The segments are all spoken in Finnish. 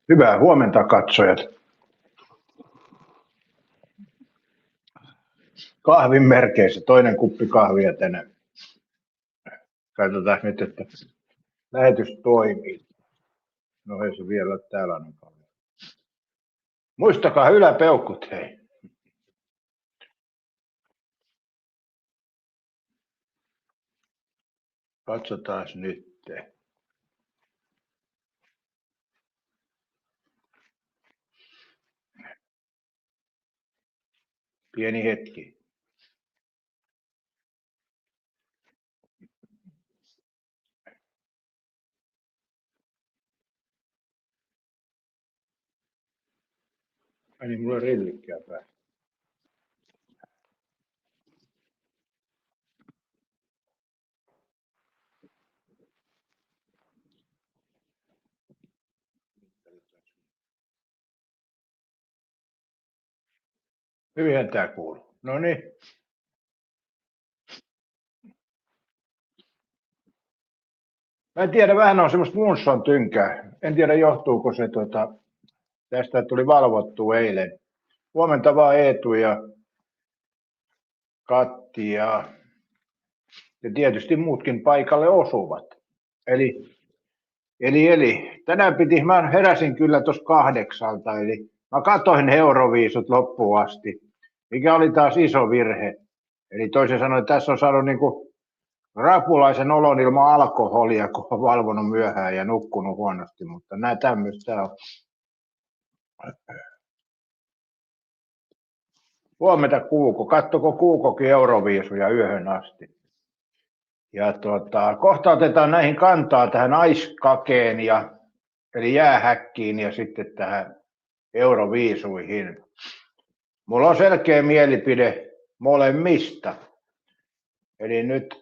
Hyvää huomenta, katsojat. Kahvin merkeissä toinen kuppi kahvia tänään. Katsotaan nyt, että lähetys toimii. No ei se vielä täällä on paljon. Muistakaa yläpeukut, hei. Katsotaan nyt. Pieni hetki. Ai niin, mulla on rillikkiä päällä. Hyvinhän tää kuuluu. No niin. Mä en tiedä, vähän on semmoista munsson tynkää. En tiedä, johtuuko se tästä tuli valvottu eilen. Huomenta vaan Eetu ja Katti ja tietysti muutkin paikalle osuvat. Eli tänään mä heräsin kyllä tuossa 8, eli mä katsoin Euroviisut loppuun asti, mikä oli taas iso virhe. Eli toisin sanoen tässä on saanut niinku rapulaisen olon ilman alkoholia, kun on valvonut myöhään ja nukkunut huonosti, mutta nää tämmöistä on. Huomenta Kuuko, kattoko Kuukokin Euroviisuja yöhön asti. Ja kohta otetaan näihin kantaa tähän aiskakeen eli jäähäkkiin ja sitten tähän Euroviisuihin. Mulla on selkeä mielipide molemmista. Eli nyt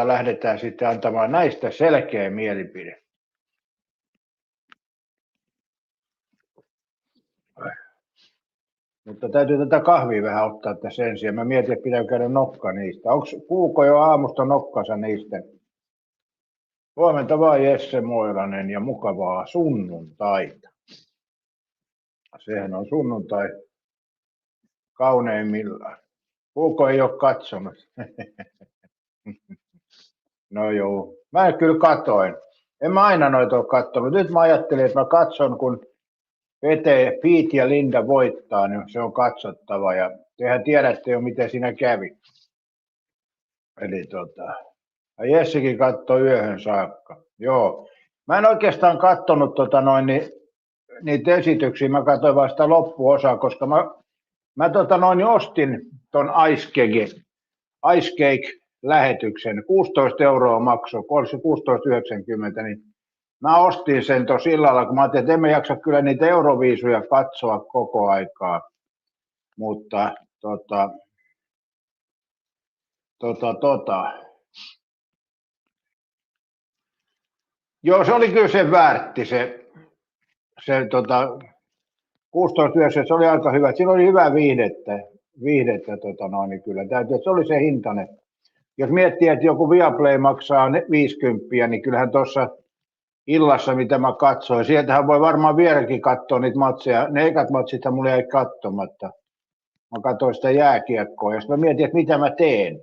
lähdetään sitten antamaan näistä selkeä mielipide. Mutta täytyy tätä kahvia vähän ottaa tässä ensin. Mä mietin, että pitää käydä nokka niistä. Onko Kuuko jo aamusta nokkansa niistä? Huomenta vaan Jesse Moilanen ja mukavaa sunnuntaita. Sehän on sunnuntai kauneimmillaan. Kuuko ei ole katsomassa. No joo, mä kyllä katoin. En mä aina noita ole katsonut. Nyt mä ajattelin, että mä katson, kun Pete ja Linda voittaa, niin se on katsottava. Ja tehän tiedätte jo, miten siinä kävi. Eli Jessekin katsoi yöhön saakka. Joo. Mä en oikeastaan katsonut niitä esityksiä, mä katsoin vasta loppuosaa, koska mä ostin ton Ice Cake-lähetyksen. 16 € maksoi, kun olisi 16,90, niin mä ostin sen tuossa illalla, kun mä ajattelin, että emme jaksa kyllä niitä Euroviisuja katsoa koko aikaa. Mutta joo, se oli kyllä sen väärti se 16,90, se oli aika hyvä. Siinä oli hyvää viihdettä kyllä. Täytyy, että se oli se hintainen. Jos miettii, että joku Viaplay maksaa 50, niin kyllähän tuossa illassa, mitä mä katsoin, sieltähän voi varmaan vieläkin katsoa niitä matseja. Ne ekat matsithan mulle jäi katsomatta. Mä katsoin sitä jääkiekkoa ja sitten mä mietin, että mitä mä teen.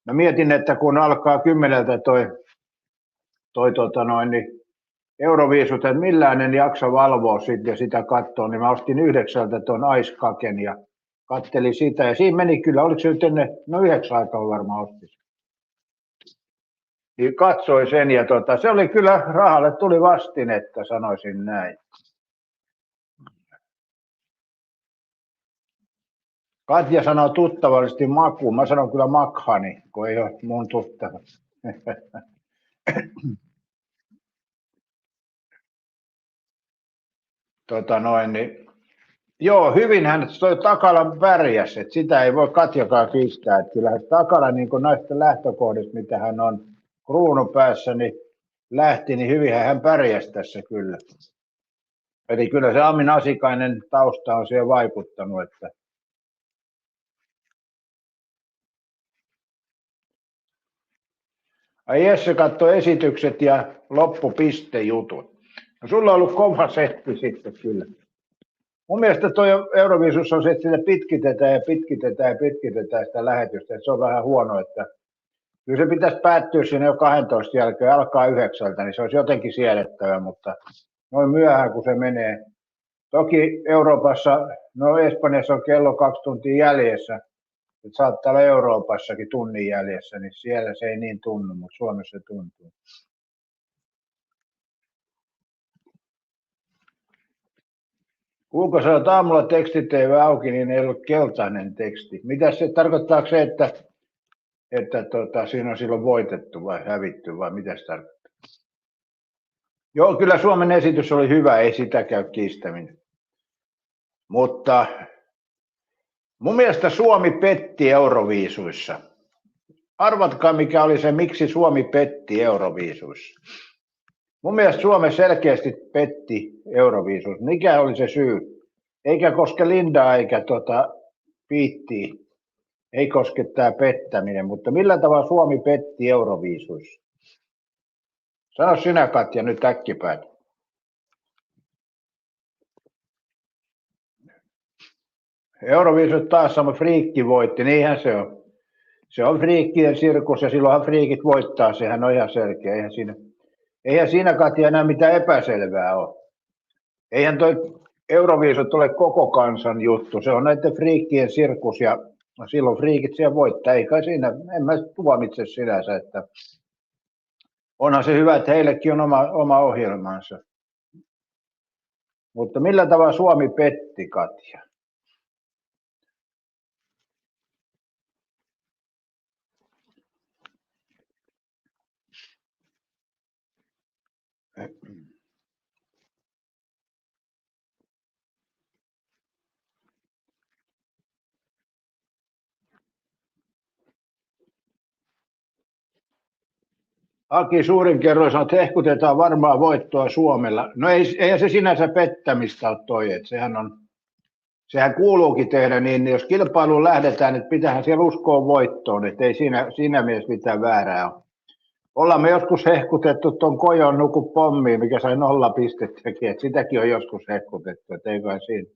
Mä mietin, että kun alkaa 10 niin Euroviisut, että millään en jaksa valvoa sitten ja sitä katsoa, niin mä ostin 9 ton Ice Caken ja kattelin sitä. Ja siinä meni kyllä, oliko se nyt ennen, 9 aikaa varmaan ostin. Niin katsoin sen ja se oli kyllä, rahalle tuli vastinetta, sanoisin näin. Katja sanoo tuttavallisesti maku, mä sanon kyllä makhani, kun ei ole mun tuttava. Niin. Joo, hyvinhän toi Takala pärjäs, että sitä ei voi Katjakaan kiistää. Että kyllähän Takala niin näistä lähtökohdista, mitä hän on kruunun päässä, niin lähti, niin hyvinhän hän pärjäsi tässä kyllä. Eli kyllä se Amin Asikainen tausta on siihen vaikuttanut, että Jesse katsoi esitykset ja loppupistejutut. No, sulla on ollut kova setti sitten kyllä. Mun mielestä tuo Euroviisus on se, että sitä pitkitetään ja pitkitetään ja pitkitetään sitä lähetystä. Että se on vähän huono, että kyllä se pitäisi päättyä sinne jo 12 jälkeen, alkaa 9, niin se olisi jotenkin siedettävä, mutta noin myöhään kun se menee. Toki Euroopassa, no Espanjassa on kello 2 tuntia jäljessä, että saattaa olla Euroopassakin tunnin jäljessä, niin siellä se ei niin tunnu, mutta Suomessa se tuntuu. Kuinka sä olet aamulla teksti-TV auki, niin ei ollut keltainen teksti. Mitä se tarkoittaa se, että siinä on silloin voitettu vai hävitty vai mitä se tarkoittaa? Joo, kyllä Suomen esitys oli hyvä, ei sitä käy kiistäminen. Mutta mun mielestä Suomi petti Euroviisuissa. Arvatkaa mikä oli se, miksi Suomi petti Euroviisuissa. Mun mielestä Suomi selkeästi petti Euroviisuissa. Mikä oli se syy? Eikä koske Lindaa eikä Piittiä. Ei koske tämä pettäminen, mutta millä tavalla Suomi petti Euroviisuissa? Sano sinä, Katja, nyt äkkipäin. Euroviisut taas sama friikki voitti, niinhän se on. Se on friikkien sirkus ja silloinhan friikit voittaa, sehän on ihan selkeä. Eihän siinä Katja enää mitään epäselvää ole. Eihän toi Euroviisut ole koko kansan juttu, se on näiden friikkien sirkus ja silloin friikit siellä voittaa. Ei kai siinä, en mä tuomitse sinänsä, että onhan se hyvä, että heillekin on oma ohjelmansa. Mutta millä tavalla Suomi petti, Katja? Aki suurin kerroin sanoi, että hehkutetaan varmaan voittoa Suomella. No eihän se sinänsä pettämistä ole toi, että sehän kuuluukin tehdä niin, jos kilpailuun lähdetään, että pitäähän siellä uskoa voittoon, että ei siinä mielessä mitään väärää ole. Ollaan me joskus hehkutettu tuon Kojon nuku pommiin, mikä sai 0 pistettäkin, että sitäkin on joskus hehkutettu, että ei kai siinä.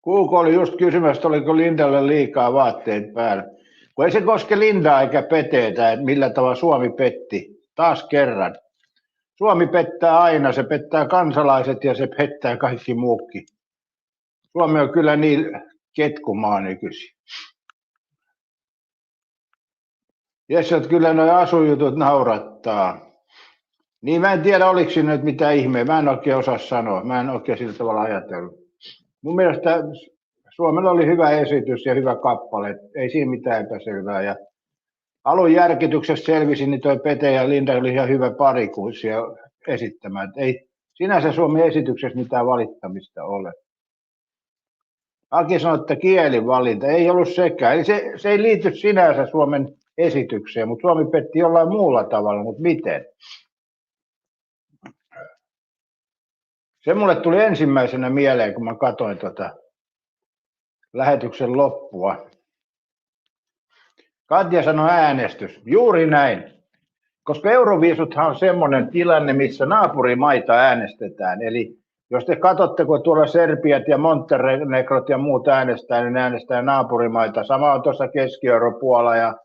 Kuuko oli just kysymässä, että oliko Lindalle liikaa vaatteet päällä. Kun ei se koske Lindaa eikä Peteetä, että millä tavalla Suomi petti. Taas kerran. Suomi pettää aina, se pettää kansalaiset ja se pettää kaikki muukin. Suomi on kyllä niin ketkumaa nykyisin. Jessat kyllä nuo asujutut naurattaa. Niin mä en tiedä, oliko siinä nyt mitään ihmeä. Mä en oikein osaa sanoa. Mä en oikein sillä tavalla ajatellut. Mun mielestä Suomella oli hyvä esitys ja hyvä kappale. Ei siinä mitään epäselvää. Ja alun järkityksessä selvisi, niin toi Pete ja Linda oli ihan hyvä pari, kun siellä esittämään. Ei sinänsä Suomen esityksessä mitään valittamista ole. Aki sanoi, että kielivalinta ei ollut sekään. Eli se ei liity sinänsä Suomen esitykseen, mutta Suomi petti jollain muulla tavalla, mutta miten? Se mulle tuli ensimmäisenä mieleen, kun mä katsoin lähetyksen loppua. Katja sanoi äänestys. Juuri näin. Koska Euroviisuthan on semmoinen tilanne, missä naapurimaita äänestetään. Eli jos te katsotte, kun tuolla Serbiat ja Montenegrot ja muut äänestää, niin äänestää naapurimaita. Sama on tuossa Keski-Eurooppa ja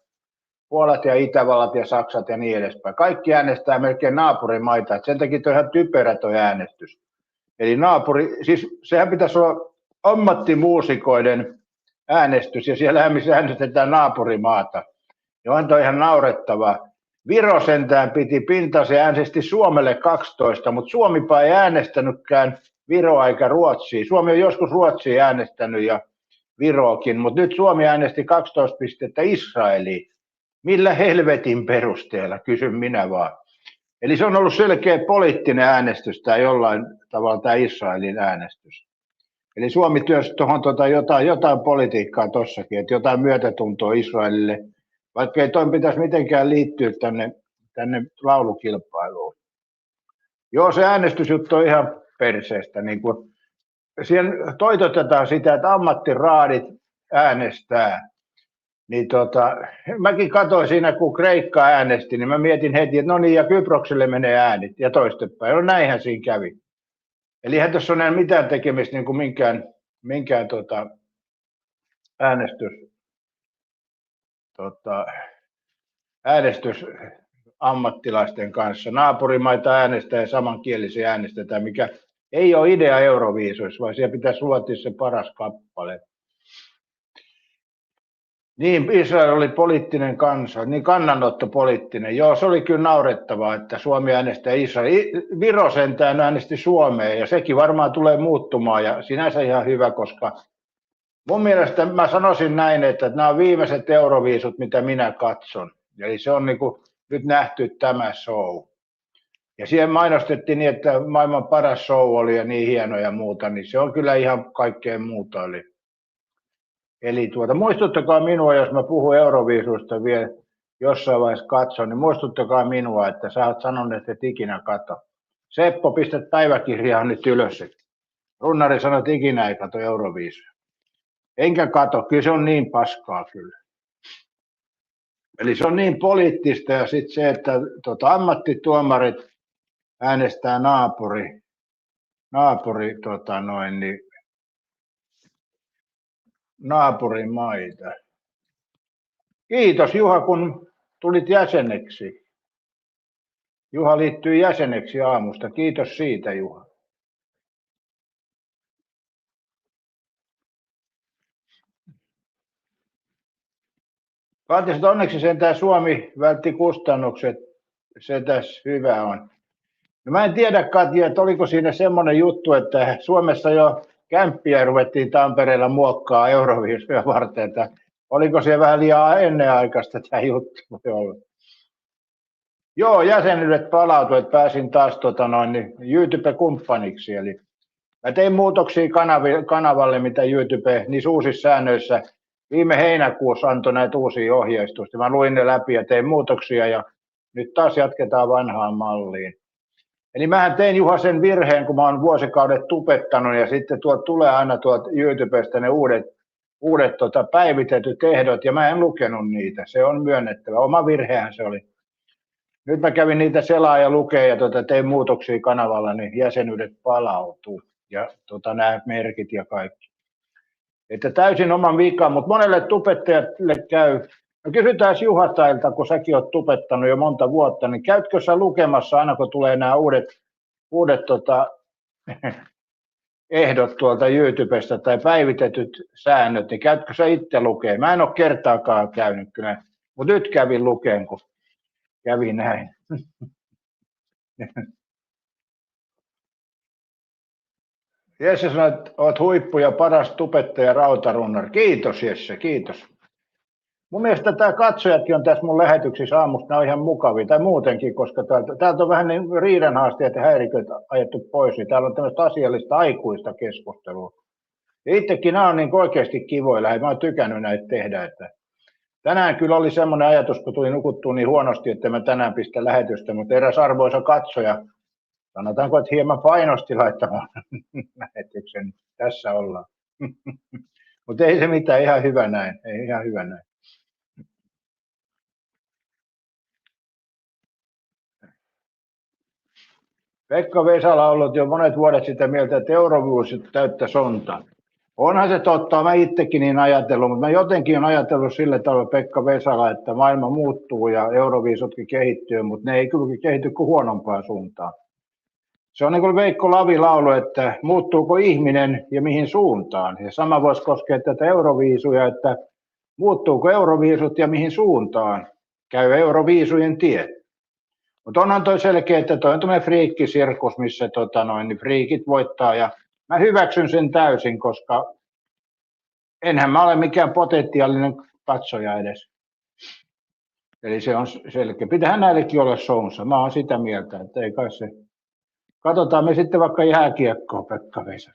Puolat ja Itävallat ja Saksat ja niin edespäin. Kaikki äänestää melkein naapurimaita. Et sen takia on ihan typerä tuo äänestys. Eli siis sehän pitäisi olla ammattimuusikoiden äänestys ja siellä missä äänestetään naapurimaata. Ja on toi ihan naurettavaa. Viro sentään piti pintansa ja äänesti Suomelle 12, mutta Suomipa ei äänestänytkään Viroa eikä Ruotsia. Suomi on joskus Ruotsia äänestänyt ja Viroakin, mutta nyt Suomi äänesti 12 pistettä Israeliin. Millä helvetin perusteella, kysyn minä vaan. Eli se on ollut selkeä poliittinen äänestys tai jollain tavalla tämä Israelin äänestys. Eli Suomi työsi tuohon jotain politiikkaa tossakin, että jotain myötätuntoa Israelille, vaikka ei toi pitäisi mitenkään liittyä tänne laulukilpailuun. Joo, se äänestysjuttu on ihan perseestä. Niin kun siihen toitotetaan sitä, että ammattiraadit äänestää. Niin mäkin katsoin siinä, kun Kreikka äänesti, niin mä mietin heti, että no niin, ja Kyprokselle menee äänit, ja toistepäin. No näinhän siinä kävi. Eli eihän tässä ole mitään tekemistä niin kuin minkään äänestysammattilaisten kanssa. Naapurimaita äänestää ja samankielisiä äänestetään, mikä ei ole idea Euroviisuissa, vaan siellä pitäisi luotia se paras kappale. Niin, Israel oli poliittinen kansa, niin kannanotto poliittinen. Joo, se oli kyllä naurettavaa, että Suomi äänestää Israel. Viro sentään äänesti Suomeen ja sekin varmaan tulee muuttumaan ja sinänsä ihan hyvä, koska mun mielestä mä sanoisin näin, että nämä on viimeiset Euroviisut, mitä minä katson. Eli se on niin kuin nyt nähty tämä show. Ja siihen mainostettiin niin, että maailman paras show oli ja niin hieno ja muuta, niin se on kyllä ihan kaikkea muuta. Eli muistuttakaa minua, jos mä puhun Euroviisusta vielä jossain vaiheessa katson, niin muistuttakaa minua, että sä oot sanonut, että et ikinä kato. Seppo, pistät päiväkirjaan nyt ylös. Runnari sanoi, että ikinä ei kato Euroviisuja. Enkä kato, kyllä se on niin paskaa kyllä. Eli se on niin poliittista ja sitten se, että ammattituomarit äänestää naapurimaita. Kiitos Juha, kun tulit jäseneksi. Juha liittyy jäseneksi aamusta. Kiitos siitä, Juha. Katsotaan, onneksi sentään Suomi vältti kustannukset. Se tässä hyvä on. No mä en tiedä, Katja, että oliko siinä semmoinen juttu, että Suomessa jo kämppiä ruvettiin Tampereella muokkaa Euroviisuja varten. Että oliko se vähän liian ennenaikaista tämä juttu? Joo, jäsenyydet palautui, että pääsin taas YouTube-kumppaniksi. Eli mä tein muutoksia kanavalle, mitä YouTube niissä uusissa säännöissä viime heinäkuussa antoi näitä uusia ohjeistusta. Mä luin ne läpi ja tein muutoksia ja nyt taas jatketaan vanhaan malliin. Eli mähän tein Juha sen virheen, kun mä oon vuosikaudet tupettanut ja sitten tulee aina YouTubesta ne uudet päivitetyt ehdot ja mä en lukenut niitä. Se on myönnettävä. Oma virhehän se oli. Nyt mä kävin niitä selaa ja lukea ja tein muutoksia kanavalla, niin jäsenyydet palautuu ja nämä merkit ja kaikki. Että täysin oman vikaan, mutta monelle tubettajalle käy. No kysytään Juhastailta, kun säkin oot tubettanut jo monta vuotta, niin käytkö sä lukemassa aina kun tulee nämä uudet ehdot tuolta YouTubesta tai päivitetyt säännöt, niin käytkö sä itse lukee? Mä en ole kertaakaan käynyt kyllä, mutta nyt kävin lukeen, kun kävi näin. Jesse sanoi, että olet huippu ja paras tubettaja Rautarunnari. Kiitos Jesse, kiitos. Mun mielestä tämä katsojatkin on tässä mun lähetyksissä aamusta, nämä on ihan mukavia, tai muutenkin, koska täältä on vähän niin riidanhaasteet ja häiriköt ajettu pois, niin täällä on tämmöistä asiallista aikuista keskustelua. Ja itsekin nämä on niin oikeasti kivoilla, mä oon tykännyt näitä tehdä. Että tänään kyllä oli semmoinen ajatus, kun tuli nukuttua niin huonosti, että mä tänään pistä lähetystä, mutta eräs arvoisa katsoja, sanotaanko, että hieman painosti laittamaan lähetyksen, tässä ollaan. Mutta ei se mitään, ihan hyvä näin, ei ihan hyvä näin. Pekka Vesala on ollut jo monet vuodet sitä mieltä, että Euroviisut täyttä sonta. Onhan se totta, mä itsekin niin ajatellut, mutta mä jotenkin olen ajatellut sillä tavalla Pekka Vesala, että maailma muuttuu ja Euroviisutkin kehittyy, mutta ne ei kyllä kehity kuin huonompaan suuntaan. Se on niin kuin Veikko Lavi laulu, että muuttuuko ihminen ja mihin suuntaan. Ja sama voisi koskea tätä Euroviisuja, että muuttuuko Euroviisut ja mihin suuntaan käy Euroviisujen tie. Mutta onhan toi selkeä, että toi on tämmöinen friikkisirkus, missä niin friikit voittaa ja mä hyväksyn sen täysin, koska enhän mä ole mikään potentiaalinen katsoja edes. Eli se on selkeä. Pitäähän näillekin olla shownsa. Mä oon sitä mieltä, että ei kai se. Katsotaan me sitten vaikka jääkiekkoa, Pekka Vesä.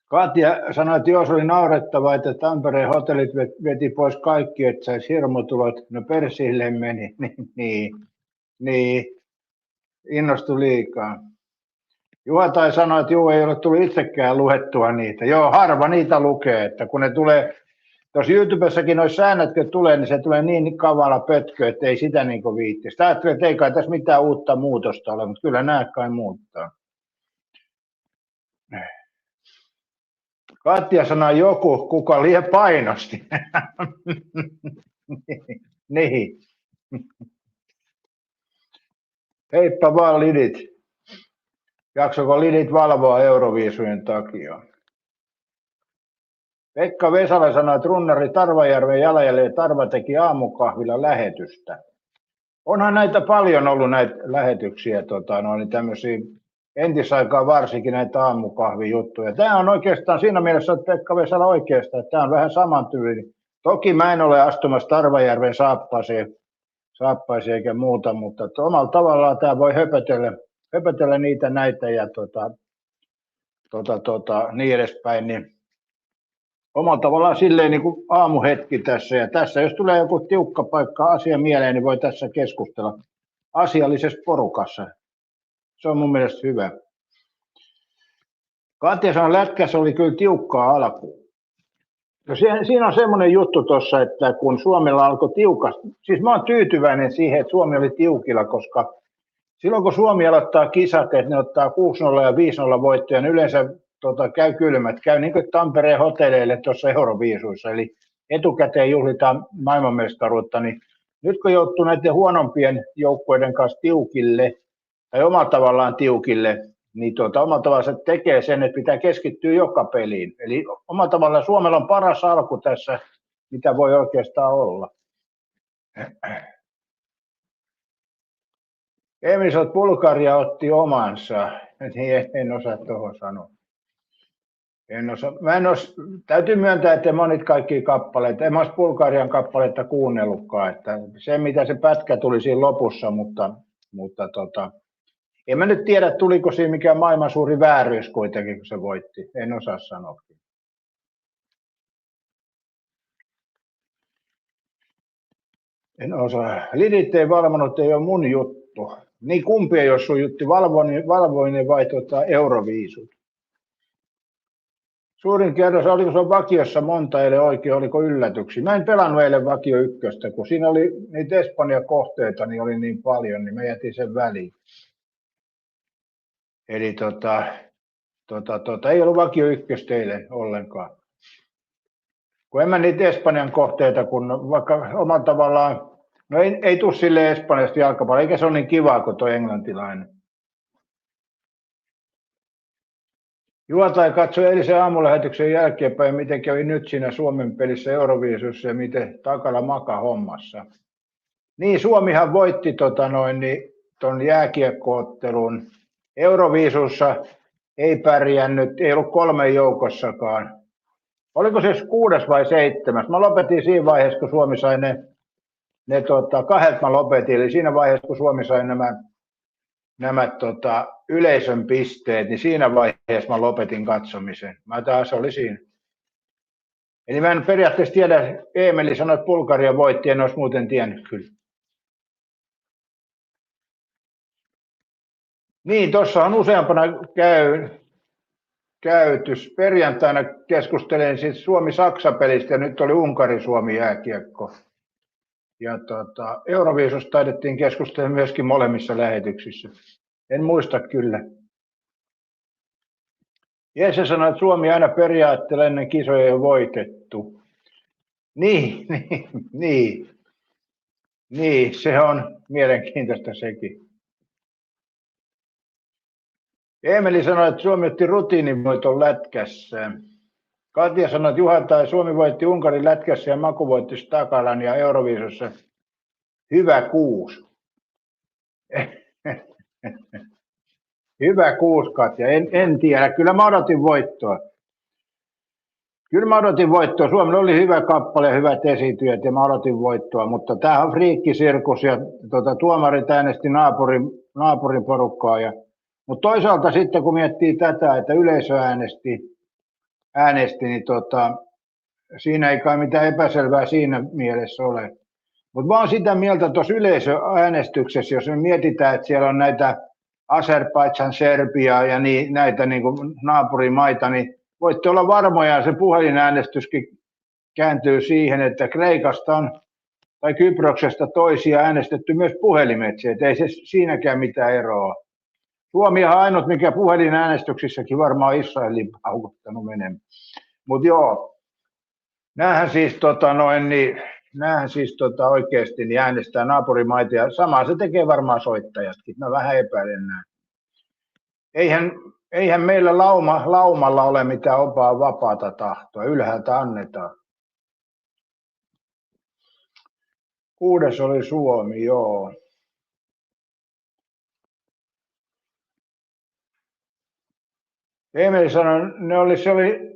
Katja sanoi, että jos oli naurettavaa, että Tampereen hotellit veti pois kaikki, että saisi hirmutulot. No persille meni, niin innostui liikaa. Juha tai sanoi, että juu, ei ole tullut itsekään luettua niitä. Joo, harva niitä lukee, että kun ne tulee, jos YouTubessakin noissa säännöt tulee, niin se tulee niin kavala pötkö, että ei sitä niin viitti. Sitä ajattelee, että ei kai tässä mitään uutta muutosta ole, mutta kyllä nämä kai muuttaa. Katja sanoi joku, kuka liian painosti. Niin. Heippa vaan lidit. Jaksoko lidit valvoa Euroviisujen takia? Pekka Vesala sanoi, että runnari Tarvajärven Jalajäljen ja Tarva teki aamukahvilla lähetystä. Onhan näitä paljon ollut näitä lähetyksiä, tämmöisiä entisaikaan varsinkin näitä aamukahvijuttuja. Tämä on oikeastaan siinä mielessä, että Pekka Vesala oikeastaan, että tämä on vähän samantyylinen. Toki mä en ole astumassa Tarvajärven saappaisiin eikä muuta, mutta omalla tavallaan tämä voi höpötellä niitä näitä ja niin edespäin. Niin omalla tavallaan silleen niin kuin aamuhetki tässä. Ja tässä jos tulee joku tiukka paikka asia mieleen, niin voi tässä keskustella asiallisessa porukassa. Se on mun mielestä hyvä. Katja sanoi, lätkässä oli kyllä tiukkaa alkuun. No siinä on semmoinen juttu tuossa, että kun Suomella alkoi tiukasti, siis mä oon tyytyväinen siihen, että Suomi oli tiukilla, koska silloin kun Suomi aloittaa kisat, että ne ottaa 6-0 ja 5-0 voittoja, niin yleensä käy kylmät, käy niin kuin Tampereen hotelleille tuossa Euroviisuissa, eli etukäteen juhlitaan maailmanmestaruutta, niin nyt kun joutuu näiden huonompien joukkueiden kanssa tiukille, tai omalla tavallaan tiukille, niin omalla tavallaan se tekee sen, että pitää keskittyä joka peliin. Eli omalla tavallaan Suomella on paras alku tässä, mitä voi oikeastaan olla. Emisot Bulgaria otti omansa. En osaa tuohon sanoa. Täytyy myöntää, että monit kaikki kappaleet, en olisi Bulgarian kappaletta kuunnellutkaan. Että se, mitä se pätkä tuli siinä lopussa, mutta en mä nyt tiedä, tuliko siinä mikään maailman suuri vääryys kuitenkin, kun se voitti. En osaa sanoa. En osaa. Lidit ei valvonut, ei ole mun juttu. Niin kumpi ei ole sun juttu, valvoinen vai Euroviisut? Suurin kerros, oliko se vakiossa monta eilen oikein, oliko yllätyksiä? Mä en pelannut eilen vakio ykköstä, kun siinä oli niitä Espanja-kohteita, niin oli niin paljon, niin mä jätin sen väliin. Eli ei ollut vakio ykköstä eilen ollenkaan. Kun en mä niitä Espanjan kohteita, kun vaikka omalla tavallaan, no ei tule sille Espanjasta jalkapallo, eikä se ole niin kivaa kuin tuo englantilainen. Juotai katsoi eilisen aamulähetyksen jälkeenpäin, miten kävi nyt siinä Suomen pelissä Euroviisussa ja miten takala maka hommassa. Niin, Suomihan voitti ton jääkiekko-ottelun. Euroviisussa ei pärjännyt, ei ollut 3 joukossakaan. Oliko se 6 vai 7? Mä lopetin siinä vaiheessa, kun Suomi sai ne 2 mä lopetin, eli siinä vaiheessa, kun Suomi sai nämä yleisön pisteet, niin siinä vaiheessa mä lopetin katsomisen. Mä taas oli siinä. Eli mä en periaatteessa tiedä, Eemeli sanoi, että Bulgaria voitti, en olisi muuten tiennyt kyllä. Niin, tuossa on useampana käyty. Perjantaina keskustelen siis Suomi-Saksa-pelistä ja nyt oli Unkari-Suomi jääkiekko. Ja Euroviisusta taidettiin keskustella myöskin molemmissa lähetyksissä. En muista kyllä. Jesse sanoi, että Suomi aina periaatteella ennen kisoja ei ole voitettu. Niin, se on mielenkiintoista sekin. Eemeli sanoi, että Suomi otti rutiinivoiton lätkässä. Katja sanoi, että Juha tai Suomi voitti Unkarin lätkässä ja Maku voitti Stakalan ja Euroviisussa. Hyvä 6. Hyvä 6, Katja. En tiedä. Kyllä mä odotin voittoa. Suomella oli hyvä kappale ja hyvät esityöt ja mä odotin voittoa, mutta tämähän on friikkisirkus ja tuomarit äänesti naapurin porukkaa. Mutta toisaalta sitten kun miettii tätä, että yleisö äänesti niin siinä ei kai mitään epäselvää siinä mielessä ole. Mutta mä oon sitä mieltä tuossa yleisöäänestyksessä, jos me mietitään, että siellä on näitä Azerbaidžan, Serbia ja näitä niin kuin naapurimaita, niin voitte olla varmoja, se puhelinäänestyskin kääntyy siihen, että Kreikasta on tai Kyproksesta toisia äänestetty myös puhelimitse, että ei se siinäkään mitään eroa. Suomi on ainut, mikä puhelinäänestyksissäkin varmaan Israelin paukuttanut menemään. Mutta joo, näähän siis oikeasti niin äänestää naapurimaita ja samaa se tekee varmaan soittajatkin. Mä vähän epäilen näin. Eihän meillä laumalla ole mitään vapaata tahtoa, ylhäältä annetaan. 6. oli Suomi, joo. Emeli sanoi, se oli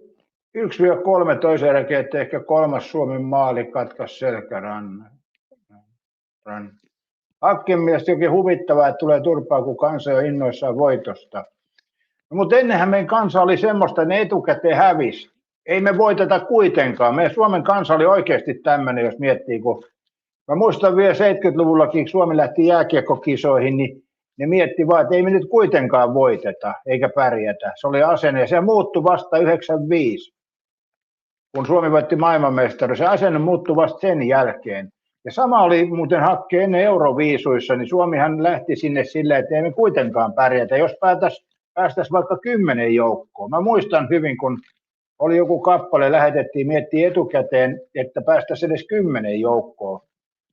1-3 toisen jälkeen, että ehkä 3. Suomen maali katkaisi selkärannan. Hakkeen mielestä jokin huvittavaa, että tulee turpaa, kun kansa jo innoissaan voitosta. No, mutta ennenhän meidän kansa oli semmoista, että ne etukäteen hävisi. Ei me voiteta kuitenkaan. Meidän Suomen kansa oli oikeasti tämmöinen, jos miettii, kun mä muistan vielä 70-luvullakin, kun Suomi lähti jääkiekkokisoihin, niin ne mietti vaan, että ei me nyt kuitenkaan voiteta eikä pärjätä. Se oli asenne ja se muuttui vasta 95, kun Suomi voitti maailmanmestari. Se asenne muuttui vasta sen jälkeen. Ja sama oli muuten Hakke ennen Euroviisuissa, niin Suomihan lähti sinne silleen, että ei me kuitenkaan pärjätä. Jos päästäisiin vaikka 10 joukkoon. Mä muistan hyvin, kun oli joku kappale, lähetettiin miettiä etukäteen, että päästäisiin edes 10 joukkoon.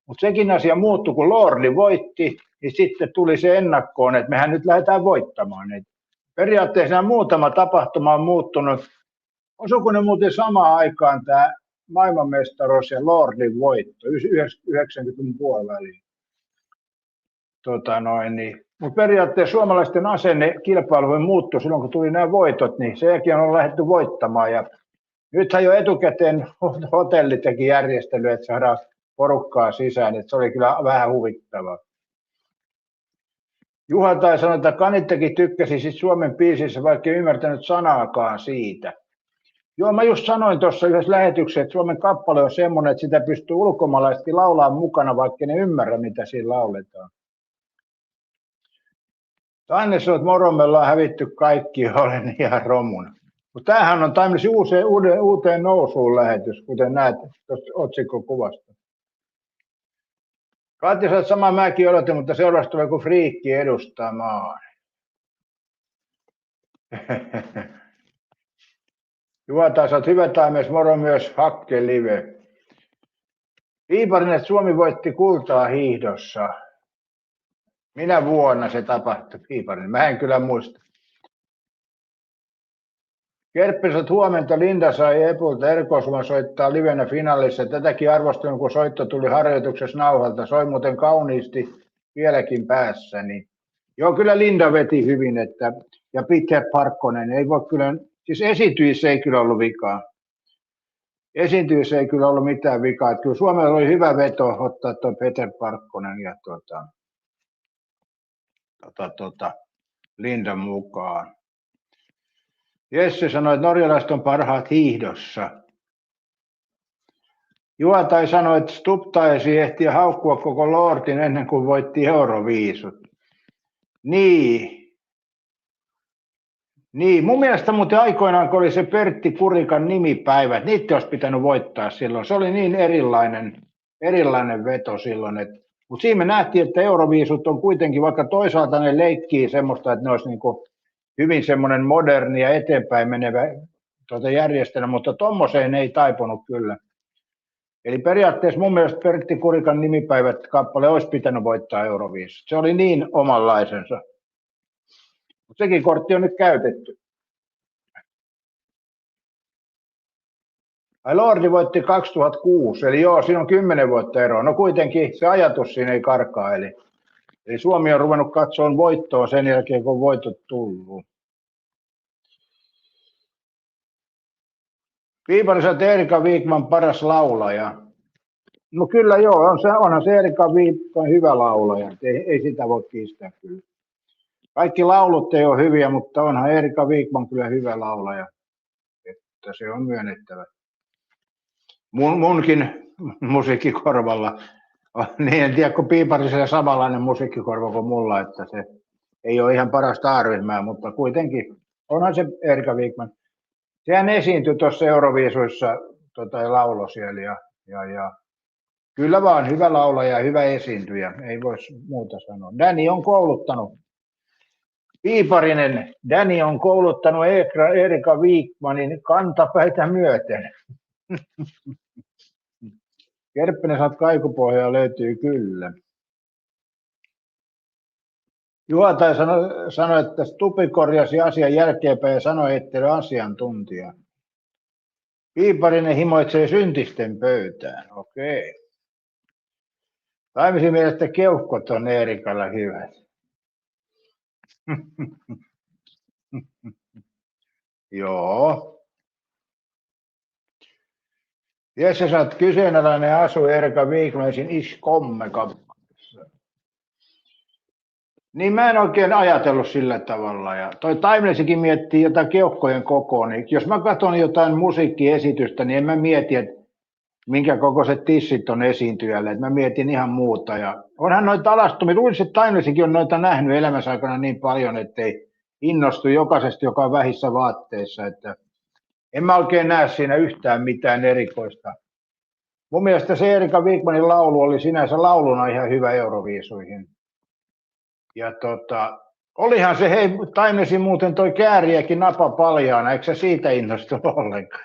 Mutta sekin asia muuttui, kun Lordi voitti, niin sitten tuli se ennakkoon, että mehän nyt lähdetään voittamaan. Et periaatteessa muutama tapahtuma on muuttunut. Osuuko ne muuten samaan aikaan tämä maailmanmestaruus ja Lordin voitto, 90-luvun puoliväliin? Mutta periaatteessa suomalaisten asenne kilpailuun muuttui silloin, kun tuli nämä voitot, niin senkin on lähdetty voittamaan. Ja nythän jo etukäteen hotelli teki järjestelyä, että saadaan porukkaa sisään, että se oli kyllä vähän huvittavaa. Juha tai sanoi, että Kanittekin tykkäsi siis Suomen biisissä, vaikka ei ymmärtänyt sanaakaan siitä. Joo, mä just sanoin tuossa yhdessä lähetyksessä, että Suomen kappale on semmoinen, että sitä pystyy ulkomaalaisetkin laulamaan mukana, vaikka ne ymmärrä, mitä siinä lauletaan. Tanne sanoi, että moro, me ollaan hävitty kaikki, olen ihan romuna. Mutta tämähän on tämmöisen uuteen nousuun lähetys, kuten näet tuosta otsikkokuvasta. Katja sanoi, että sama mäkin odotin, mutta seuraavaksi tulee joku friikki edustamaan. Juha taas olet hyvä taimies, moro myös Hakke live. Piiparinen, että Suomi voitti kultaa hiihdossa. Minä vuonna se tapahtui, Piiparinen? Mä en kyllä muista. Kerppis, huomenta Linda sai Epulta erikoisuman soittaa livenä finaalissa. Tätäkin arvostelun, kun soitto tuli harjoituksessa nauhalta. Soi muuten kauniisti vieläkin päässäni. Joo, kyllä Linda veti hyvin, ja Peter Parkkonen ei voi kyllä, siis esiintyissä ei kyllä ollut vikaa. Esiintyissä ei kyllä ollut mitään vikaa. Että kyllä Suomella oli hyvä veto ottaa tuo Peter Parkkonen ja Linda mukaan. Jesse sanoi, että norjalaiset on parhaat hiihdossa. Juotai sanoi, että Stubb taisi ehtiä haukkua koko Lordin ennen kuin voitti Euroviisut. Niin. Mun mielestä muuten aikoinaan, kun oli se Pertti Kurikan nimipäivä, että niitä olisi pitänyt voittaa silloin. Se oli niin erilainen veto silloin. Mutta siinä me nähtiin, että Euroviisut on kuitenkin, vaikka toisaalta ne leikkii semmoista, että ne olisi niinku hyvin semmoinen moderni ja eteenpäin menevä järjestelmä, mutta tommoseen ei taipunut kyllä. Eli periaatteessa mun mielestä Pertti Kurikan nimipäivät kappale olisi pitänyt voittaa Euroviisut. Se oli niin omanlaisensa. Mutta sekin kortti on nyt käytetty. Lordi voitti 2006, eli joo, siinä on 10 vuotta eroa. No kuitenkin se ajatus siinä ei karkaa, eli Suomi on ruvennut katsomaan voittoa sen jälkeen, kun voitot tullut. Piipari sanoi, että Erika Wikman paras laulaja. No kyllä joo, onhan se Erika Wikman hyvä laulaja, ei sitä voi kiistää kyllä. Kaikki laulut ei ole hyviä, mutta onhan Erika Wikman kyllä hyvä laulaja, että se on myönnettävä. Munkin musiikkikorvalla, niin en tiedä, kun Piiparisella samanlainen musiikkikorva kuin mulla, että se ei ole ihan parasta A-ryhmää, mutta kuitenkin onhan se Erika Wigman. Sehän esiintyi tuossa Euroviisuissa ja lauloi siellä ja kyllä vaan hyvä laulaja ja hyvä esiintyjä, ei voisi muuta sanoa. Danny on kouluttanut, Piiparinen, Danny on kouluttanut Erika Wigmanin kantapäitä myöten. Kerppinen saat kaikupohjaa löytyy kyllä. Juhataja sanoi, että Stupi korjasi asian jälkeenpäin ja sanoi, että ei ole asiantuntija. Piiparinen himoitsee syntisten pöytään. Okei. Taimisin mielestä keuhkot on Eerikalla hyvät. Joo. Jesse sanoi, että kyseenalainen asu Erika Wigmanin iskomme-kappaleessa. Niin mä en oikein ajatellut sillä tavalla. Ja toi Timelessikin miettii jotain keuhkojen kokoa. Niin jos mä katson jotain musiikkiesitystä, niin en mä mieti, että minkä kokoiset tissit on esiintyjälle. Että mä mietin ihan muuta. Ja onhan noita alastumia. Luulisin, että Timelessikin on noita nähnyt elämänsä aikana niin paljon, ettei innostu jokaisesta, joka on vähissä vaatteissa. Että en mä oikein näe siinä yhtään mitään erikoista. Mun mielestä se Erika Wigmanin laulu oli sinänsä lauluna ihan hyvä Euroviisuihin. Ja olihan se, hei, Taimesi muuten toi kääriäkin napa paljaana, eikö sä siitä innostu ollenkaan?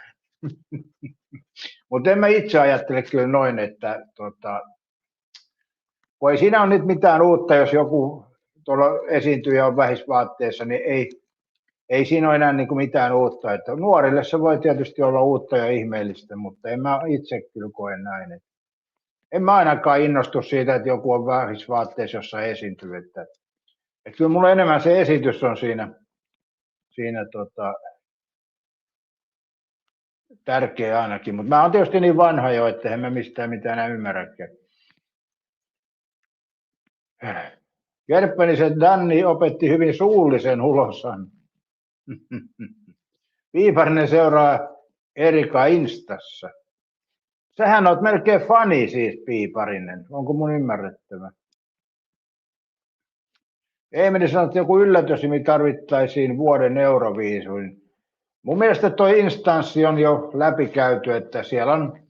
Mutta en mä itse ajattele kyllä noin, että kun ei siinä ole nyt mitään uutta, jos joku tuolla esiintyjä on vähisvaatteessa, niin ei siinä ole enää niin kuin mitään uutta. Että nuorille se voi tietysti olla uutta ja ihmeellistä, mutta en mä itse kyllä koe näin. Että en mä ainakaan innostu siitä, että joku on vähisvaatteessa, jossa esiintyy. Että kyllä mulla enemmän se esitys on siinä tärkeä ainakin, mutta mä oon tietysti niin vanha jo, että en mä mistään mitään enää ymmärräkään. Kerppänisen Danny opetti hyvin suullisen ulosan. Piiparinen seuraa Erika Instassa. Sähän oot melkein fani siis, Piiparinen. Onko mun ymmärrettävä? Eemeli sanoi, että joku yllätysimi tarvittaisiin vuoden Euroviisuin. Mun mielestä tuo instanssi on jo läpikäyty, että siellä on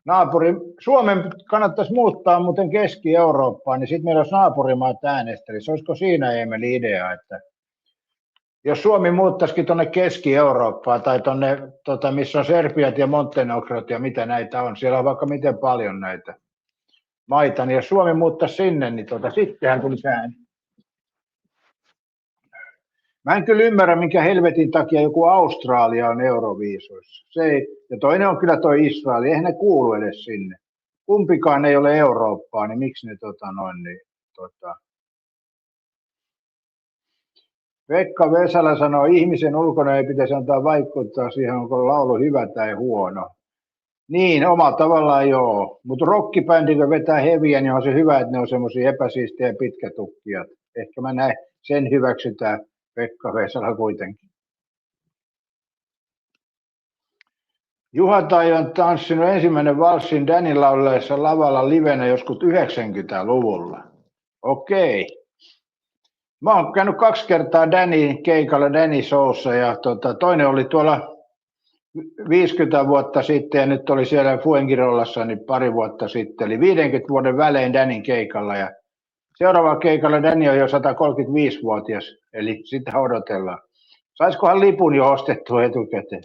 naapuri. Suomen kannattaisi muuttaa muuten Keski-Eurooppaan, niin sitten meillä olisi naapurimaat äänestäisi. Olisiko siinä Eemeli idea, että jos Suomi muuttaisikin tuonne Keski-Eurooppaan tai tuonne, missä on Serbiat ja Montenegrot ja mitä näitä on, siellä on vaikka miten paljon näitä maita, niin jos Suomi muuttaisi sinne, niin sittenhän tulisi ääni. Mä en kyllä ymmärrä, minkä helvetin takia joku Australia on Euroviisuissa. Ja toinen on kyllä toi Israel, eihän ne kuulu edes sinne. Kumpikaan ei ole Eurooppaa, niin miksi ne Pekka Vesala sanoo, ihmisen ulkona ei pitäisi antaa vaikuttaa siihen, onko laulu hyvä tai huono. Niin, omalla tavallaan joo. Mutta rockibändi, kun vetää heviä, niin on se hyvä, että ne on semmoisia epäsiistejä pitkätukkia. Ehkä mä näin, sen hyväksytään Pekka Vesala kuitenkin. Juha Tai on tanssinut ensimmäinen valssin Danin laulleessa lavalla livenä joskus 90-luvulla. Okei. Mä oon käynyt 2 kertaa Danin keikalla Danny Showssa ja toinen oli tuolla 50 vuotta sitten ja nyt oli siellä Fuengirolassa niin pari vuotta sitten. Eli 50 vuoden välein Danin keikalla ja seuraava keikalla Danny on jo 135-vuotias, eli sitä odotellaan. Saisikohan lipun jo ostettua etukäteen?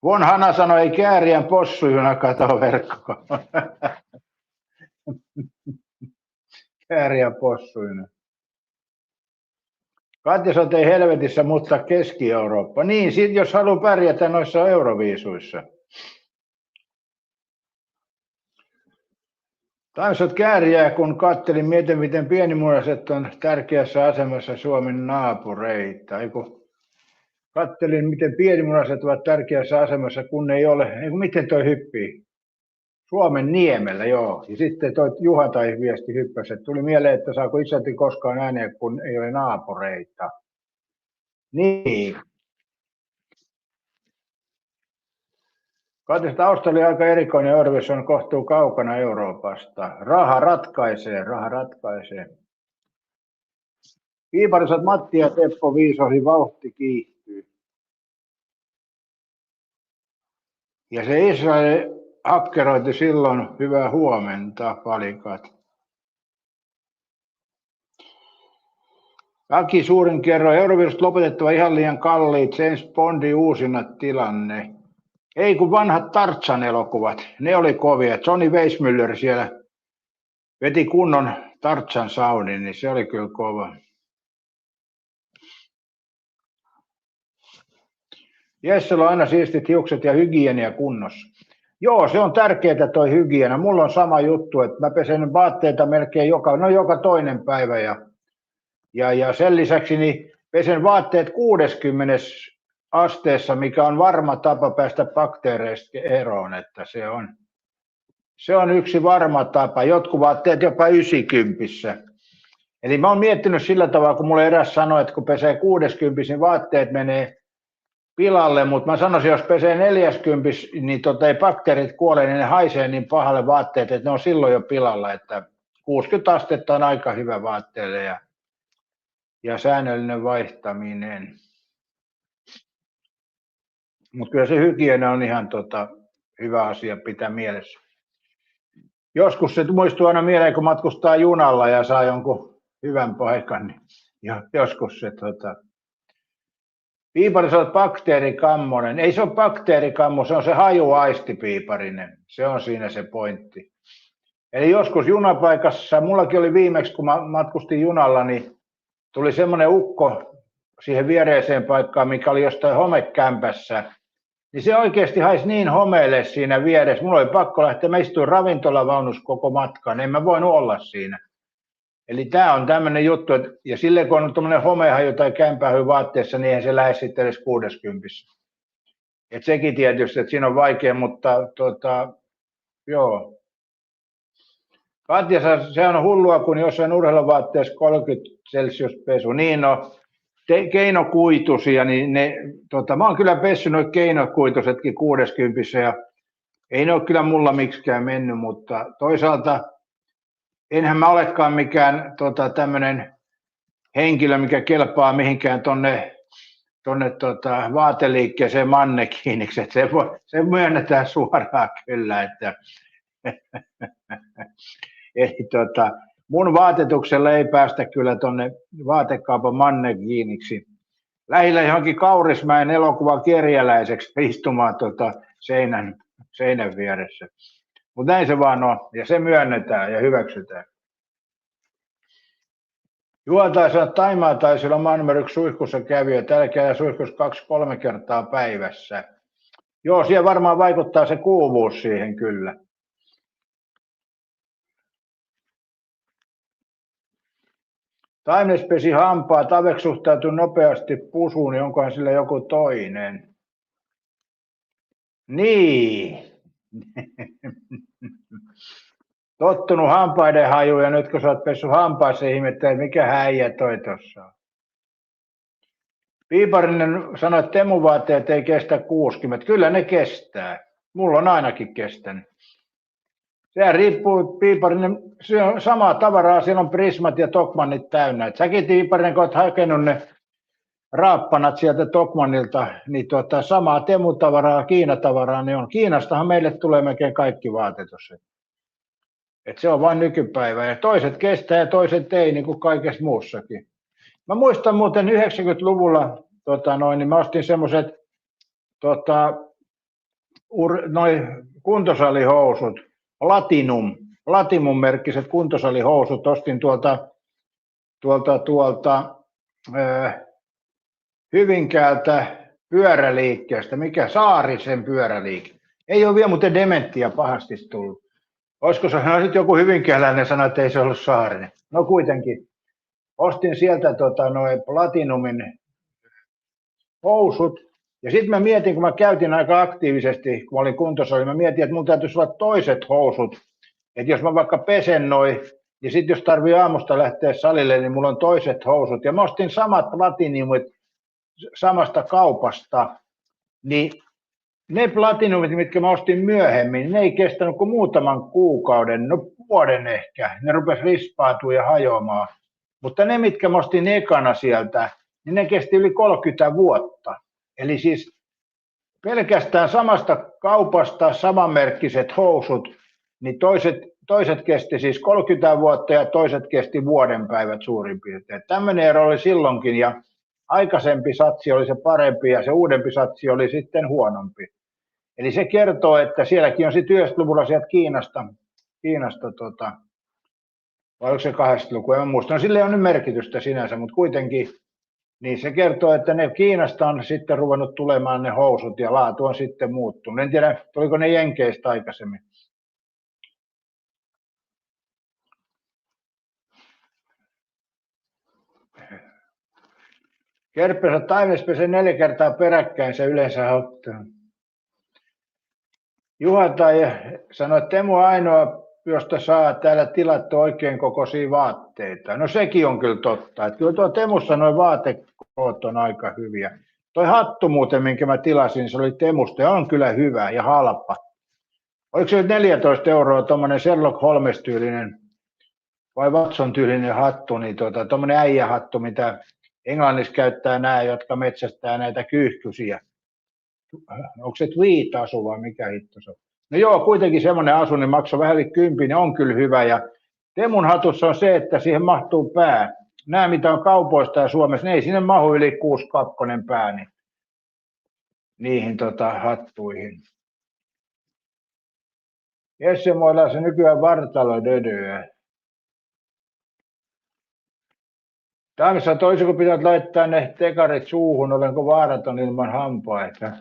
Von Hanna sanoi, ei kääriän possujuna kato verkkoon. Kääriän possujuna. Katja sanoi, ei helvetissä muuttaa Keski-Eurooppa. Niin, sit jos haluaa pärjätä noissa Euroviisuissa. Tansot kääriää, kun kattelin, mietin, miten pienimuodoiset on tärkeässä asemassa Suomen naapureita. Kattelin, miten pienimunaiset ovat tärkeässä asemassa, kun ei ole. Miten toi hyppii? Suomen niemellä, joo. Ja sitten toi Juha Tai viesti hyppäsi, että tuli mieleen, että saako isänti koskaan ääniä, kun ei ole naapureita. Niin. Katsotaan, Australia aika erikoinen Eurovision kohtuu kaukana Euroopasta. Raha ratkaisee. Piiparisot Matti ja Teppo Viisohi, vauhti kiihtyy. Ja se Israel hakkeroiti silloin, hyvää huomenta, palikat. Aki suurin kerroin, Eurovirust lopetettava ihan liian kalliit, James Bondin uusinnat tilanne. Ei kun vanhat Tarzan-elokuvat, ne oli kovia. Johnny Weissmuller siellä veti kunnon Tarzan soundin, niin se oli kyllä kova. Jessellä on aina siistit hiukset ja hygienia kunnossa. Joo, se on tärkeää toi hygienia. Mulla on sama juttu, että mä pesen vaatteita melkein joka toinen päivä. Ja sen lisäksi niin pesen vaatteet 60 asteessa, mikä on varma tapa päästä bakteereista eroon. Että se on yksi varma tapa. Jotkut vaatteet jopa 90. Eli mä oon miettinyt sillä tavalla, kun mulle eräs sanoi, että kun pesee 60, niin vaatteet menee pilalle, mutta mä sanoisin, jos pesee 40, niin ei bakteerit kuole, niin ne haisee niin pahalle vaatteet, että ne on silloin jo pilalla, että 60 astetta on aika hyvä vaatteelle ja säännöllinen vaihtaminen. Mutta kyllä se hygienia on ihan hyvä asia pitää mielessä. Joskus se muistuu aina mieleen, kun matkustaa junalla ja saa jonkun hyvän paikan, niin joskus se Piiparissa on bakteerikammonen. Ei se ole bakteerikammo, se on se hajuaisti piiparinen. Se on siinä se pointti. Eli joskus junapaikassa, mullakin oli viimeksi, kun mä matkustin junalla, niin tuli semmoinen ukko siihen viereiseen paikkaan, mikä oli jostain homekämpässä. Niin se oikeasti haisi niin homeelle siinä vieressä. Mulla oli pakko lähteä, mä istuin ravintolavaunussa koko matkan, en mä voinut olla siinä. Eli tämä on tämmöinen juttu, että, ja silleen kun on tuommoinen homehaju tai kämpähaju vaatteessa, niin eihän se lähde sitten edes 60. Et sekin tietysti, että siinä on vaikea, mutta joo. Katja, se on hullua, kun jossain urheiluvaatteessa 30 celsius pesu. Niin no, keinokuitusia, niin mä oon kyllä pessyt noin keinokuitusetkin 60 ja ei ne ole kyllä mulla miksikään mennyt, mutta toisaalta enhän mä olekaan mikään tämmöinen henkilö, mikä kelpaa mihinkään tonne vaateliikkeeseen mannekiiniksi. Se myönnetään suoraan kyllä, että eli mun vaatetuksella ei päästä kyllä tonne vaatekaupan mannekiiniksi. Lähillä johonkin Kaurismäen elokuvan kerjäläiseksi istumaan seinän vieressä. Mutta näin se vaan on, ja se myönnetään ja hyväksytään. Juotaessa Taimaa taisi olla maan numero 1 suihkussa kävi, ja täällä käy suihkussa 2-3 kertaa päivässä. Joo, siellä varmaan vaikuttaa se kuumuus siihen kyllä. Taimnes pesi hampaa, Tavek suhtautui nopeasti pusuun, niin onkohan sillä joku toinen? Niin. Tottunut hampaiden hajuun ja nyt kun sä oot pessyt hampaassa, ihmettä, mikä häijä toi tossa on. Piiparinen sanoi, että Temun vaatteet ei kestä 60. Kyllä ne kestää. Mulla on ainakin kestänyt. Sehän riippuu, Piiparinen, se on samaa tavaraa, siellä on Prismat ja Tokmannit täynnä. Et säkin Piiparinen, kun oot hakenut ne raappanat sieltä Tokmannilta, niin samaa Temu-tavaraa, Kiinatavaraa, niin on. Kiinastahan meille tulee melkein kaikki vaatetus. Et se on vain nykypäivä ja toiset kestää ja toiset ei, niin kuin kaikessa muussakin. Mä muistan muuten 90-luvulla, niin mä ostin semmoiset kuntosalihousut, Latinum merkkiset kuntosalihousut, ostin tuolta Hyvinkäältä pyöräliikkeestä, mikä Saarisen pyöräliike. Ei ole vielä muuten dementtiä pahasti tullut. Olisiko se sitten joku hyvinkääläinen sanoi, että ei se ollut Saarinen. No kuitenkin. Ostin sieltä Platinumin housut. Ja sitten mä mietin, kun mä käytin aika aktiivisesti, kun mä olin kuntosalilla, mä mietin, että mun täytyisi olla toiset housut. Että jos mä vaikka pesen noin, niin sitten jos tarvii aamusta lähteä salille, niin mulla on toiset housut. Ja mä ostin samat Platinumit samasta kaupasta. Niin ne Platinumit, mitkä mä ostin myöhemmin, ne ei kestänyt kuin muutaman kuukauden, no vuoden ehkä. Ne rupesi rispaatua ja hajoamaan. Mutta ne, mitkä mä ostin ekana sieltä, niin ne kesti yli 30 vuotta. Eli siis pelkästään samasta kaupasta samanmerkkiset housut, niin toiset kesti siis 30 vuotta ja toiset kesti vuoden päivät suurin piirtein. Tämmöinen ero oli silloinkin ja aikaisempi satsi oli se parempi ja se uudempi satsi oli sitten huonompi. Eli se kertoo, että sielläkin on sitten 90-luvulla sieltä Kiinasta vai oliko se 80-luku, en muista. No sillä ei ole nyt merkitystä sinänsä, mutta kuitenkin niin se kertoo, että ne Kiinasta on sitten ruvennut tulemaan ne housut ja laatu on sitten muuttunut. En tiedä, tuliko ne Jenkeistä aikaisemmin. Kerppensä taimespesen 4 kertaa peräkkäin se yleensä ottaa. Juha tai sanoi, että Teemu on ainoa, josta saa täällä tilattu oikein kokoisia vaatteita. No sekin on kyllä totta. Että kyllä tuo Temussa nuo vaatekoot on aika hyviä. Toi hattu muuten, minkä mä tilasin, se oli Temusta ja on kyllä hyvä ja halpa. Oliko se 14 € tuommoinen Sherlock Holmes-tyylinen vai Watson-tyylinen hattu, niin tuommoinen äijähattu, mitä Englannissa käyttää nämä, jotka metsästää näitä kyyhkysiä. Onko se tweet-asu vai mikä hitto se on? No joo, kuitenkin semmoinen asu, niin maksoi vähän yli 10, niin on kyllä hyvä. Ja Temun hatussa on se, että siihen mahtuu pää. Nämä, mitä on kaupoista ja Suomessa, ne ei sinne mahu yli 6-2 pää niin niihin hattuihin. Jessemoilla se nykyään vartalodödöä. Taimissa toisiko pitää laittaa ne tekarit suuhun, olenko vaaraton ilman hampaita?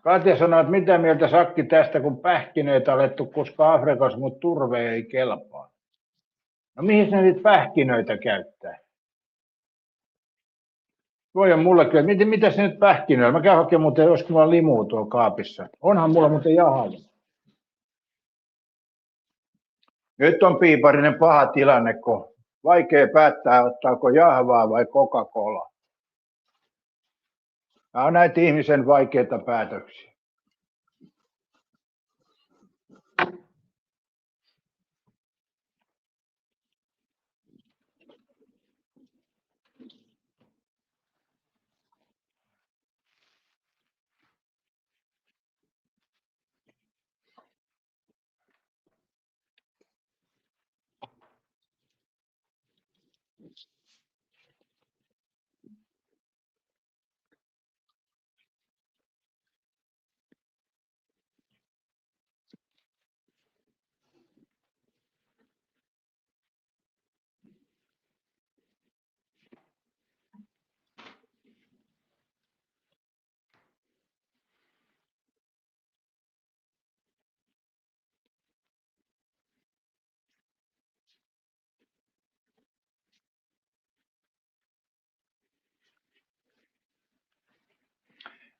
Katja sanoi, että mitä mieltä Sakki tästä, kun pähkinöitä alettu kuskaa Afrikassa, mutta turve ei kelpaa. No mihin ne niitä pähkinöitä käyttää? Voi on mullekin, että mitä se nyt pähkinöillä? Mä käyn hakemaan muuten, joskus mulla on limua tuolla kaapissa. Onhan mulla muuten jahalla. Nyt on piiparinen paha tilanne, kun vaikea päättää, ottaako jahvaa vai Coca-Cola. Nämä on näitä ihmisen vaikeita päätöksiä.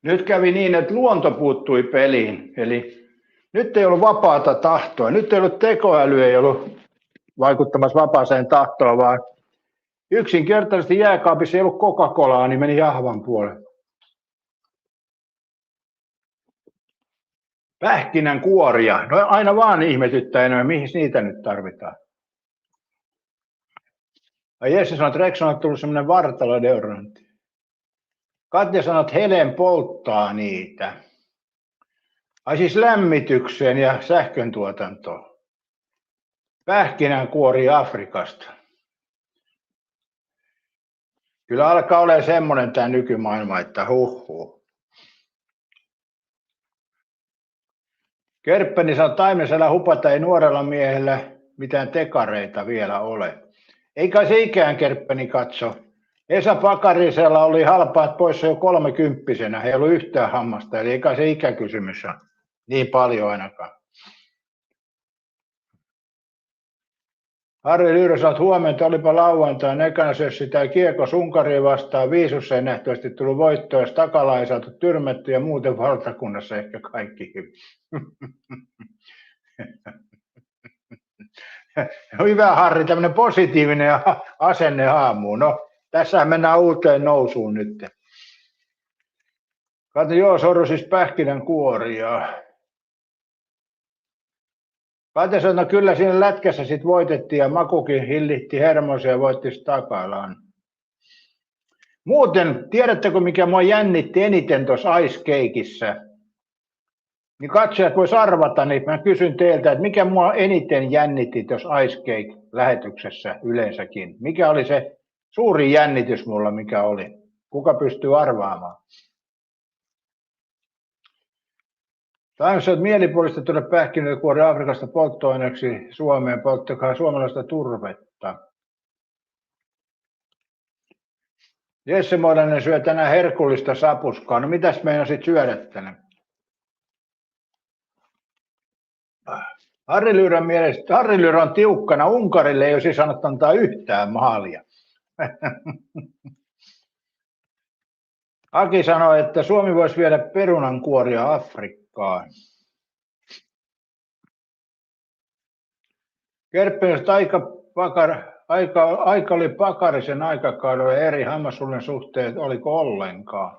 Nyt kävi niin, että luonto puuttui peliin, eli nyt ei ollut vapaata tahtoa, nyt ei ollut tekoäly, ei ollut vaikuttamassa vapaaseen tahtoon, vaan yksinkertaisesti jääkaapissa ei ollut Coca-Colaa, niin meni jahvan puolelle. Pähkinän kuoria, no aina vaan ihmetyttää enemmän, mihin niitä nyt tarvitaan. Ja Jesse sanoi, että Rex on tullut semmoinen vartalodeodorantti. Katja sanoi, että Helen polttaa niitä. Ai siis lämmitykseen ja sähköntuotantoon. Pähkinänkuori Afrikasta. Kyllä alkaa olemaan semmoinen tämä nykymaailma, että huhhuh. Kerppeni sanoi, että taimensälä hupata ei nuorella miehellä mitään tekareita vielä ole. Eikä se ikään Kerppeni katso. Esa Pakarisella oli halpaat poissa jo 30-vuotiaana, ei ollut yhtään hammasta, eli eikä se ikäkysymys ole niin paljon ainakaan. Harri Lyyrä sanoi, että huomenta olipa lauantaina, ekana sössitään kiekko Unkariin vastaan, Viisussa ei nähtävästi tullut voittoa, jos Takala ei saatu tyrmätty ja muuten valtakunnassa ehkä kaikki hyvin. Hyvä Harri, tämmöinen positiivinen asenne aamuun. No, tässä mennään uuteen nousuun nyt. Kato, joo, Soru siis pähkinän kuoria. Kate sanoi, no kyllä siinä lätkässä sitten voitettiin ja Makukin hillitti hermoisia ja voitti Stakalan. Muuten, tiedättekö mikä mua jännitti eniten tuossa Ice Cakeissa? Niin katsojat vois arvata, niin mä kysyn teiltä, että mikä mua eniten jännitti tuossa Ice Cake-lähetyksessä yleensäkin? Mikä oli se suurin jännitys mulla, mikä oli? Kuka pystyy arvaamaan? Taimissa on mielipuolista tuoda pähkinökuori Afrikasta polttoaineeksi Suomeen, polttakaa suomalaista turvetta. Jesse Modanen syö tänään herkullista sapuskaa. No mitäs meidän sitten syödä tänne? Harri Lyyrän mielestä, Harri Lyyrä on tiukkana, Unkarille ei olisi saanut antaa yhtään maalia. Aki sanoi, että Suomi voisi viedä perunankuoria Afrikkaan. Kerppiläiset aika oli Pakarisen aikakaudella eri hammashullin suhteet, oliko ollenkaan?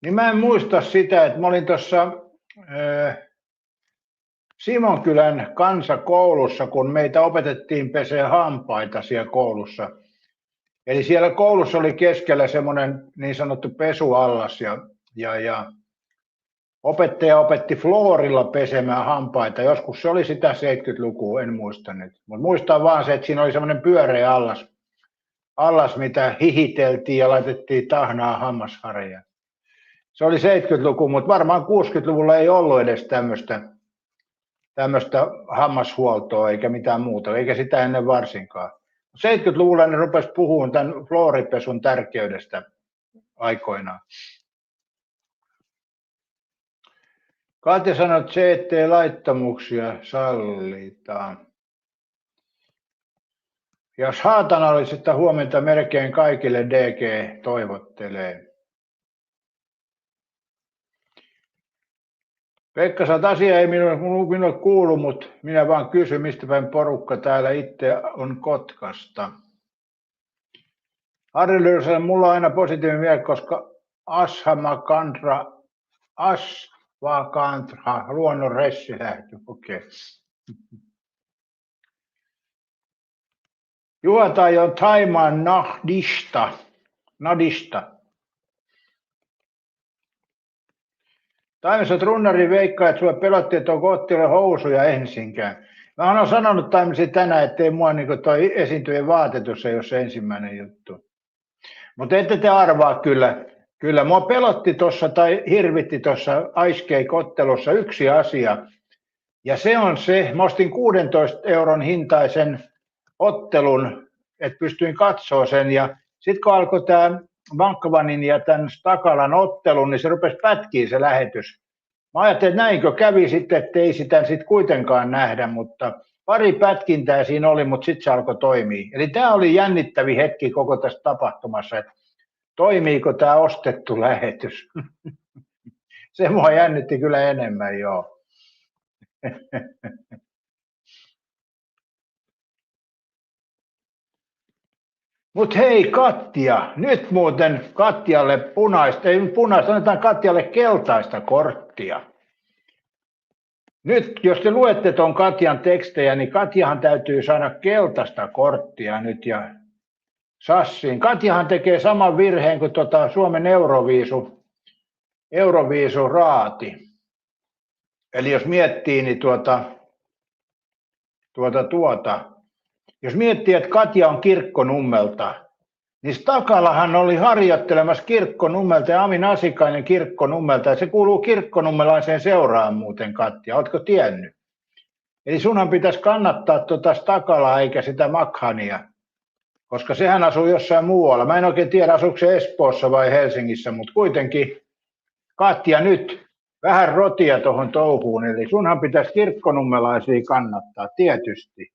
Niin mä en muista sitä, että mä olin tuossa Simonkylän kansakoulussa, kun meitä opetettiin pesee hampaita siellä koulussa. Eli siellä koulussa oli keskellä semmoinen niin sanottu pesuallas ja opettaja opetti floorilla pesemään hampaita. Joskus se oli sitä 70-lukua, en muista nyt. Mutta muistan vaan se, että siinä oli semmoinen pyöreä allas, mitä hihiteltiin ja laitettiin tahnaa hammasharjaan. Se oli 70-luku, mutta varmaan 60-luvulla ei ollut edes tämmöistä hammashuoltoa eikä mitään muuta, eikä sitä ennen varsinkaan. 70-luvulla ne rupesi puhumaan tämän flooripesun tärkeydestä aikoinaan. Katja sanoi, että CT-laittomuuksia sallitaan. Ja saatana olisi, että huomenta melkein kaikille DG toivottelee. Pekka sanoi, että asia ei minulle kuulu, mutta minä vaan kysyn, mistä päin porukka täällä itse on Kotkasta. Harri Lyyrä sanoi, mulla on aina positiivinen mieli, koska Ashwagandha, luonnon ressilähty. Okei. Juotai on Thaimaan Nadista. Taimessa runnari veikkaa, että sulle pelotti, että onko Ottille housuja ensinkään. Mä olen sanonut Taimessa tänään, ettei mua niin toi esiintyjen vaatetus ei ole se ensimmäinen juttu. Mutta ette te arvaa kyllä. Kyllä mua pelotti tuossa tai hirvitti tuossa Ice Cake-ottelussa yksi asia. Ja se on se, mä ostin 16 € hintaisen ottelun, että pystyin katsoa sen. Ja sitten kun alkoi tämä Vankavanin ja tämän Stakalan ottelun, niin se rupesi pätkiä se lähetys. Mä ajattelin, että näinkö kävi sitten, että ei sitä sitten kuitenkaan nähdä, mutta pari pätkintää siinä oli, mutta sitten se alkoi toimia. Eli tämä oli jännittävin hetki koko tässä tapahtumassa, että toimiiko tämä ostettu lähetys. Se mua jännitti kyllä enemmän, joo. Mutta hei Katja, nyt muuten Katjalle punaista, ei punaista, annetaan Katjalle keltaista korttia. Nyt jos te luette tuon Katjan tekstejä, niin Katjahan täytyy saada keltaista korttia nyt ja Sassiin. Katjahan tekee saman virheen kuin Suomen Euroviisu raati. Eli jos miettii, niin jos miettii, että Katja on Kirkkonummelta, niin Stakalahan oli harjoittelemassa Kirkkonummelta ja Ami Nasikainen Kirkkonummelta, ja se kuuluu kirkkonummelaiseen seuraan muuten, Katja, ootko tiennyt? Eli sunhan pitäisi kannattaa Stakalaa eikä sitä Makhania, koska sehän asuu jossain muualla. Mä en oikein tiedä, asuuko se Espoossa vai Helsingissä, mutta kuitenkin Katja nyt vähän rotia tuohon touhuun, eli sunhan pitäisi kirkkonummelaisia kannattaa, tietysti.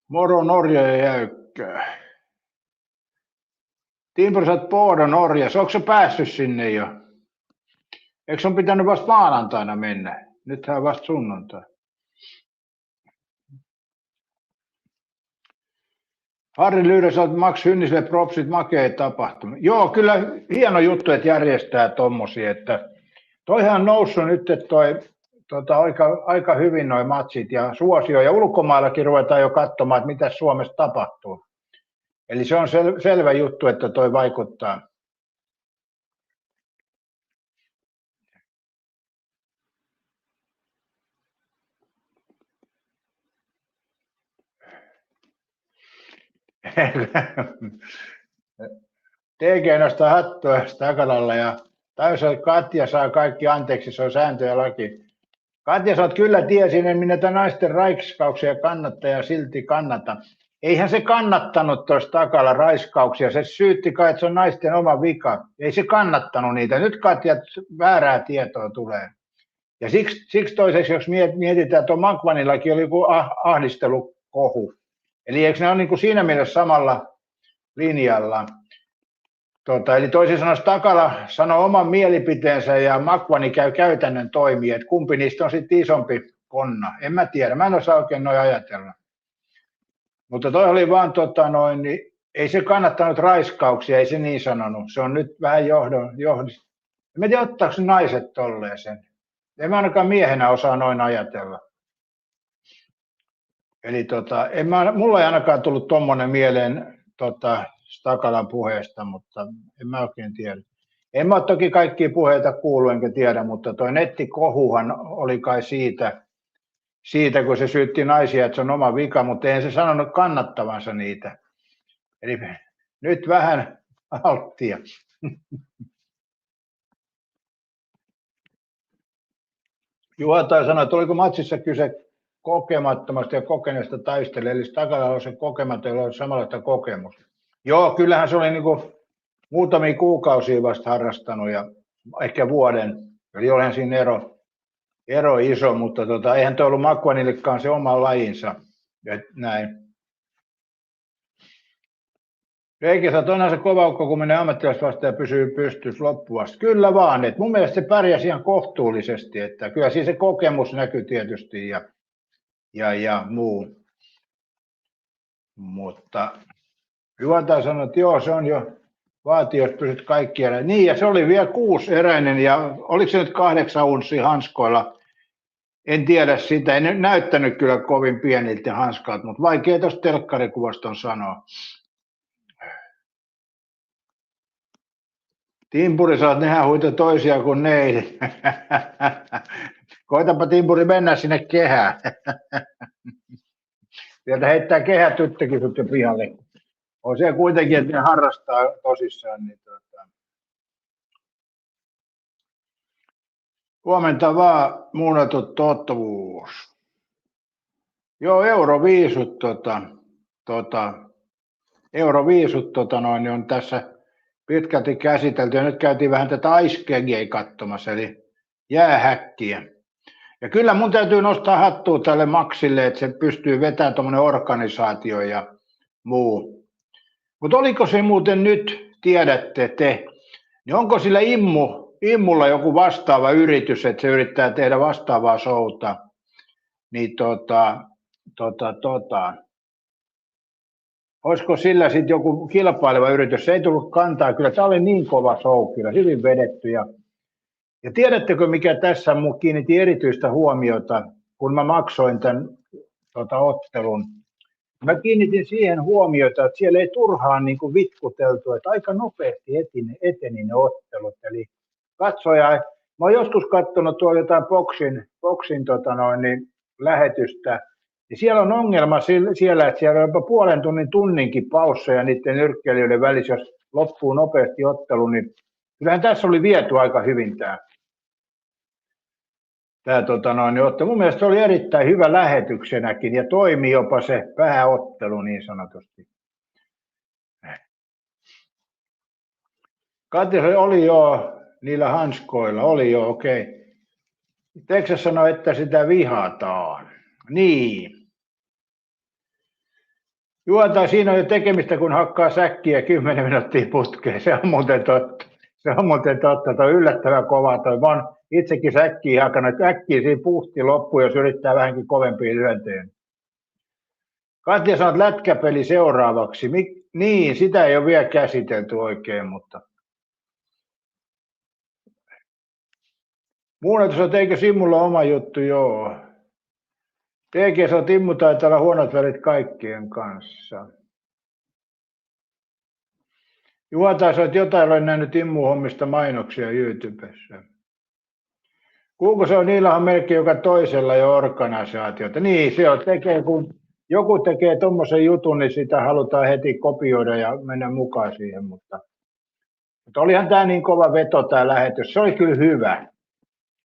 Moro Norja ja jäykkää. Timprosat Poodo Norjassa, onko se päässyt sinne jo? Eikö se on pitänyt vasta maanantaina mennä? Nythän vasta sunnuntai. Harri Lyyrä, Max Hynniselle propsit, makea tapahtuma. Joo, kyllä hieno juttu, että järjestää tommosia, että toihan on noussut nyt, että aika hyvin noi matsit ja suosio, ja ulkomaillakin ruvetaan jo katsomaan, että mitä Suomessa tapahtuu. Eli se on selvä juttu, että toi vaikuttaa. TG nostaa hattua Stakalalla ja täysillä Katja saa kaikki anteeksi, se on sääntö ja laki. Katja, sä oot kyllä tiesinen, minä tätä naisten raiskauksia kannattaa ja silti kannata. Eihän se kannattanut tuossa Takala raiskauksia, se syytti kai, että se on naisten oma vika. Ei se kannattanut niitä. Nyt Katja väärää tietoa tulee. Ja siksi toiseksi, jos mietitään, että Makvanillakin oli joku ahdistelukohu. Eli eikö ne ole niin kuin siinä mielessä samalla linjalla? Eli toisin sanoen Takala sanoo oman mielipiteensä ja Makvani käy käytännön toimia, että kumpi niistä on sitten isompi konna. En mä tiedä, mä en osaa oikein noin ajatella. Mutta toi oli vaan, niin ei se kannattanut raiskauksia, ei se niin sanonut. Se on nyt vähän johdista. En tiedä, ottaako naiset tolleen sen. En mä ainakaan miehenä osaa noin ajatella. Eli mulla ei ainakaan tullut tommonen mieleen Stakalan puheesta, mutta en mä oikein tiedä. En mä ole toki kaikkia puheita kuullut enkä tiedä, mutta toi nettikohuhan oli kai siitä, kun se syytti naisia, että se on oma vika, mutta eihän se sanonut kannattavansa niitä. Eli nyt vähän alttia. Juotai sanoi, että oliko matsissa kyse kokemattomasta ja kokeneesta taistelijasta, eli Stakalalla on se kokematon, jolla on samanlaista kokemusta. Joo, kyllähän se oli niin kuin muutamia kuukausia vasta harrastanut ja ehkä vuoden. Eli olihan siinä ero iso, mutta eihän tuo ollut Makvanillekaan se oma lajinsa. Ja näin. Eikä se onhan se kova ukko, kun menee ammattilaista vastaan ja pysyy pystyssä loppuvasti. Kyllä vaan, että mun mielestä se pärjäsi ihan kohtuullisesti, että kyllä siinä se kokemus näkyy tietysti ja muu. Mutta Juontaja sanoi, että joo, se on jo vaatii, jos pysyt kaikkialla. Niin, ja se oli vielä 6-eräinen, ja oliko se nyt 8 unssia hanskoilla? En tiedä sitä, en näyttänyt kyllä kovin pieniltä hanskalta, mutta vaikea tuosta telkkarikuvasta on sanoa. Timpuri saat nehän huita toisia kuin neidit. Koitapa Timpuri mennä sinne kehään. Sieltä heittää kehätyttökin sut jo pihalle. On se kuitenkin, että ne harrastaa tosissaan. Niin Huomenta vaan muunnettu tuottavuus. Joo, euroviisut, niin on tässä pitkälti käsitelty. Ja nyt käytiin vähän tätä Ice Skagiä katsomassa, eli jäähäkkiä. Ja kyllä mun täytyy nostaa hattua tälle Maxille, että se pystyy vetämään tuommoinen organisaatio ja muu. Mutta oliko se muuten nyt, tiedätte te, niin onko sillä Immulla joku vastaava yritys, että se yrittää tehdä vastaavaa showta, niin olisiko sillä sitten joku kilpaileva yritys, se ei tullut kantaa, kyllä tämä oli niin kova show, kyllä hyvin vedetty ja tiedättekö mikä tässä kiinnitti erityistä huomiota, kun mä maksoin tämän ottelun. Mä kiinnitin siihen huomiota, että siellä ei turhaan niin kuin vitkuteltu, että aika nopeasti eteni ne ottelut. Eli katsoja, mä oon joskus katsonut tuolla jotain boksin lähetystä, ja siellä on ongelma siellä, että siellä on jopa puolen tunninkin pausseja niiden nyrkkeilijöiden välissä, jos loppuu nopeasti ottelu, niin kyllähän tässä oli viety aika hyvin tämä ottelu. Mun mielestä se oli erittäin hyvä lähetyksenäkin ja toimi jopa se pääottelu niin sanotusti. Katja oli jo niillä hanskoilla, oli jo okei. Texas sanoi, että sitä vihataan. Niin. Juontaa, siinä on jo tekemistä, kun hakkaa säkkiä 10 minuuttia putkeen. Se on muuten totta. Tuo on yllättävän kova. Mä oon itsekin säkkiä hakannut. Äkkiä siinä puhti loppuun, jos yrittää vähänkin kovempia lyöntejä. Katja sanoo, että lätkäpeli seuraavaksi. Niin, sitä ei ole vielä käsitelty oikein, mutta... Muunneltu sanoo, että eikö Simulla ole oma juttu? Joo. TG sanoo, että Immu taitaa olla huonot välit kaikkien kanssa. Juha taas sanoo, että jotain olen nähnyt Immu-hommista mainoksia YouTubessa. Kuuko se on, niillä on melkein joka toisella jo organisaatiota. Niin, se on, kun joku tekee tuommoisen jutun, niin sitä halutaan heti kopioida ja mennä mukaan siihen. Mutta olihan tämä niin kova veto tämä lähetys. Se oli kyllä hyvä.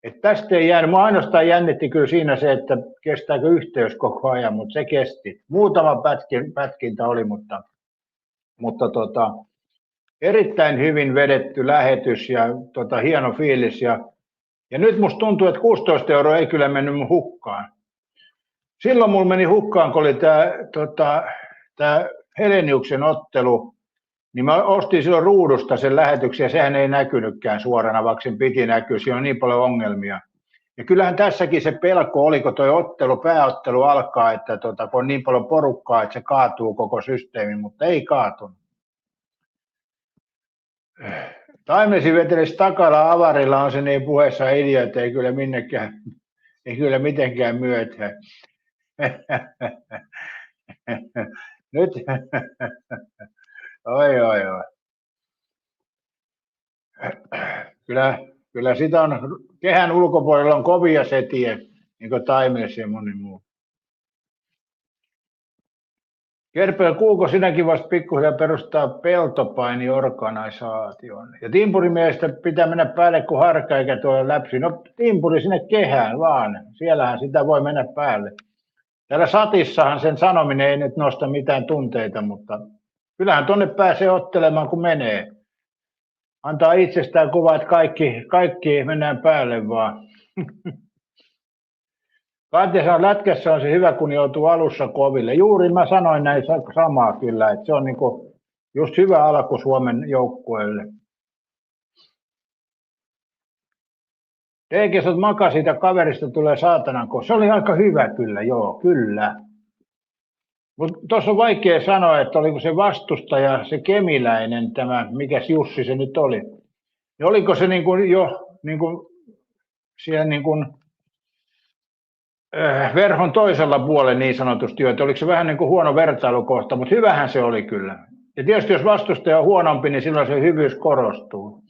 Et tästä ei jäänyt. Mua ainoastaan jännitti kyllä siinä se, että kestääkö yhteys koko ajan, mutta se kesti. Muutama pätkintä oli, mutta erittäin hyvin vedetty lähetys ja hieno fiilis. Ja nyt musta tuntuu, että 16 € ei kyllä mennyt mun hukkaan. Silloin mulla meni hukkaan, kun oli tämä Heleniuksen ottelu, niin mä ostin silloin ruudusta sen lähetyksen ja sehän ei näkynytkään suorana, vaikka sen piti näkyä, siinä on niin paljon ongelmia. Ja kyllähän tässäkin se pelko oli, kun tuo pääottelu alkaa, että kun on niin paljon porukkaa, että se kaatuu koko systeemi, mutta ei kaatunut. Taimesi vetelisi takalla avarilla on se niin puheessa idea, että ei kyllä mitenkään myötä. Nyt, oi. Kyllä sitä on, kehän ulkopuolella on kovia setiä, niin kuin Taimesi ja moni muu. Kerpel, kuuko sinäkin vasta pikkuhiljaa perustaa peltopainiorganisaation? Ja timpurimiestä pitää mennä päälle kuin harka eikä tuolla läpsi. No timpuri sinne kehään vaan, siellähän sitä voi mennä päälle. Täällä satissahan sen sanominen ei nyt nosta mitään tunteita, mutta kyllähän tuonne pääsee ottelemaan kun menee. Antaa itsestään kuvaa, että kaikki mennään päälle vaan. Katja sanoo, lätkässä on se hyvä, kun joutuu alussa koville. Juuri mä sanoin näin samaa kyllä, että se on niinku just hyvä alku Suomen joukkueelle. Eikä sä makasit ja kaverista tulee saatanan kun se oli aika hyvä kyllä, joo, kyllä. Mutta tuossa on vaikea sanoa, että oliko se vastustaja, se kemiläinen, tämä, mikäs Jussi se nyt oli. Ja oliko se niin kuin jo niin kuin siellä niin kuin verhon toisella puolella niin sanotusti, että oliko se vähän niin kuin huono vertailukohta, mutta hyvähän se oli kyllä. Ja tietysti jos vastustaja on huonompi, niin silloin se hyvyys korostuu.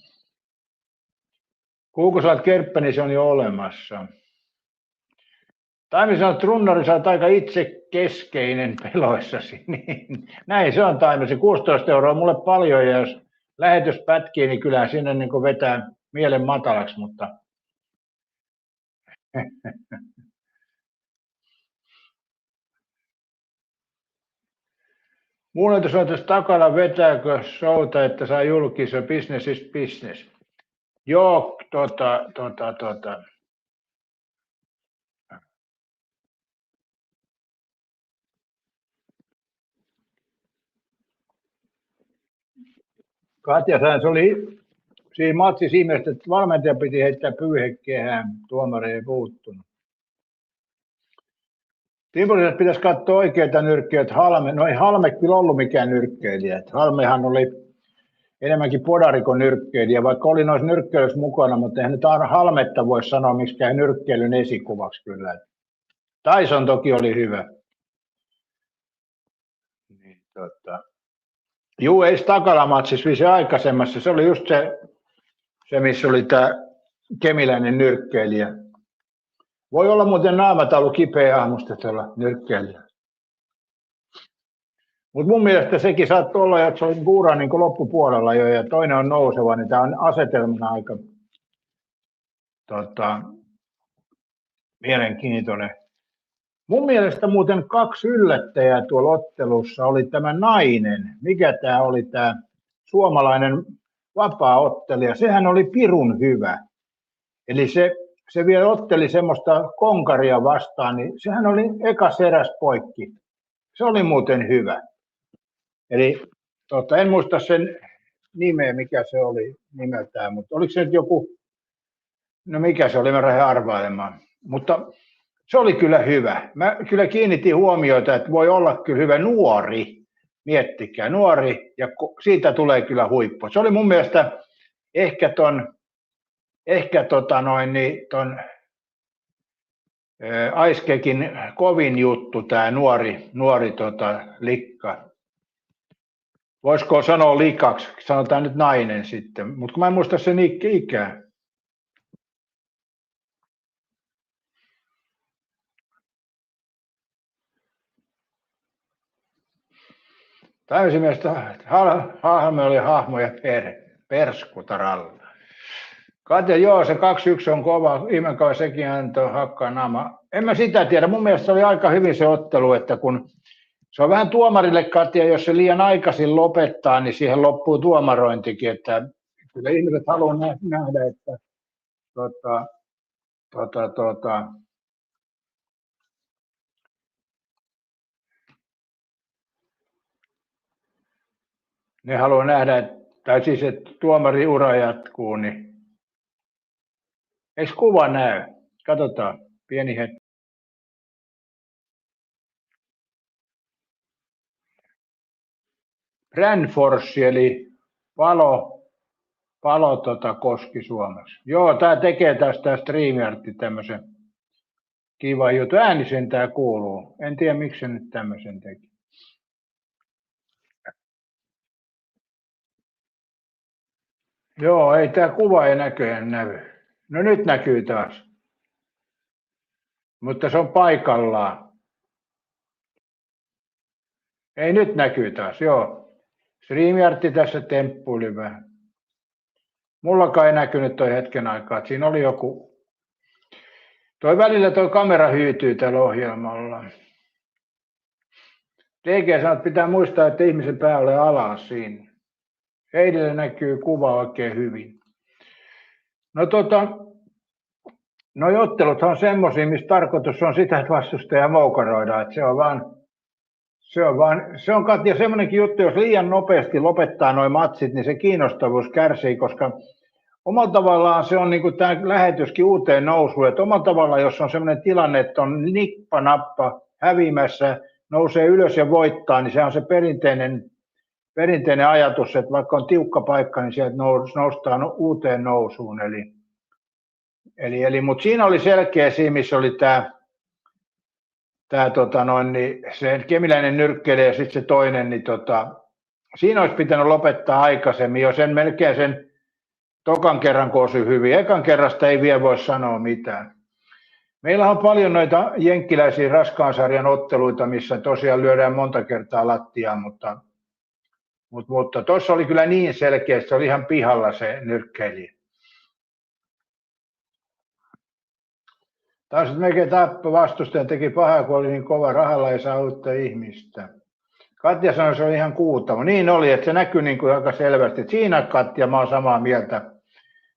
Kun sä oot kerppä, niin se on jo olemassa. Taimi sanoo, että runnari sä oot aika itsekeskeinen peloissasi. Niin, näin se on Taimi, se 16 € on mulle paljon ja jos lähetys pätkii, niin kyllähän sinne niin kuin vetää mielen matalaksi, mutta muunneltu on tässä takana, vetääkö showta, että saa julkisia, business is business. Joo, Katja sanoi, se oli siinä matsissa ihmeessä, että valmentaja piti heittää pyyhekehään, tuomari ei puuttunut. Timpurisesta pitäisi katsoa oikeita nyrkkeitä. No ei Halme kyllä ollut mikään nyrkkeilijä. Halmehan oli enemmänkin podarikon nyrkkeilijä, vaikka oli noissa nyrkkeilyssä mukana, mutta eihän nyt aina Halmetta voi sanoa miksikään nyrkkeilyn esikuvaksi kyllä. Tyson toki oli hyvä. Niin, juu, ei Stakala-matsissa, se aikaisemmassa. Se oli just se missä oli tämä kemiläinen nyrkkeilijä. Voi olla muuten naamataulu kipeä aamusta tuolla nyrkkeilijä. Mutta mun mielestä sekin saattoi olla, että se oli uran niin loppupuolella jo ja toinen on nouseva, niin tämä on asetelmana aika mielenkiintoinen. Mun mielestä muuten 2 yllättäjää tuolla ottelussa oli tämä nainen. Mikä tämä oli tämä suomalainen vapaa-ottelija? Sehän oli pirun hyvä. Eli se vielä otteli semmoista konkaria vastaan, niin sehän oli eka seräs poikki. Se oli muuten hyvä. Eli en muista sen nimeä, mikä se oli nimeltään, mutta oliko se nyt joku, no mikä se oli, mä lähden arvailemaan. Mutta Se oli kyllä hyvä. Mä kyllä kiinnitin huomiota, että voi olla kyllä hyvä nuori. Miettikää, nuori, ja siitä tulee kyllä huippu. Se oli mun mielestä ehkä ton Aiskekin kovin juttu, tämä nuori likka. Voisiko sanoa likaksi, sanotaan nyt nainen sitten, mutta kun mä en muista sen ikää. Täysimiestä hahmo oli hahmo ja perskutaralla. Katja, joo, se 2-1 on kova, ihmenkauan sekin antoi hakkaa naama. En mä sitä tiedä, mun mielestä se oli aika hyvin se ottelu, että kun se on vähän tuomarille, Katja, jos se liian aikaisin lopettaa, niin siihen loppuu tuomarointikin, että kyllä ihmiset haluaa nähdä, että ne haluaa nähdä, tai siis että tuomariura jatkuu, niin eikö kuva näy? Katsotaan, pieni hetki. Brandforce eli palo koski suomeksi. Joo, tää tekee tästä StreamYard tämmöisen kivan jutun. Äänisen tää kuuluu. En tiedä miksi se nyt tämmöisen teki. Joo, ei tää kuva ei näköjään näy. No nyt näkyy taas. Mutta se on paikallaan. Ei nyt näkyy taas, joo. StreamYard tässä temppuili vähän. Mullakaan ei näkynyt toi hetken aikaa, että siinä oli joku. Välillä toi kamera hyytyy tällä ohjelmalla. DG sanoo, että pitää muistaa, että ihmisen pää ole alas siinä. Heidille näkyy kuva oikein hyvin. No noi otteluthan on semmoisia, missä tarkoitus on sitä, että vastustaja moukaroidaan. Että se on Katja semmoinenkin juttu, jos liian nopeasti lopettaa noi matsit, niin se kiinnostavuus kärsii, koska omalla tavallaan se on niin kuin tämä lähetyskin uuteen nousuun, että omalla tavallaan, jos on semmoinen tilanne, että on nippa-nappa hävimässä, nousee ylös ja voittaa, niin se on se perinteinen ajatus, että vaikka on tiukka paikka, niin sieltä noustaan uuteen nousuun. Mutta siinä oli selkeä siinä, missä oli se kemiläinen nyrkkeilijä ja sitten se toinen, niin siinä olisi pitänyt lopettaa aikaisemmin, jo melkein sen tokan kerran koosui hyvin. Ekan kerrasta ei vielä voi sanoa mitään. Meillä on paljon noita jenkkiläisiä raskaan sarjan otteluita, missä tosiaan lyödään monta kertaa lattiaan, mutta tuossa oli kyllä niin selkeä, että se oli ihan pihalla se nyrkkeilijä. Taas melkein tappoi vastustajan, teki pahaa, kun oli niin kova, rahalla ei saa uutta ihmistä. Katja sanoi, että se oli ihan kuutama. Niin oli, että se näkyi niin kuin aika selvästi. Siinä Katja, mä olen samaa mieltä,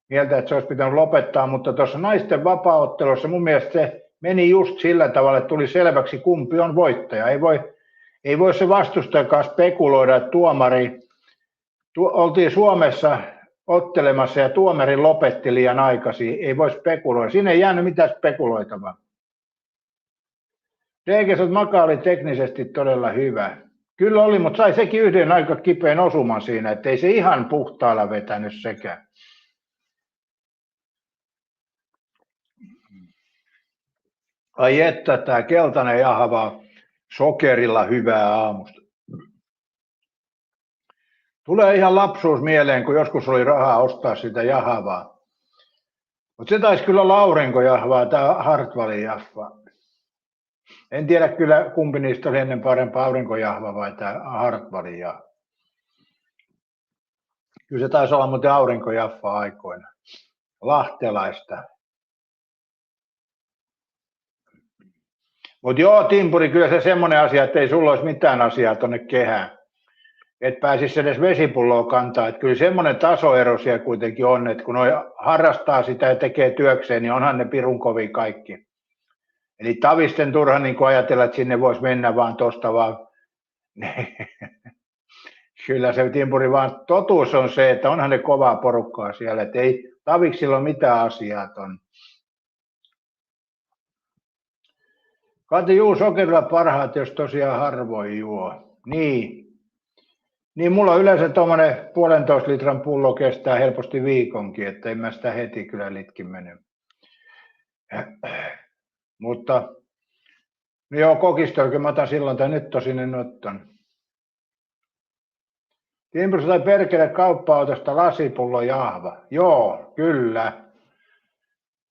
että se olisi pitänyt lopettaa, mutta tuossa naisten vapaaottelussa mun mielestä se meni just sillä tavalla, että tuli selväksi, kumpi on voittaja. Ei voi se vastustajakaan spekuloida, että oltiin Suomessa ottelemassa ja tuomari lopetti liian aikaisin. Ei voi spekuloida. Siinä ei jäänyt mitään spekuloitavaa. DG Maka oli teknisesti todella hyvä. Kyllä oli, mutta sai sekin yhden aika kipeän osuman siinä, että ei se ihan puhtaalla vetänyt sekään. Ai että, tämä keltainen jahva sokerilla hyvää aamusta. Tulee ihan lapsuus mieleen, kun joskus oli rahaa ostaa sitä jahvaa. Mutta se taisi kyllä olla aurinkojahvaa, tämä Hartwallin jahva. En tiedä kyllä, kumpi niistä oli ennen parempaa, aurinkojahva vai tämä Hartwallin jahva. Kyllä se taisi olla muuten aurinkojahva aikoina. Lahtelaista. Mutta joo, Timpuri, kyllä se semmoinen asia, että ei sulla olisi mitään asiaa tuonne kehään. Et pääsisi edes vesipulloa kantaa. Että kyllä semmoinen tasoero siellä kuitenkin on, että kun noi harrastaa sitä ja tekee työkseen, niin onhan ne pirun kovin kaikki. Eli tavisten turha niin ajatella, että sinne voisi mennä vaan tuosta vaan. Kyllä se Timpuri, vaan totuus on se, että onhan ne kovaa porukkaa siellä. Että ei taviksilla ole mitään asiaa tuonne. Kati juu, sokerilla parhaat, jos tosiaan harvoin juo. Niin. Niin mulla on yleensä tuommoinen 1,5 litran pullo kestää helposti viikonkin, että en mä sitä heti kyllä litkin mene. Mutta no joo, kokistolkin mä otan silloin, tai nyt tosin en ottanut. Timpurissa tai perkele kauppa-autosta lasipullo jahva. Joo, kyllä.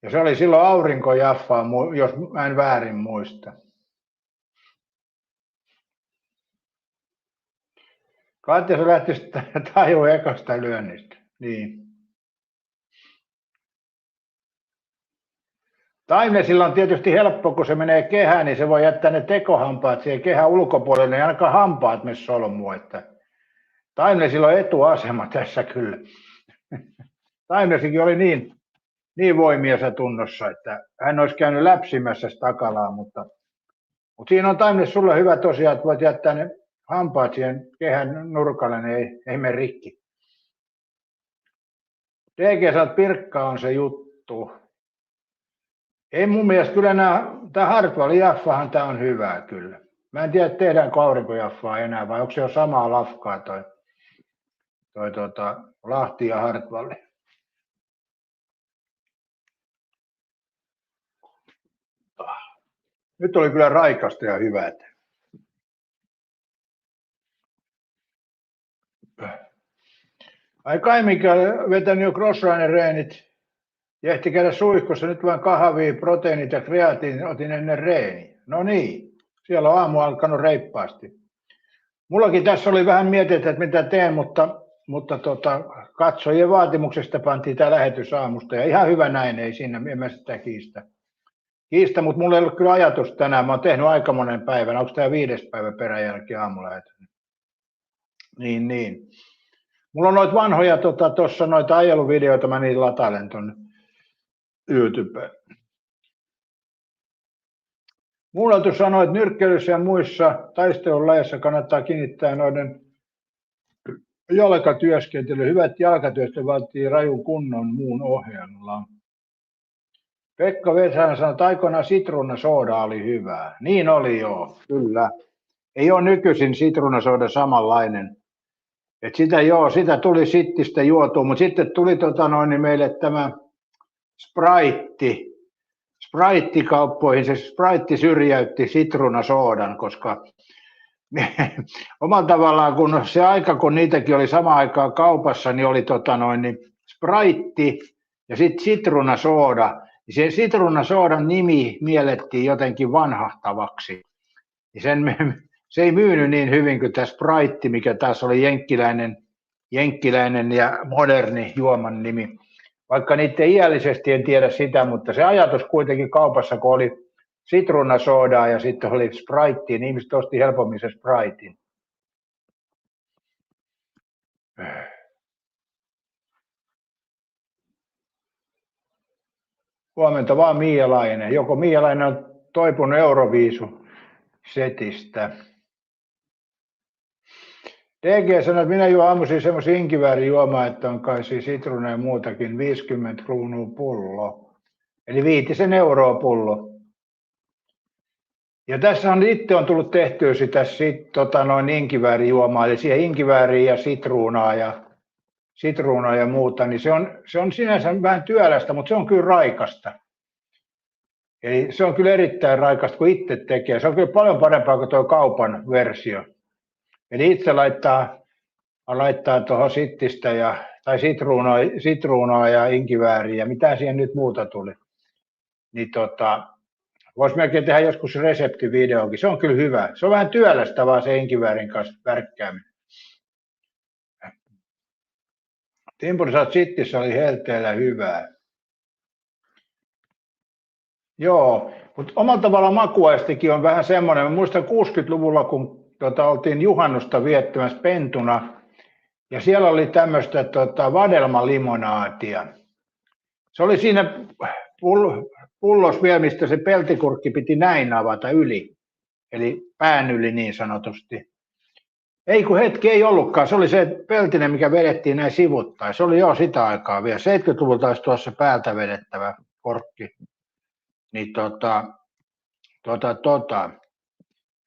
Ja se oli silloin aurinkojaffaa, jos mä en väärin muista. Katja se lähti tajua ekasta lyönnistä. Niin. Taimnesilla on tietysti helppo, kun se menee kehään, niin se voi jättää ne tekohampaat siihen kehän ulkopuolelle, niin ainakaan hampaat mene solmua. Taimnesilla on etuasema tässä kyllä. Taimnesikin oli niin voimiensa tunnossa, että hän olisi käynyt läpsimässä takalaa, mutta siinä on Taimnes sulle hyvä tosiaan, että voit jättää ne hampaat siihen kehän nurkalle, niin ei mene rikki. DG sanoo, että Pirkka on se juttu. Ei mun mielestä kyllä tämä Hartwallin jaffahan tämä on hyvää kyllä. Mä en tiedä, tehdäänkö aurinkojaffaa enää vai onko se jo samaa lafkaa toi Lahti ja Hartwalli. Nyt oli kyllä raikasta ja hyvää. Ai kai mikä vetänyt jo crossrunner-reenit. Jehti käydä suihkussa, nyt vain kahvia, proteiinit ja kreatiin otin ennen reeni. No niin, siellä on aamu alkanut reippaasti. Mullakin tässä oli vähän mietitty, että mitä teen, mutta katsojien vaatimuksesta pantiin tämä lähetys aamusta. Ja ihan hyvä näin, ei siinä, en mä sitä kiistä, mutta mulla ei ollut kyllä ajatus tänään. Mä oon tehnyt aika monen päivän. Onko tämä 5. päivä peräjälkeen aamulähetys? Niin. Mulla on noita vanhoja noita ajeluvideoita, mä niitä latailen tuonne YouTubeen. Muunaltu sanoi, että nyrkkeilyssä ja muissa taistelulajeissa kannattaa kiinnittää noiden jalkatyöskentelyyn. Hyvät jalkatyöskentely vaatii rajun kunnon muun ohjelmalla. Pekka Vesälä sanoi, että aikoinaan sitruunasooda oli hyvää. Niin oli joo, kyllä. Ei ole nykyisin sitruunasooda samanlainen. Et sitä tuli sittistä juotua, mutta sitten tuli meille tämä Sprite-kauppoihin. Se Sprite syrjäytti sitruunasoodan, koska omalla tavallaan kun se aika, kun niitäkin oli samaan aikaan kaupassa, niin oli Sprite ja sitten sitruunasooda. Se sitruunasoodan nimi miellettiin jotenkin vanhahtavaksi. Se ei myynyt niin hyvin kuin tämä Sprite, mikä taas oli jenkkiläinen ja moderni juoman nimi. Vaikka niiden iällisesti en tiedä sitä, mutta se ajatus kuitenkin kaupassa, kun oli sitruunasoodaa ja sitten oli Sprite, niin ihmiset osti helpommin se Spritein. Huomenta vaan Miialainen. Joko Miialainen on toipunut Euroviisu-setistä. DG sanoi, että minä juon aamuisin semmoisen inkiväärijuomaa, että on kai siis sitruuna ja muutakin 50 kruunua pullo. Eli 5 euroa pullo. Ja tässä itse on tullut tehtyä sitä inkiväärijuomaa, eli siihen inkivääriä ja sitruunaa ja muuta, niin se on sinänsä vähän työlästä, mutta se on kyllä raikasta. Eli se on kyllä erittäin raikasta, kun itse tekee. Se on kyllä paljon parempaa kuin tuo kaupan versio. Eli itse laittaa tuohon sittistä tai sitruunaa ja inkivääriä ja mitä siihen nyt muuta tuli. Niin voisi melkein tehdä joskus reseptivideokin. Se on kyllä hyvä. Se on vähän työlästä vaan se inkiväärin kanssa värkkääminen. Timpurissa sittissä oli helteellä hyvää. Joo, mutta omalla tavallaan makuaistikin on vähän semmoinen. Mä muistan 60-luvulla, kun oltiin juhannusta viettämässä pentuna, ja siellä oli tämmöistä vadelmalimonaatia. Se oli siinä pullos vielä, mistä se peltikurkki piti näin avata yli, eli pään yli niin sanotusti. Ei kun hetki ei ollutkaan, se oli se peltinen, mikä vedettiin näin sivuttain. Se oli jo sitä aikaa vielä. 70-luvulta olisi tuossa päältä vedettävä korkki. Niin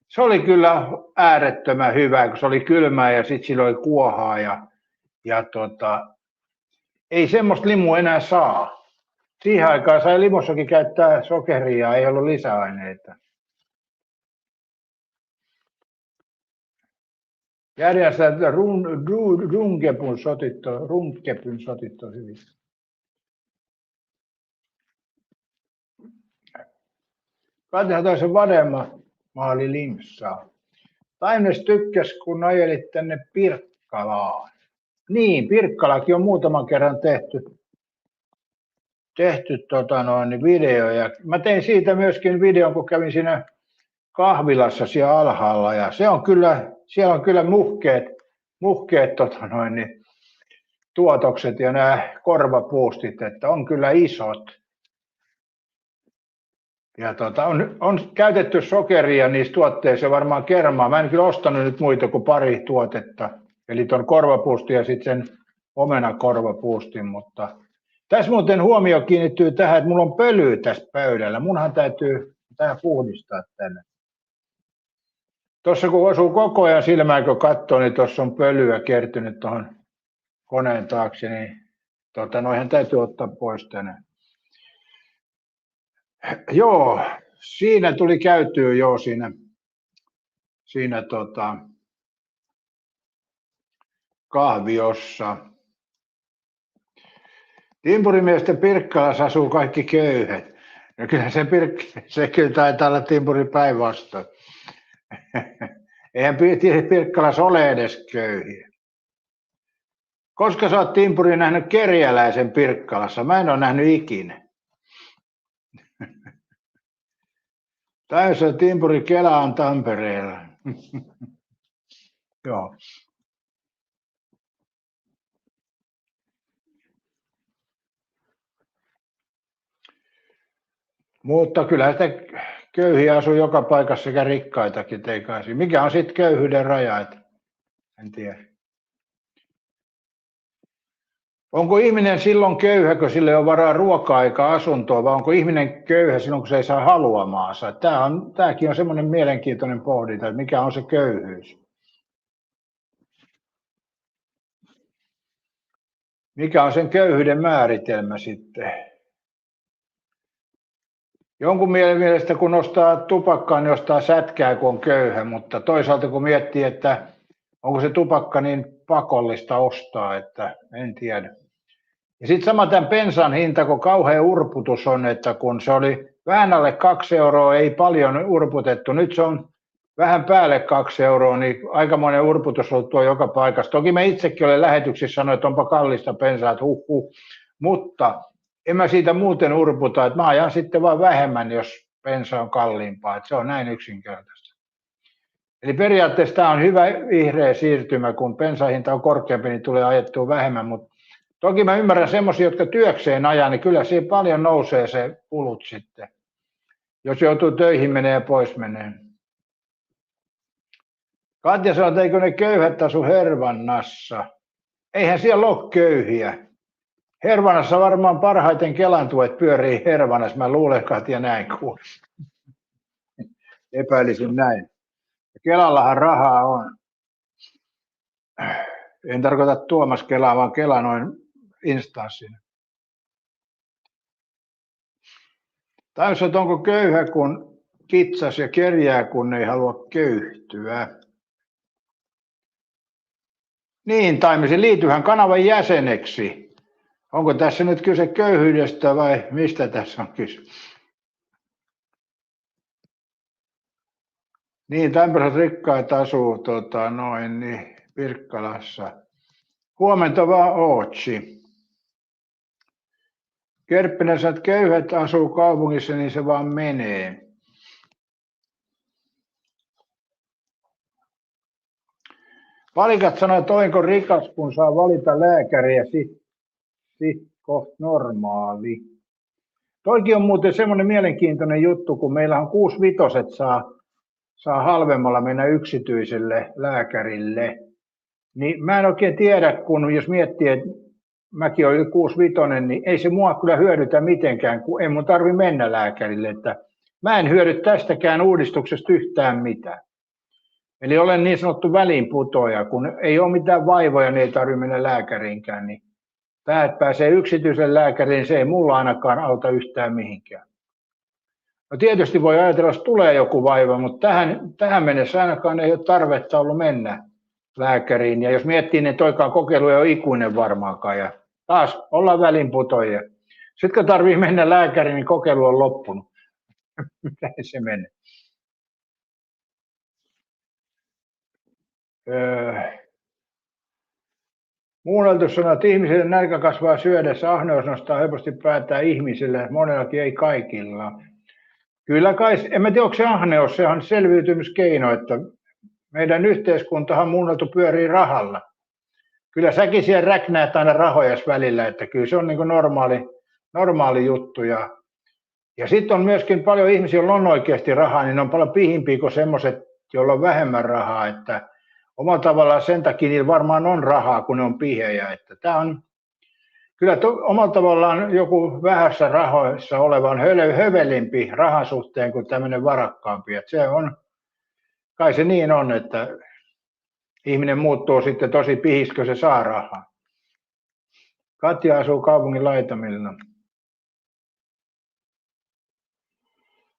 Se oli kyllä äärettömän hyvä, kun se oli kylmää ja sitten sillä oli kuohaa ei semmoista limua enää saa. Siihen aikaan sai limossakin käyttää sokeria, ei ollut lisäaineita. Järjestetään runkepun sotit on hyvin. Katsotaan toisen vademma maali linssaa. Taimnes tykkäs, kun ajelit tänne Pirkkalaan. Niin, Pirkkalakin on muutaman kerran tehty video. Ja mä tein siitä myöskin videon, kun kävin siinä kahvilassa siellä alhaalla. Ja se on kyllä, siellä on kyllä muhkeet tuotokset ja nämä korvapuustit, että on kyllä isot. Ja on käytetty sokeria niissä tuotteissa varmaan kermaa. Mä en kyllä ostanut nyt muita kuin pari tuotetta. Eli tuon korvapuustin ja sitten sen omenakorvapuustin. Mutta tässä muuten huomio kiinnittyy tähän, että mulla on pölyä tässä pöydällä. Munhan täytyy tähän puhdistaa tänne. Tuossa kun osuu koko ajan silmään, kun katsoo, niin tuossa on pölyä kertynyt tuohon koneen taakse. Niin noihän täytyy ottaa pois tänne. Joo, siinä tuli käytyä jo siinä kahviossa. Timpurimiesten Pirkkalassa asuu kaikki köyhät. Ja kyllä se kyllä taitaa olla timpurin päinvastoin. Eihän Pirkkalassa ole edes köyhiä. Koska sä oot Timpuri nähnyt kerjäläisen Pirkkalassa? Mä en ole nähnyt ikinä. Täysä Timpuri Kela on Tampereella. Joo. Mutta kyllä sitä köyhiä asuu joka paikassa sekä rikkaitakin teikaisia. Mikä on sitten köyhyyden raja? En tiedä. Onko ihminen silloin köyhä, kun sille on varaa ruokaa eikä asuntoa, vai onko ihminen köyhä silloin, kun se ei saa haluamaansa? Tämäkin on semmoinen mielenkiintoinen pohdinta, että mikä on se köyhyys. Mikä on sen köyhyyden määritelmä sitten? Jonkun mielestä kun ostaa tupakkaa, niin ostaa sätkää, kun on köyhä, mutta toisaalta kun miettii, että onko se tupakka niin pakollista ostaa, että en tiedä. Ja sitten sama tämän bensan hinta, kun kauhea urputus on, että kun se oli vähän alle 2 euroa, ei paljon urputettu, nyt se on vähän päälle 2 euroa, niin aikamoinen urputus on tuo joka paikassa. Toki mä itsekin olen lähetyksissä sanonut, että onpa kallista bensaa, että mutta en mä siitä muuten urputa, että mä ajan sitten vaan vähemmän, jos bensa on kalliimpaa, että se on näin yksinkertaista. Eli periaatteessa tämä on hyvä vihreä siirtymä, kun bensahinta on korkeampi, niin tulee ajettua vähemmän, mutta toki mä ymmärrän semmoisia, jotka työkseen ajaa, niin kyllä siihen paljon nousee se kulut sitten, jos joutuu töihin menee ja pois menee. Katja sanoi, että eikö ne köyhät asu Hervannassa? Eihän siellä ole köyhiä. Hervannassa varmaan parhaiten Kelan tuet pyörii Hervannassa. Mä luulen, Katja, näin kuulen. Epäilisin näin. Kelallahan rahaa on. En tarkoita Tuomas Kelaa, vaan Kela noin instanssina. Täys, että onko köyhä, kun kitsas ja kerjää, kun ei halua köyhtyä? Niin, Taimisi, liityhän kanavan jäseneksi. Onko tässä nyt kyse köyhyydestä vai mistä tässä on kyse? Niin, Tampereen rikkaat asuu niin Pirkkalassa. Huomenta vaan Ootsi. Kerppinen sanoo, että köyhät asuu kaupungissa, niin se vaan menee. Palikat sanoo, että olenko rikas, kun saa valita lääkäriä, sit kohta normaali. Toikin on muuten semmoinen mielenkiintoinen juttu, kun meillä on 65 saa halvemmalla mennä yksityiselle lääkärille. Niin mä en oikein tiedä, kun jos miettii, että mäkin olen 65, niin ei se mua kyllä hyödytä mitenkään, kun ei mun tarvi mennä lääkärille. Että mä en hyödy tästäkään uudistuksesta yhtään mitään. Eli olen niin sanottu väliinputoaja, kun ei ole mitään vaivoja, niin ei tarvitse mennä lääkäriinkään, niin pääsee yksityisen lääkäriin, se ei mulla ainakaan auta yhtään mihinkään. No tietysti voi ajatella, jos tulee joku vaiva, mutta tähän mennessä ainakaan ei ole tarvetta ollut mennä lääkäriin. Ja jos miettii, niin toikaan kokeilu ei ole ikuinen varmaankaan. Ja taas ollaan väliinputoajia. Sitten kun tarvii mennä lääkäriin, niin kokeilu on loppunut. Miten se menee? Muunneltu sanoo, että ihmisille nälkä kasvaa syödessä, ahneus nostaa helposti päätään ihmisille, monellakin ei kaikilla. Kyllä kai, en tiedä onko se ahneus, se on selviytymiskeino, että meidän yhteiskuntahan muunneltu pyörii rahalla. Kyllä säkin siellä räknäät aina rahojas välillä, että kyllä se on niin kuin normaali juttu. Ja sitten on myöskin paljon ihmisiä, joilla on oikeasti rahaa, niin ne on paljon pihimpiä kuin semmoiset, joilla on vähemmän rahaa. Että omalla tavallaan sen takia niillä varmaan on rahaa, kun ne on pihejä. Että tämä on kyllä omalla tavallaan joku vähässä rahoissa oleva on hövelimpi rahan suhteen kuin tämmöinen varakkaampi. Että se on, kai se niin on, että ihminen muuttuu sitten tosi pihis, kun se saa rahaa. Katja asuu kaupungin laitamilla.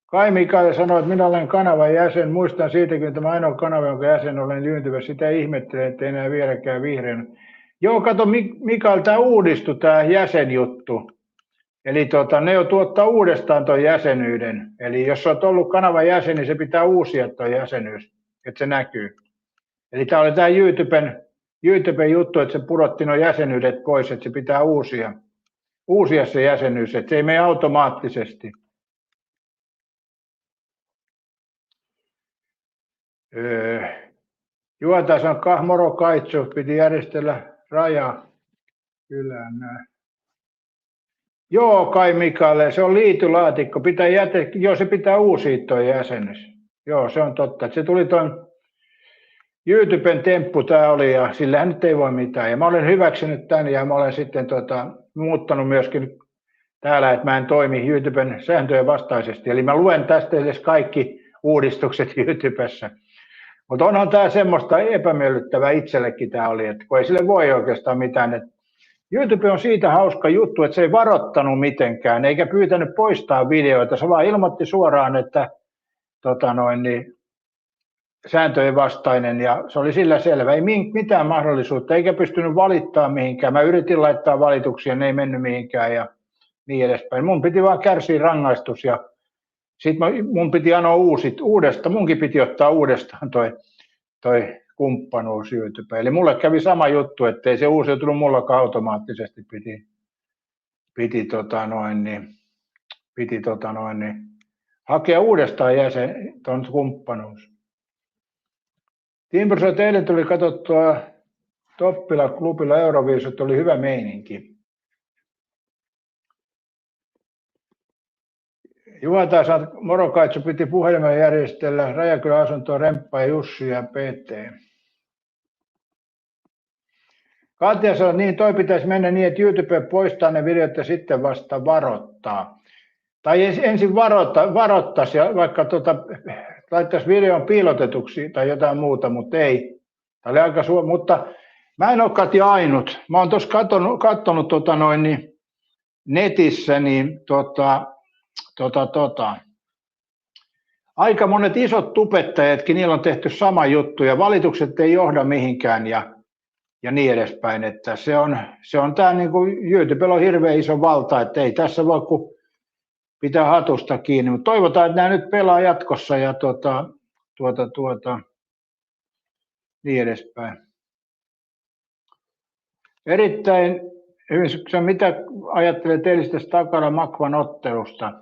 Kai Mikael sanoi, että minä olen kanavan jäsen. Muistan siitäkin, että mä ainoa kanava, jonka jäsen olen tyyntyvä. Sitä ihmettelen, että ei enää vieläkään vihreän. Joo, kato Mikael, tämä uudistui tämä jäsenjuttu. Eli ne jo tuottaa uudestaan tuon jäsenyyden. Eli jos olet ollut kanavan jäsen, niin se pitää uusia tuo jäsenyys, että se näkyy. Eli tämä oli tämä YouTuben juttu, että se pudotti nuo jäsenyydet pois, että se pitää uusia se jäsenyys, että se ei mene automaattisesti. Juontaja sanoi, moro kaitsu, piti järjestellä raja kylään. Joo, Kai Mikael, se on liitylaatikko, se pitää uusia tuo jäsenyys. Joo, se on totta. Se tuli tuon YouTuben temppu tämä oli ja sillähän nyt ei voi mitään. Ja mä olen hyväksynyt tämän ja mä olen sitten muuttanut myöskin täällä, että mä en toimi YouTuben sääntöjen vastaisesti. Eli mä luen tästä edes kaikki uudistukset YouTubessa. Mutta onhan tämä semmoista epämiellyttävää itsellekin tämä oli, että kun ei sille voi oikeastaan mitään. Että YouTube on siitä hauska juttu, että se ei varoittanut mitenkään, eikä pyytänyt poistaa videoita. Se vaan ilmoitti suoraan, että sääntöjen vastainen ja se oli sillä selvä. Ei mitään mahdollisuutta, eikä pystynyt valittaa mihinkään. Mä yritin laittaa valituksia, ne ei mennyt mihinkään ja niin edespäin. Mun piti vaan kärsiä rangaistus ja sitten mun piti anoa uudestaan. Munkin piti ottaa uudestaan toi kumppanuus YouTube. Eli mulle kävi sama juttu, ettei se uusiutunut mullakaan automaattisesti. Piti hakea uudestaan ton kumppanuus. Timpur sanoi, että eilen tuli katsottua Toppila klubilla Euroviisut, oli hyvä meininki. Juontaja sanoi, että moro kaitsu, piti puhelimella järjestellä Rajakylän asuntoa Remppa ja Jussi ja PT. Katja sanoi, että niin toi pitäisi mennä niin, että YouTube poistaa ne videot ja sitten vasta varoittaa. Tai ensin varoittaisi ja vaikka laittaisi videon piilotetuksi tai jotain muuta, mutta ei. Tämä oli aika mutta mä en ole Katja ainut. Mä oon tuossa katsonut netissä, niin aika monet isot tubettajatkin, niillä on tehty sama juttu ja valitukset ei johda mihinkään ja niin edespäin. Että se on tämä niin kuin YouTubella on hirveän iso valta, että ei tässä voi kuin pitää hatusta kiinni, mutta toivotaan, että nämä nyt pelaa jatkossa ja niin edespäin. Erittäin hyvin, mitä ajattelet eilisestä Takara Makvan ottelusta?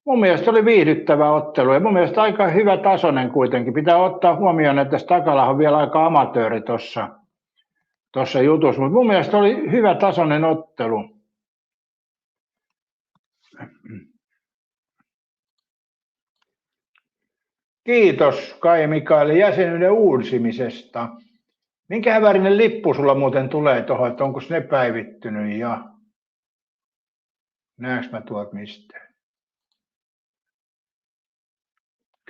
Mun mielestä oli viihdyttävä ottelu ja mun mielestä aika hyvä tasoinen kuitenkin. Pitää ottaa huomioon, että Takala on vielä aika amatööri tuossa jutussa, mutta mun mielestä oli hyvä tasoinen ottelu. Kiitos Kai Mikael jäsenyyden uusimisesta. Minkä värinen lippu sulla muuten tulee tuohon, että onko ne päivittynyt ja näenkö mä tuolta mistään?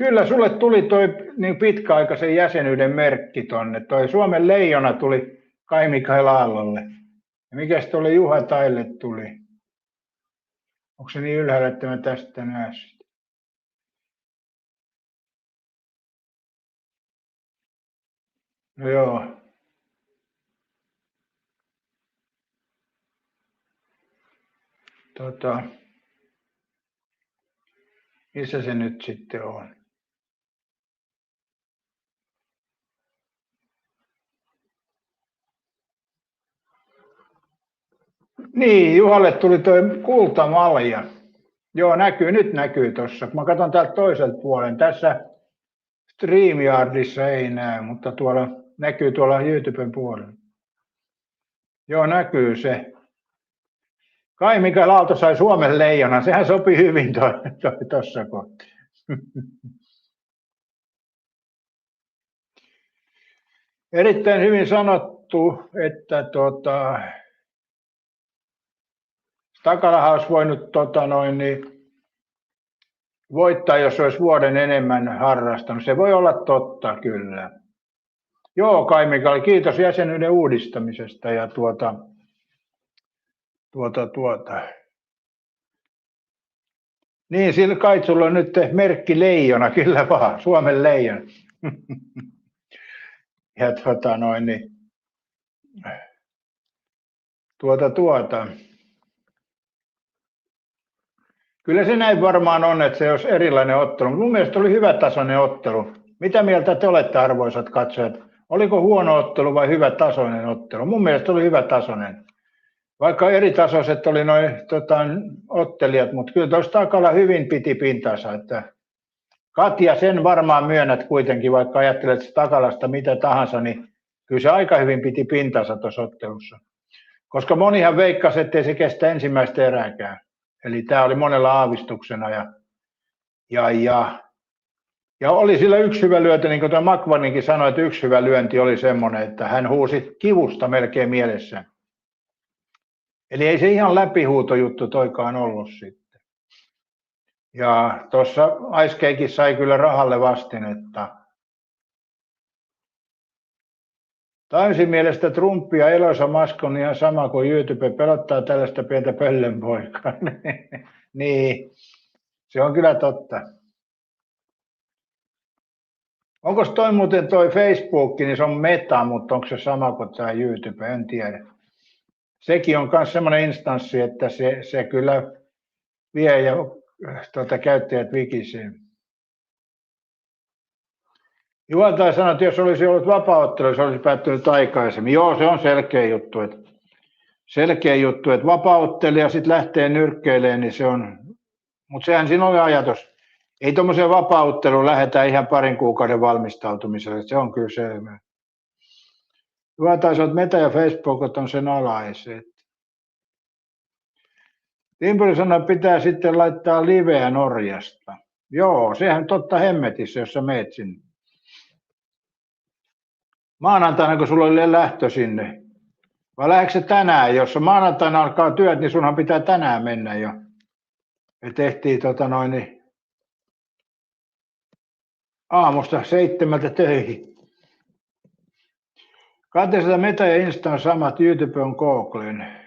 Kyllä sulle tuli toi niin pitkäaikaisen jäsenyyden merkki tonne. Toi Suomen leijona tuli Kai Mikael Aallolle. Ja mikäs tuolle Juha Taille tuli? Onko se niin ylhäällä, että mä tästä näen sitä? No joo. Missä se nyt sitten on? Niin, Juhalle tuli toi kultamalja. Joo, nyt näkyy tuossa. Mä katson täältä toiselta puolen. Tässä StreamYardissa ei näe, mutta tuolla näkyy tuolla YouTuben puolella. Joo, näkyy se. Kai Mikael Aalto sai Suomen leijonan. Sehän sopi hyvin tuossa kohtaa. Erittäin hyvin sanottu, että Takalahan olisi voinut voittaa, jos olisi vuoden enemmän harrastanut. Se voi olla totta, kyllä. Joo, Kai Mikael, kiitos jäsenyyden uudistamisesta. Ja Niin, sillä Kaitsulla on nyt merkki leijona, kyllä vaan, Suomen leijona. Ja Kyllä se näin varmaan on, että se olisi erilainen ottelu. Mun mielestä oli hyvä tasoinen ottelu. Mitä mieltä te olette, arvoisat katsojat? Oliko huono ottelu vai hyvä tasoinen ottelu? Mun mielestä oli hyvä tasoinen. Vaikka eri tasoiset oli noin ottelijat, mutta kyllä tuossa Takala hyvin piti pintansa. Että Katja, sen varmaan myönnät kuitenkin, vaikka ajattelet Takalasta mitä tahansa, niin kyllä se aika hyvin piti pintansa tuossa ottelussa. Koska monihan veikkasi, ettei se kestä ensimmäistä erääkään. Eli tämä oli monella aavistuksena ja oli sillä yksi hyvä lyönti, niin kuin tuo McVaninkin sanoi, että yksi hyvä lyönti oli semmoinen, että hän huusi kivusta melkein mielessään. Eli ei se ihan läpihuutojuttu toikaan ollut sitten. Ja tuossa Ice Cakeissa sai kyllä rahalle vastinetta. Täysin mielestä Trump ja Eloisa Musk on ihan sama kuin YouTube pelottaa tällaista pientä pöllönpoikaa. Niin, se on kyllä totta. Onko toi muuten toi Facebook, niin se on Meta, mutta onko se sama kuin tämä YouTube, en tiedä. Sekin on myös semmoinen instanssi, että se kyllä vie ja käyttäjät vikisee. Juontaja sanoi, että jos olisi ollut vapaa-ottelu, se olisi päättynyt aikaisemmin. Joo, se on selkeä juttu, että vapaa-ottelija sitten lähtee nyrkkeilemään, niin se on, mutta sehän siinä oli ajatus. Ei tuommoiseen vapaa-otteluun lähdetä ihan parin kuukauden valmistautumiselle, se on kyllä selvä. Juontaja sanoi, että Meta ja Facebook on sen alaiset. Timpuri sanoi, että pitää sitten laittaa liveä Norjasta. Joo, sehän totta hemmetissä, jos sä meet sinne. Maanantaina, kun sulla oli lähtö sinne. Vai lähdekö se tänään? Jos maanantaina alkaa työt, niin sunhan pitää tänään mennä jo. Me tehtiin aamusta 7 töihin. Katselta Meta ja Insta on samat, YouTube on Googlen.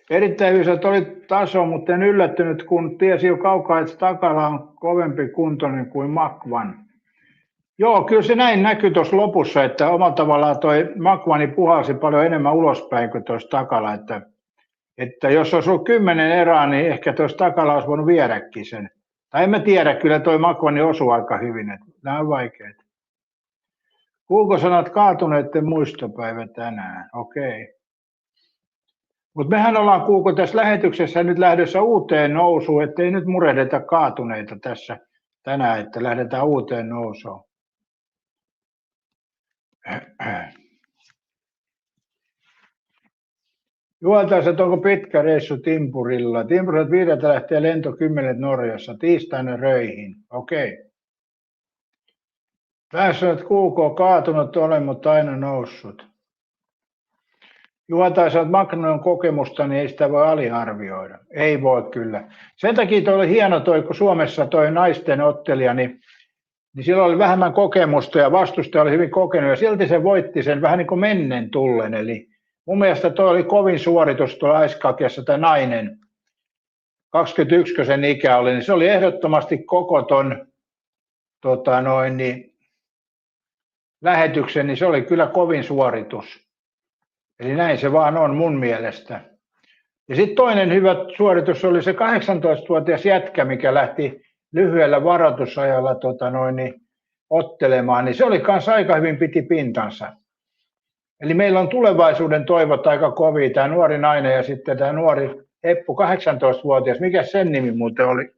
Erittäin hyvä, että oli taso, mutta en yllättynyt, kun tiesi jo kaukaa, että Takala on kovempi kuntoinen kuin McVan. Joo, kyllä se näin näkyy tuossa lopussa, että omalla tavallaan toi McVani puhalsi paljon enemmän ulospäin kuin tuossa Takala. Että jos olisi ollut 10 erää, niin ehkä tuossa Takala olisi voinut viedäkin sen. Tai en mä tiedä, kyllä toi McVani osui aika hyvin, että nämä on vaikeita. Kuuko sanat kaatuneiden muistopäivä tänään? Okei. Mutta mehän ollaan Kuuko tässä lähetyksessä nyt lähdössä uuteen nousuun, ettei nyt murehdeta kaatuneita tässä tänään, että lähdetään uuteen nousuun. Juoltaisi, että onko pitkä reissu Timpurilla. Timpurilla 5 lähtee lento 10 Norjassa, tiistaina Röihin. Okei. Päässä, että Kuuko on kaatunut olen, mutta aina noussut. Juha tai sä oot Magnon kokemusta, niin ei sitä voi aliarvioida. Ei voi kyllä. Sen takia toi oli hieno toi, kun Suomessa toi naisten ottelija, niin sillä oli vähemmän kokemusta ja vastustaja oli hyvin kokenut ja silti se voitti sen vähän niin kuin mennen tullen. Eli mun mielestä toi oli kovin suoritus tuolla Aiskakiassa, tämä nainen, 21 kun sen ikä oli, niin se oli ehdottomasti koko ton lähetyksen, niin se oli kyllä kovin suoritus. Eli näin se vaan on mun mielestä. Ja sitten toinen hyvä suoritus oli se 18-vuotias jätkä, mikä lähti lyhyellä varoitusajalla ottelemaan, niin se oli kanssa aika hyvin piti pintansa. Eli meillä on tulevaisuuden toivot aika kovia, tämä nuori nainen ja sitten tämä nuori Eppu, 18-vuotias. Mikä sen nimi muuten oli?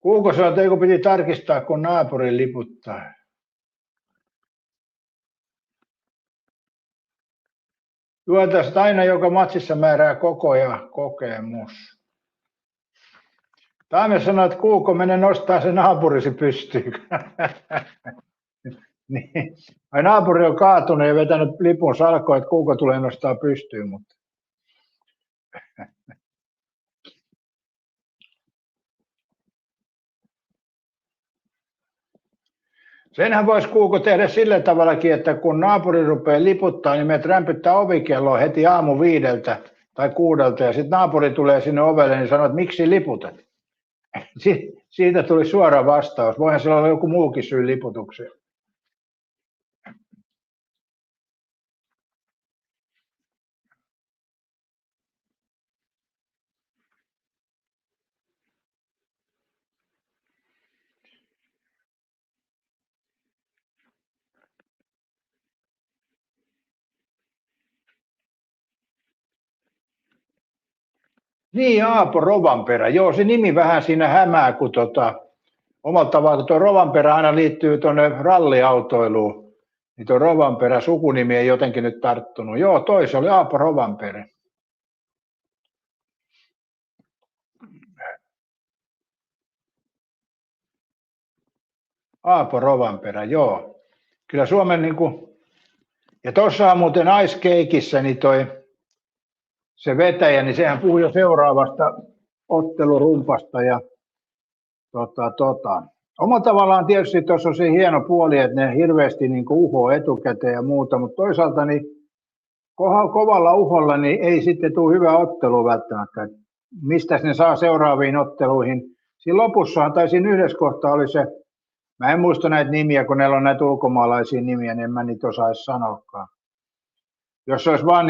Kuuko se on, eikö piti tarkistaa, kun naapurin liputtaa? Juotaisiin aina joka matsissa määrää koko ja kokemus. Taime sanoi, että Kuuko mene nostaa se naapurisi pystyyn. Niin. Ai naapuri on kaatunut ja vetänyt lipun salkoon, että Kuuko tulee nostaa pystyyn. Mutta senhän voisi Kuuko tehdä sillä tavallakin, että kun naapuri rupeaa liputtaa, niin me rämpyttää ovikelloa heti aamu 5 tai 6 ja sitten naapuri tulee sinne ovelle niin sanoo, että miksi liputat? Siitä tuli suora vastaus. Voihan sillä olla joku muukin syy liputukseen. Niin, Aapo Rovanperä. Joo, se nimi vähän siinä hämää, kun omalla tavalla tuo Rovanperä aina liittyy tuonne ralliautoiluun. Niin tuo Rovanperä sukunimi ei jotenkin nyt tarttunut. Joo, se oli Aapo Rovanperä. Aapo Rovanperä, joo. Kyllä Suomen ja tuossa on muuten Ice Cakeissa, niin se vetäjä, niin sehän puhui jo seuraavasta ottelurumpasta ja omalla tavallaan tietysti tuossa on se hieno puoli, että ne hirveästi uhoo etukäteen ja muuta, mutta toisaalta niin kovalla uholla niin ei sitten tule hyvä ottelu välttämättä. Mistä ne saa seuraaviin otteluihin? Siinä lopussahan tai siinä yhdessä kohtaa oli se, mä en muista näitä nimiä, kun neillä on näitä ulkomaalaisia nimiä, niin en mä niitä osaisi sanoakaan. Jos olisi vaan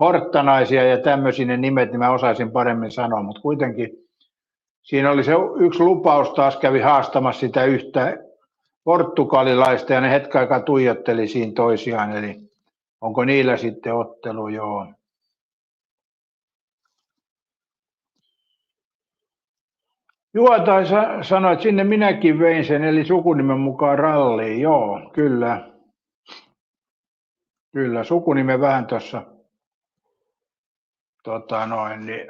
horttanaisia ja tämmöisiä ne nimet, niin mä osaisin paremmin sanoa, mutta kuitenkin siinä oli se yksi lupaus, taas kävi haastamassa sitä yhtä portugalilaista ja ne hetken aikaa tuijotteli siinä toisiaan, eli onko niillä sitten ottelu, joo. Juotai sanoi, että sinne minäkin vein sen, eli sukunimen mukaan ralliin, joo, kyllä. Kyllä, sukunimen vähän tuossa, niin.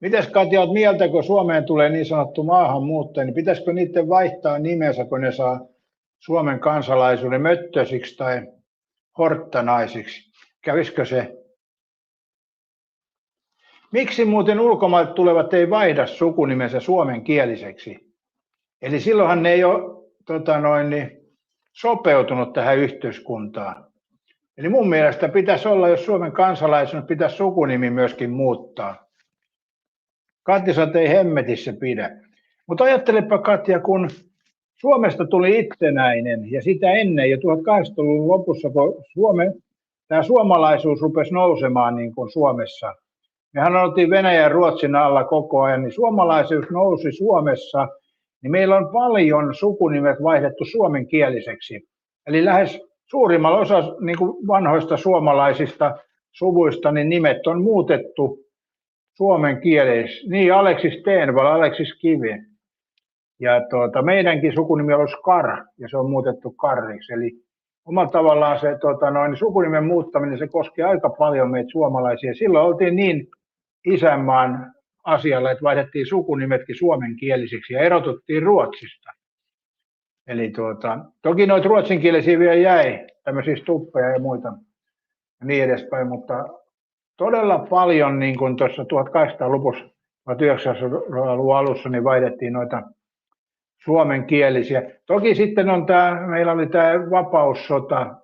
Mitäs Katja, olet mieltä, kun Suomeen tulee niin sanottu maahanmuuttaja, niin pitäisikö niiden vaihtaa nimensä, kun ne saa Suomen kansalaisuuden möttösiksi tai horttanaisiksi? Kävisikö se? Miksi muuten ulkomailta tulevat ei vaihda sukunimensä suomenkieliseksi? Eli silloinhan ne ei ole sopeutunut tähän yhteiskuntaan. Eli mun mielestä pitäisi olla, jos Suomen kansalaisuus pitäisi sukunimi myöskin muuttaa. Katja sanoi, että ei hemmetissä pidä. Mutta ajattelepa Katja, kun Suomesta tuli itsenäinen ja sitä ennen jo 1800-luvun lopussa, kun tämä suomalaisuus rupesi nousemaan niin kuin Suomessa. Mehän oltiin Venäjän ja Ruotsin alla koko ajan, niin suomalaisuus nousi Suomessa, niin meillä on paljon sukunimet vaihdettu suomenkieliseksi. Eli lähes suurimmalla osa niin kuin vanhoista suomalaisista suvuista niin nimet on muutettu suomen kielessä. Niin, Aleksis Stenvall, Aleksis Kivi. Ja meidänkin sukunimi olisi Kar, ja se on muutettu Karriksi. Eli omalla tavallaan se sukunimen muuttaminen, se koskee aika paljon meitä suomalaisia. Silloin oltiin niin isänmaan asialla, että vaihdettiin sukunimetkin suomenkielisiksi ja erotuttiin Ruotsista. Eli toki noita ruotsinkielisiä vielä jäi, tämmöisiä Stubbeja ja muita ja niin edespäin, mutta todella paljon niin kuin tuossa 1800-luvussa, 1900-luvun alussa, niin vaihdettiin noita suomenkielisiä. Toki sitten meillä oli tämä vapaussota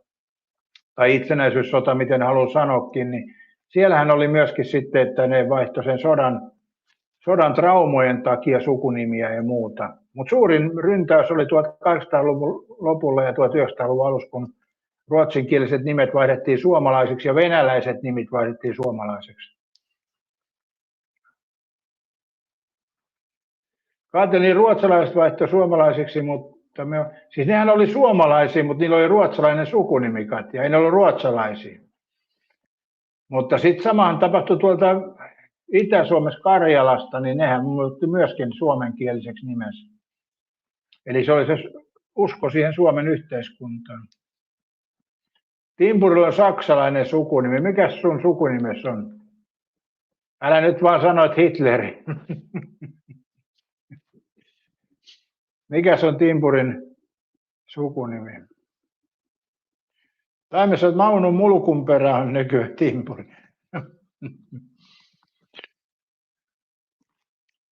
tai itsenäisyyssota, miten haluan sanoakin, niin siellähän oli myöskin sitten, että ne vaihtoi sen sodan traumojen takia sukunimiä ja muuta. Mutta suurin ryntäys oli 1800-luvun lopulla ja 1900-luvun alussa, kun ruotsinkieliset nimet vaihdettiin suomalaisiksi ja venäläiset nimet vaihdettiin suomalaisiksi. Katselin, ruotsalaiset vaihtoi suomalaisiksi, mutta siis nehän oli suomalaisia, mutta niillä oli ruotsalainen sukunimi, Katja, ei ne ollut ruotsalaisia. Mutta sitten samahan tapahtui tuolta Itä-Suomessa Karjalasta, niin nehän muutti myöskin suomenkieliseksi nimensä. Eli se oli se usko siihen Suomen yhteiskuntaan. Timpurilla on saksalainen sukunimi. Mikäs sun sukunimesi on? Älä nyt vaan sano, että Hitleri. Mikäs on Timpurin sukunimi? Taimessa olet Maunon mulkun perään nykyään Timpuri.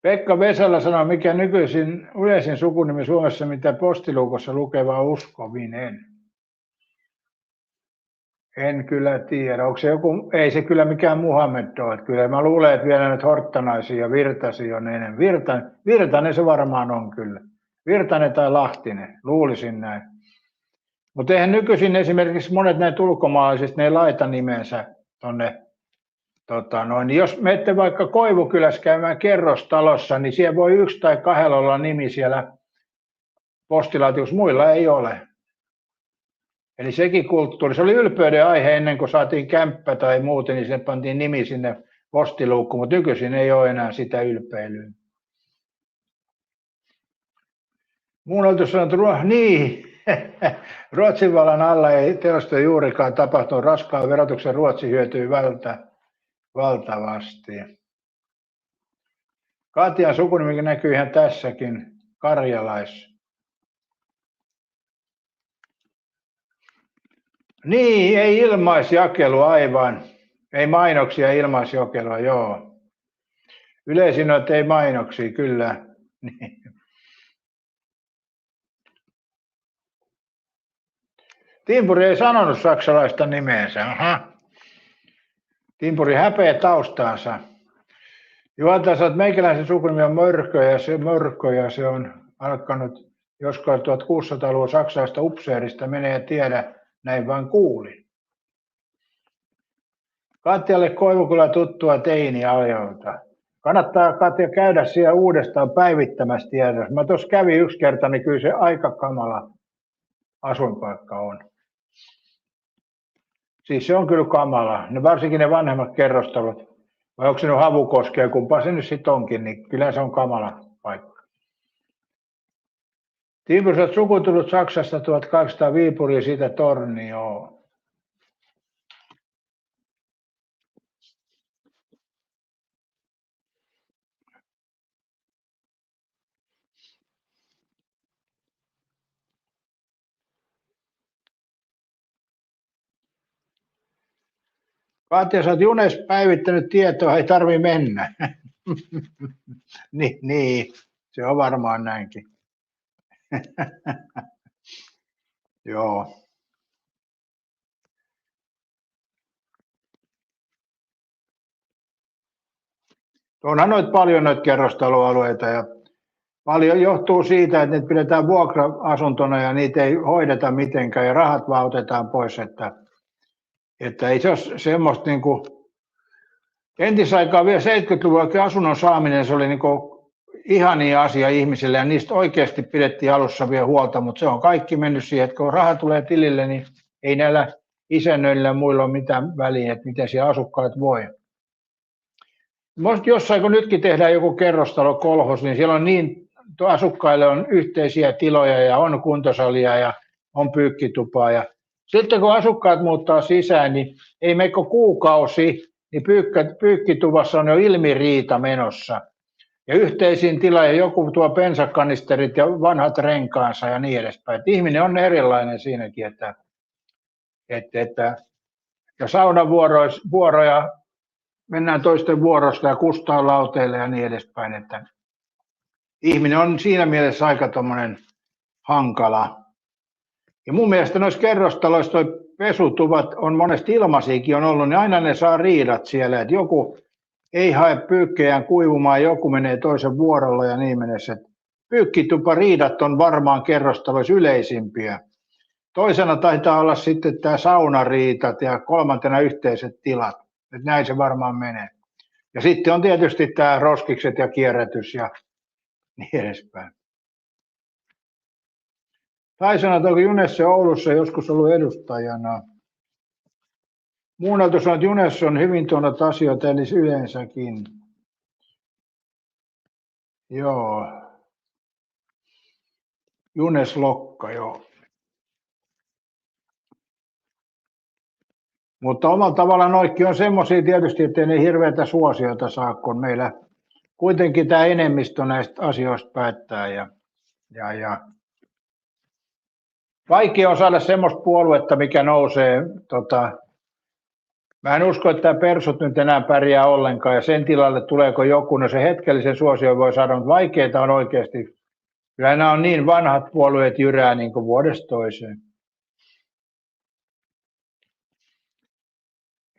Pekka Vesala sanoi, mikä nykyisin yleisin sukunimi Suomessa, mitä postiluukossa lukeva uskovinen. En kyllä tiedä. Onko se joku, ei se kyllä mikään Muhammed ole. Kyllä mä luulen, että vielä nyt Horttanaisia ja Virtasia on enemmän. Virtanen se varmaan on kyllä. Virtanen tai Lahtinen, luulisin näin. Mutta eihän nykyisin esimerkiksi monet näitä ulkomaalaiset, ne ei laita nimensä tonne. Jos menette vaikka Koivukylässä käymään kerrostalossa, niin siellä voi 1 tai 2 olla nimi siellä postilaatikossa, muilla ei ole. Eli sekin kulttuuri, se oli ylpeyden aihe ennen kuin saatiin kämppä tai muuten, niin sinne pantiin nimi sinne postiluukkuun, mutta nykyisin ei ole enää sitä ylpeilyä. Muun oltu sanottu, niin, Ruotsin vallan alla ei teosta juurikaan tapahtunut, raskaan verotuksen Ruotsi hyötyi valtavasti. Katjan sukunimi näkyy ihan tässäkin, Karjalais. Niin, ei ilmaisjakelu aivan. Ei mainoksia, ilmaisjakelua, joo. Yleisin on, että ei mainoksia, kyllä. Timpuri ei sanonut saksalaista nimeensä. Aha. Timpuri häpeä taustaansa. Juontaa, että meikäläisen sukunimi on Mörkö ja se on alkanut joskaan 1600-luvun saksalaista upseerista, menee ja tiedä, näin vaan kuulin. Katjalle Koivukylä tuttua teiniajalta. Kannattaa, Katja, käydä siellä uudestaan päivittämässä tiedossa. Mä tuossa kävin 1 kerta, niin kyllä se aika kamala asuinpaikka on. Siis se on kyllä kamala. Varsinkin ne vanhemmat kerrostalot. Vai onko se nyt Havukoskea, kumpa se nyt sitten onkin, niin kyllä se on kamala paikka. Timpuriset suku tullut Saksasta 1800 Viipuriin, siitä Tornioon. Katja, sä oot junes päivittänyt tietoa, ei tarvi mennä. niin, se on varmaan näinkin. Joo. Onhan noita paljon noita kerrostaloalueita ja paljon johtuu siitä, että niitä pidetään vuokra-asuntona ja niitä ei hoideta mitenkään ja rahat vaan otetaan pois, että ei se ole semmoista niin kuin entisaikaa vielä 70-luvulla asunnon saaminen, se oli niin kuin ihania asia ihmisille ja niistä oikeasti pidettiin alussa vielä huolta, mutta se on kaikki mennyt siihen, että kun raha tulee tilille, niin ei näillä isännöillä ja muilla ole mitään väliä, että miten siellä asukkaat voi. Jossain kun nytkin tehdään joku kerrostalo-kolhos, niin siellä on niin, asukkaille on yhteisiä tiloja ja on kuntosalia ja on pyykkitupaa ja sitten kun asukkaat muuttaa sisään, niin ei mene kuukausi, niin pyykkituvassa on jo ilmiriita menossa. Ja yhteisiin tiloihin joku tuo bensakanisterit ja vanhat renkaansa ja niin edespäin. Et ihminen on erilainen siinäkin, että ja saunavuoroja mennään toisten vuorosta ja kustaan lauteille ja niin edespäin. Että ihminen on siinä mielessä aika tommonen hankala. Ja mun mielestä noissa kerrostaloissa toi pesutuvat on monesti ilmaisiakin on ollut, niin aina ne saa riidat siellä, että joku ei hae pyykkejään kuivumaan, joku menee toisen vuorolla ja niin menee. Pyykkitupariidat on varmaan kerrostaloissa yleisimpiä. Toisena taitaa olla sitten tämä saunariitat ja kolmantena yhteiset tilat. Että näin se varmaan menee. Ja sitten on tietysti tämä roskikset ja kierrätys ja niin edespäin. Taisana toki Junesso Oulussa joskus ollut edustajana. Muunneltu sanoo, että Junesso on hyvin tuonut asioita, eli yleensäkin. Joo. Junes Lokka, joo. Mutta omalla tavallaan noikin on semmoisia tietysti, ettei ne hirveätä suosiota saa, kun meillä kuitenkin tämä enemmistö näistä asioista päättää. Ja vaikea on saada semmoista puoluetta, mikä nousee. Mä en usko, että tämä persut nyt enää pärjää ollenkaan ja sen tilalle tuleeko joku, no se hetkellisen suosio voi saada, mutta vaikeita on oikeasti. Kyllä nämä on niin vanhat puolueet jyrää niin kuin vuodesta toiseen.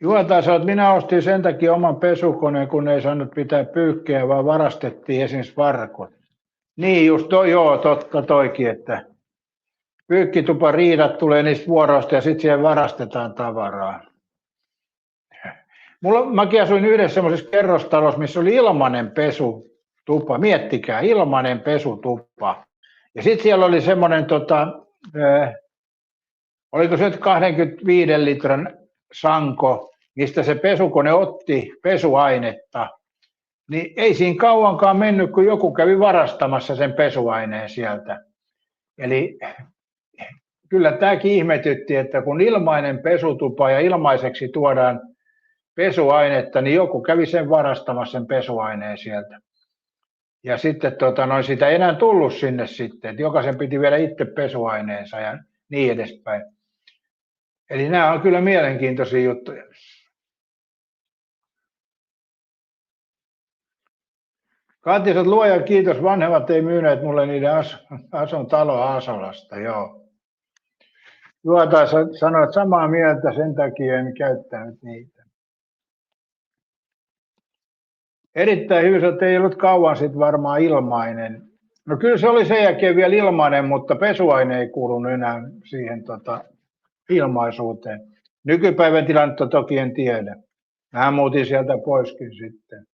Juotaan sanoo, että minä ostin sen takia oman pesukoneen, kun ei saanut pitää pyykkejä, vaan varastettiin esimerkiksi varkot. Niin just joo, totta toikin, että pyykkitupariidat tulee niistä vuoroista ja sitten siihen varastetaan tavaraa. Mäkin asuin yhdessä semmoisessa kerrostalossa, missä oli ilmainen pesutupa. Miettikää, ilmainen pesutupa. Ja sitten siellä oli semmoinen, oliko se nyt 25 litran sanko, mistä se pesukone otti pesuainetta. Niin ei siinä kauankaan mennyt, kun joku kävi varastamassa sen pesuaineen sieltä. Eli kyllä tämäkin ihmetytti, että kun ilmainen pesutupa ja ilmaiseksi tuodaan pesuainetta, niin joku kävi sen varastamassa sen pesuaineen sieltä. Ja sitten sitä ei enää tullut sinne sitten, että jokaisen piti viedä itse pesuaineensa ja niin edespäin. Eli nämä on kyllä mielenkiintoisia juttuja. Kati, että luoja kiitos, vanhemmat ei myyneet mulle niiden asun taloa Asolasta, joo. Juota sanoit samaa mieltä, sen takia en käyttänyt niitä. Erittäin hyvä, että ei ollut kauan sitten varmaan ilmainen. No kyllä se oli sen jälkeen vielä ilmainen, mutta pesuaine ei kuulunut enää siihen ilmaisuuteen. Nykypäivän tilannetta toki en tiedä. Mä muutin sieltä poiskin sitten.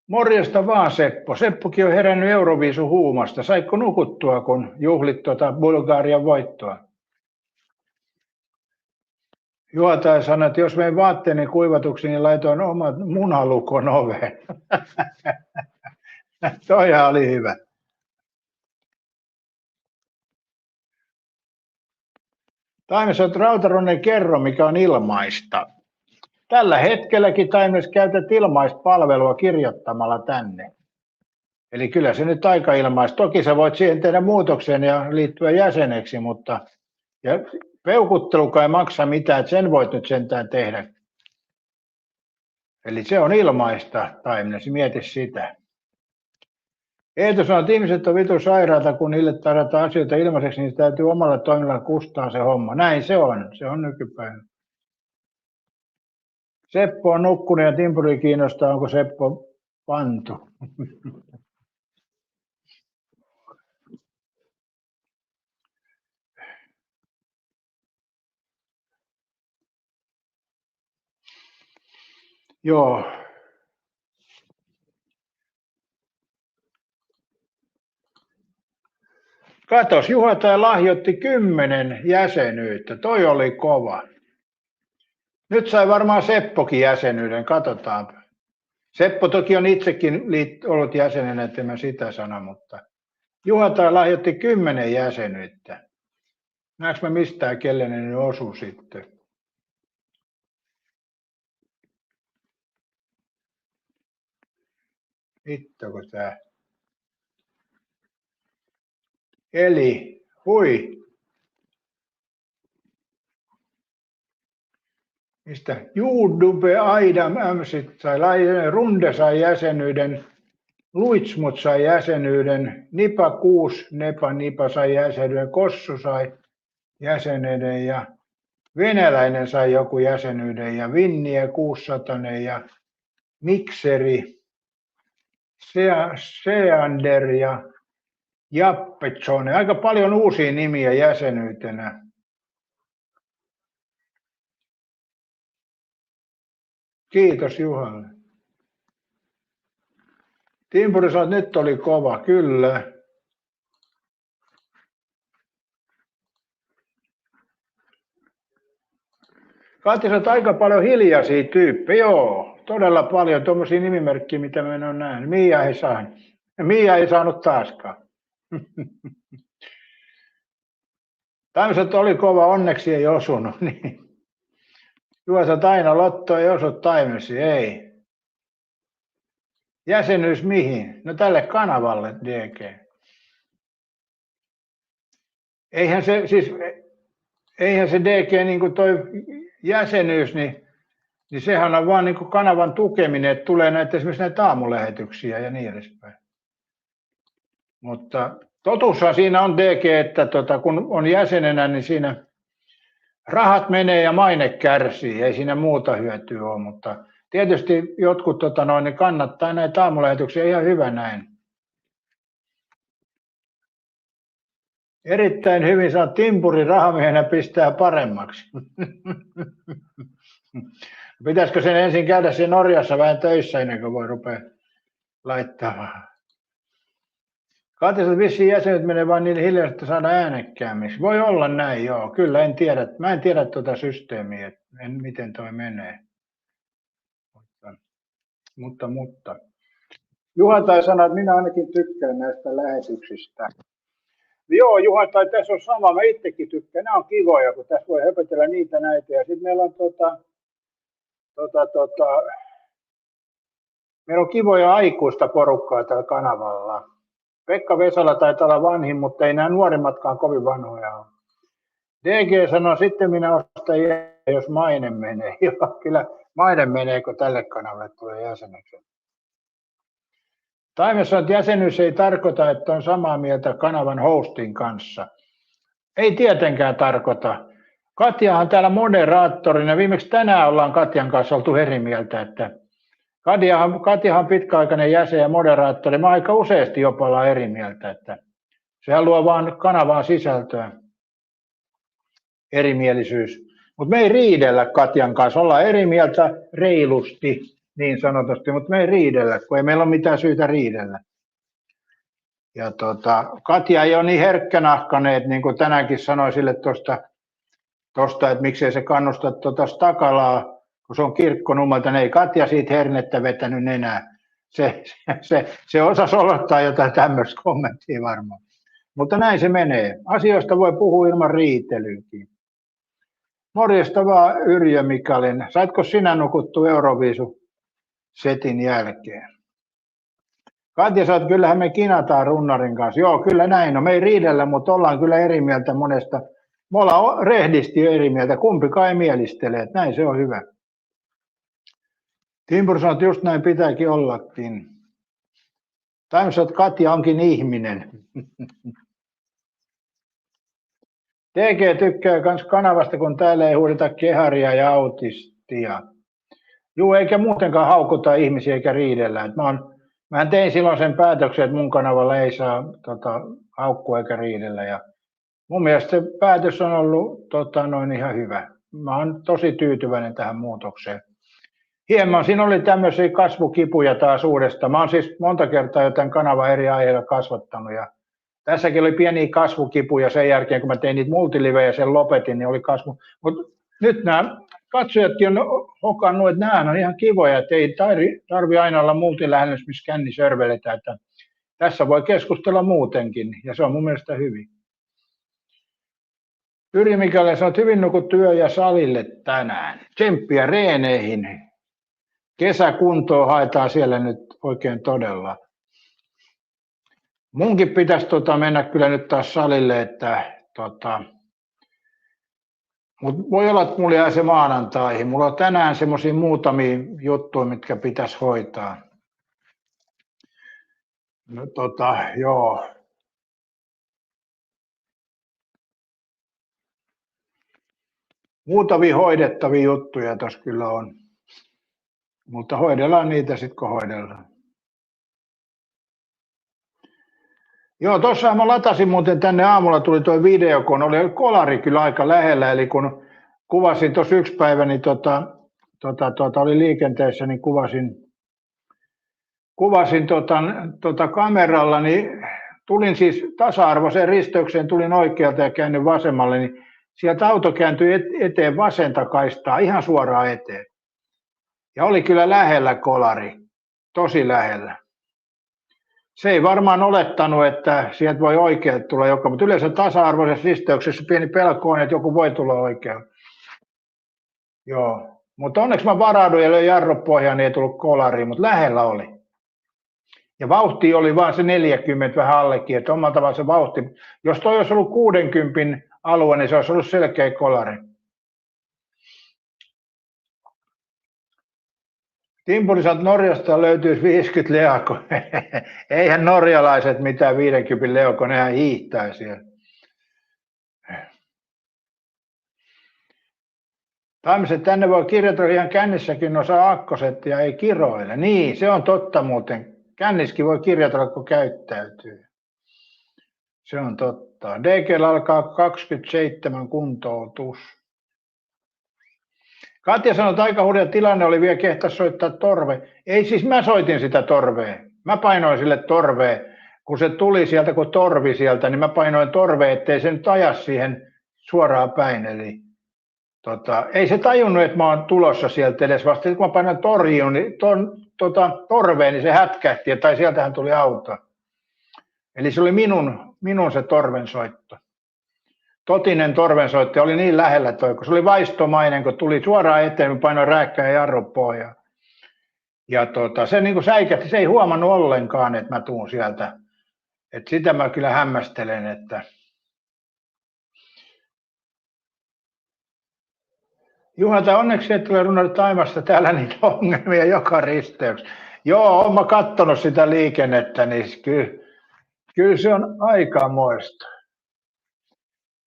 Morjesta vaan Seppo. Seppokin on herännyt Euroviisun huumasta. Saitko nukuttua, kun juhlit Bulgarian voittoa? Juotaja sanoi, että jos vein vaatteeni kuivatuksi, niin laitoin omat munalukon oveen. Toihan oli hyvä. Taimes on Rautarunen kerro, mikä on ilmaista. Tällä hetkelläkin Taimes käytät ilmaispalvelua kirjoittamalla tänne. Eli kyllä se nyt aika ilmaista. Toki sä voit siihen tehdä muutoksen ja liittyä jäseneksi, mutta ja peukuttelukaan ei maksa mitään, että sen voit nyt sentään tehdä. Eli se on ilmaista, Taimes, mieti sitä. Eetu sanoo, että ihmiset on vitu sairaata, kun niille tarjotaan asioita ilmaiseksi, niin täytyy omalla toiminnalla kustaa se homma. Näin se on nykypäivä. Seppo on nukkunut ja Timpuri kiinnostaa, onko Seppo pantu. Joo. Katos, Juhataja lahjoitti 10 jäsenyyttä. Toi oli kova. Nyt sai varmaan Seppokin jäsenyyden, katsotaan. Seppo toki on itsekin ollut jäsenenä, että mä sitä sano, mutta Juhataja lahjoitti 10 jäsenyyttä. Näetkö mä mistään, kelle ne nyt osui sitten? Hittoko tää? Eli, hui. Mistä? YouTube Aida Mämsit sai Runde sai jäsenyyden, Luitsmut sai jäsenyyden, Nipa 6, Nipa sai jäsenyyden, Kossu sai jäsenyyden ja venäläinen sai joku jäsenyyden ja Vinniä 600 ja Mikseri, Seander ja Jappetsone. Aika paljon uusia nimiä jäsenyytenä. Kiitos Juhalle. Timpuri sanoi, että nyt oli kova, kyllä. Kati sanoi, aika paljon hiljaisia tyyppejä, joo. Todella paljon tuommoisia nimimerkkiä, mitä mä en ole nähnyt. Mia ei saanut taaskaan. Tämmöiset oli kova, onneksi ei osunut. Niin. Juosat aina lotto, ei osu taimesi, ei. Jäsenyys mihin? No tälle kanavalle, DG. Eihän se DG, niin kuin toi jäsenyys, niin sehän on vaan niin kuin kanavan tukeminen, että tulee esimerkiksi näitä aamulähetyksiä ja niin edespäin. Mutta totuushan siinä on DG, että kun on jäsenenä, niin siinä rahat menee ja maine kärsii, ei siinä muuta hyötyä ole, mutta tietysti jotkut niin kannattaa näitä aamulähetyksiä, ihan hyvä näin. Erittäin hyvin saa Timpuri rahamiehenä pistää paremmaksi. Pitäisikö sen ensin käydä siinä Norjassa vähän töissä ennen kuin voi rupea laittamaan? Katiset vissiin jäsenet menee vaan niin hiljaisesti, että saada äänekkäämmiksi. Voi olla näin, joo. Kyllä, en tiedä. Mä en tiedä tuota systeemiä, miten toi menee. Mutta. Juha tai sanoi, että minä ainakin tykkään näistä lähetyksistä. Joo, Juha tai tässä on sama. Mä itsekin tykkään. Nämä on kivoja, kun tässä voi höpötellä niitä näitä. Ja sitten meillä on meillä on kivoja aikuista porukkaa tällä kanavalla. Pekka Vesala taitaa olla vanhin, mutta ei nämä nuorimmatkaan kovin vanhoja ole. DG sanoo, sitten minä ostan jos maine menee. Joo, kyllä maine menee, kun tälle kanavalle tulee jäseneksi. Taime sanoo, että jäsenyys ei tarkoita, että on samaa mieltä kanavan hostin kanssa. Ei tietenkään tarkoita. Katjahan täällä moderaattorina. Viimeksi tänään ollaan Katjan kanssa oltu eri mieltä, että Katjahan on pitkäaikainen jäsen ja moderaattori. Mä aika useasti jopa ollaan eri mieltä, että sehän luo vaan kanavaan sisältöä. Erimielisyys. Mutta me ei riidellä Katjan kanssa. Ollaan eri mieltä reilusti, niin sanotusti, mutta me ei riidellä, kun ei meillä ole mitään syytä riidellä. Ja Katja ei ole niin herkkänahkaneet, niin kuin tänäänkin sanoi sille tuosta, että miksei se kannusta Stakalaa, kun se on kirkkonummalta, niin ei Katja siitä hernettä vetänyt enää. Se osasi odottaa jotain tämmöistä kommenttia varmaan. Mutta näin se menee. Asioista voi puhua ilman riitelyykin. Morjesta vaan Yrjö Mikalin. Saitko sinä nukuttu Euroviisu-setin jälkeen? Katja sanoi, että kyllähän me kinataan runnarin kanssa. Joo, kyllä näin. No me ei riidellä, mutta ollaan kyllä eri mieltä monesta. Me ollaan rehdisti eri mieltä. Kumpikaan ei mielistele, että näin se on hyvä. Timpuri sanoi, että just näin pitääkin ollakin. Taim sanoi, että Katja onkin ihminen. TG tykkää myös kanavasta, kun täällä ei huudeta keharia ja autistia. Juu, eikä muutenkaan haukuta ihmisiä eikä riidellä. Mä tein silloin sen päätöksen, että mun kanavalla ei saa haukkua eikä riidellä. Ja mun mielestä se päätös on ollut ihan hyvä. Mä oon tosi tyytyväinen tähän muutokseen. Hieman siinä oli tämmöisiä kasvukipuja taas uudestaan. Mä oon siis monta kertaa jo tämän kanavan eri aiheilla kasvattanut. Ja tässäkin oli pieniä kasvukipuja sen jälkeen, kun mä tein niitä multilivejä ja sen lopetin, niin oli kasvu. Mutta nyt nämä katsojatkin on hokannut, että nämä on ihan kivoja, että ei tarvitse aina olla multilähennys, missä känni sörveletään. Että tässä voi keskustella muutenkin, ja se on mun mielestä hyvin. Yri Mikalle, sä oot hyvin nukuttu yö ja salille tänään. Tsemppiä reeneihin. kesäkuntoa haetaan siellä nyt oikein todella. Munkin pitäisi mennä kyllä nyt taas salille, että mutta voi olla, että mulla jää se maanantaihin. Mulla on tänään semmoisia muutamia juttuja, mitkä pitäisi hoitaa. No, joo. Muutamia hoidettavia juttuja tuossa kyllä on. Mutta hoidellaan niitä sitten, kun hoidellaan. Joo, tuossa mä latasin muuten tänne aamulla, tuli tuo video, kun oli kolari kyllä aika lähellä, eli kun kuvasin tuossa yksi päivä, niin oli liikenteessä, niin kuvasin kameralla, niin tulin siis tasa-arvoiseen risteykseen, tulin oikealta ja käännyin vasemmalle, niin sieltä auto kääntyi eteen vasenta kaistaa, ihan suoraan eteen. Ja oli kyllä lähellä kolari, tosi lähellä. Se ei varmaan olettanut, että sieltä voi oikealta tulla joku, mutta yleensä tasa-arvoisessa risteyksessä pieni pelko on, että joku voi tulla oikealta. Joo, mutta onneksi mä varauduin ja löin jarrut pohjaan, niin ei tullut kolariin, mutta lähellä oli. Ja vauhti oli vaan se 40 vähän allekin, että omalla tavalla se vauhti, jos toi olisi ollut 60 alue, niin se olisi ollut selkeä kolari. Timpurisat Norjasta löytyisi 50 leako. Eihän norjalaiset mitään 50 leako, nehän hiihtää siellä. Taimiset tänne voi kirjata ihan kännissäkin osa akkoset ja ei kiroile. Niin, se on totta muuten. Känniskin voi kirjata, kun käyttäytyy. Se on totta. DG alkaa 27 kuntoutus. Katja sanoi, että aika hurja tilanne oli, vielä kehtas soittaa torve. Ei siis, mä soitin sitä torvea. Mä painoin sille torvea. Kun se tuli sieltä, kun torvi sieltä, niin mä painoin torvea, ettei se nyt aja siihen suoraan päin. Eli ei se tajunnut, että mä oon tulossa sieltä edes vasta. Kun mä painoin torjuun, niin torveen, niin se hätkähti, tai sieltähän tuli auto. Eli se oli minun se torvensoitto. Totinen torvensoitto oli niin lähellä toi, kun se oli vaistomainen, kun tuli suoraan eteen, mä painoin rääkkää ja jarrut pohjaan. Ja se niin kuin säikähti, se ei huomannut ollenkaan, että mä tuun sieltä. Et sitä mä kyllä hämmästelen, että Juha, onneksi et ole runnannut Taimasta täällä niitä ongelmia joka risteys. Joo, oon mä kattonut sitä liikennettä, niin kyllä se on aikamoista.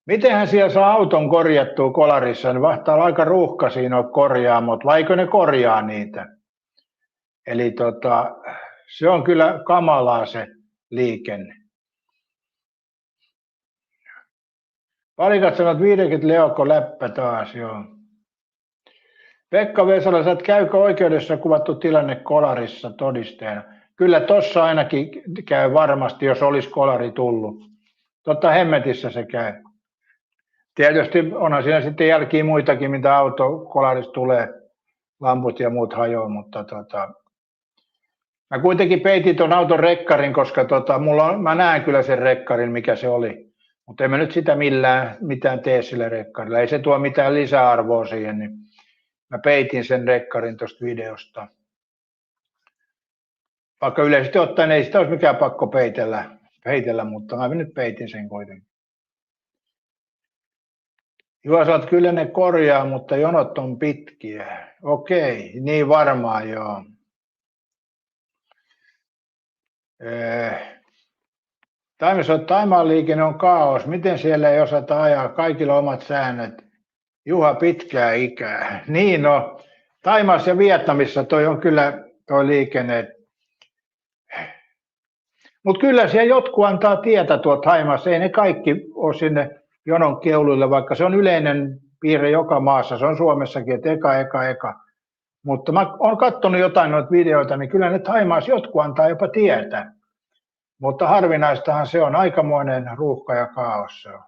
Mitenhän siellä saa auton korjattua kolarissa, niin vahtaa aika ruuhka siinä on korjaamot, vaikka ne korjaa niitä. Eli se on kyllä kamalaa se liikenne. Palikat sanot 50 leokko läppä taas, joo. Pekka Vesala, sä et käykö oikeudessa kuvattu tilanne kolarissa todisteena? Kyllä tossa ainakin käy varmasti, jos olisi kolari tullut. Totta hemmetissä se käy. Tietysti onhan siinä sitten jälkiä muitakin, mitä autokolarissa tulee, lamput ja muut hajoaa, mutta mä kuitenkin peitin ton auton rekkarin, koska mä näen kyllä sen rekkarin, mikä se oli. Mutta en mä nyt sitä mitään tee sillä rekkarilla. Ei se tuo mitään lisäarvoa siihen, niin mä peitin sen rekkarin tuosta videosta. Vaikka yleisesti ottaen ei sitä olisi mikään pakko peitellä, mutta mä nyt peitin sen kuitenkin. Juha sanoo, että kyllä ne korjaa, mutta jonot on pitkiä. Okei, niin varmaan joo. Taimaan liikenne on kaos. Miten siellä ei osata ajaa? Kaikilla omat säännöt. Juha, pitkää ikää. Niin no, Taimaassa ja Vietnamissa toi on kyllä toi liikenne. Mutta kyllä siellä jotkut antaa tietä tuolta Taimaassa. Ei ne kaikki ole sinne jonon keuluille, vaikka se on yleinen piirre joka maassa. Se on Suomessakin, että eka. Mutta mä oon katsonut jotain noita videoita, niin kyllä ne Taimaassa jotkut antaa jopa tietä. Mutta harvinaistahan se on, aikamoinen ruuhka ja kaos se on.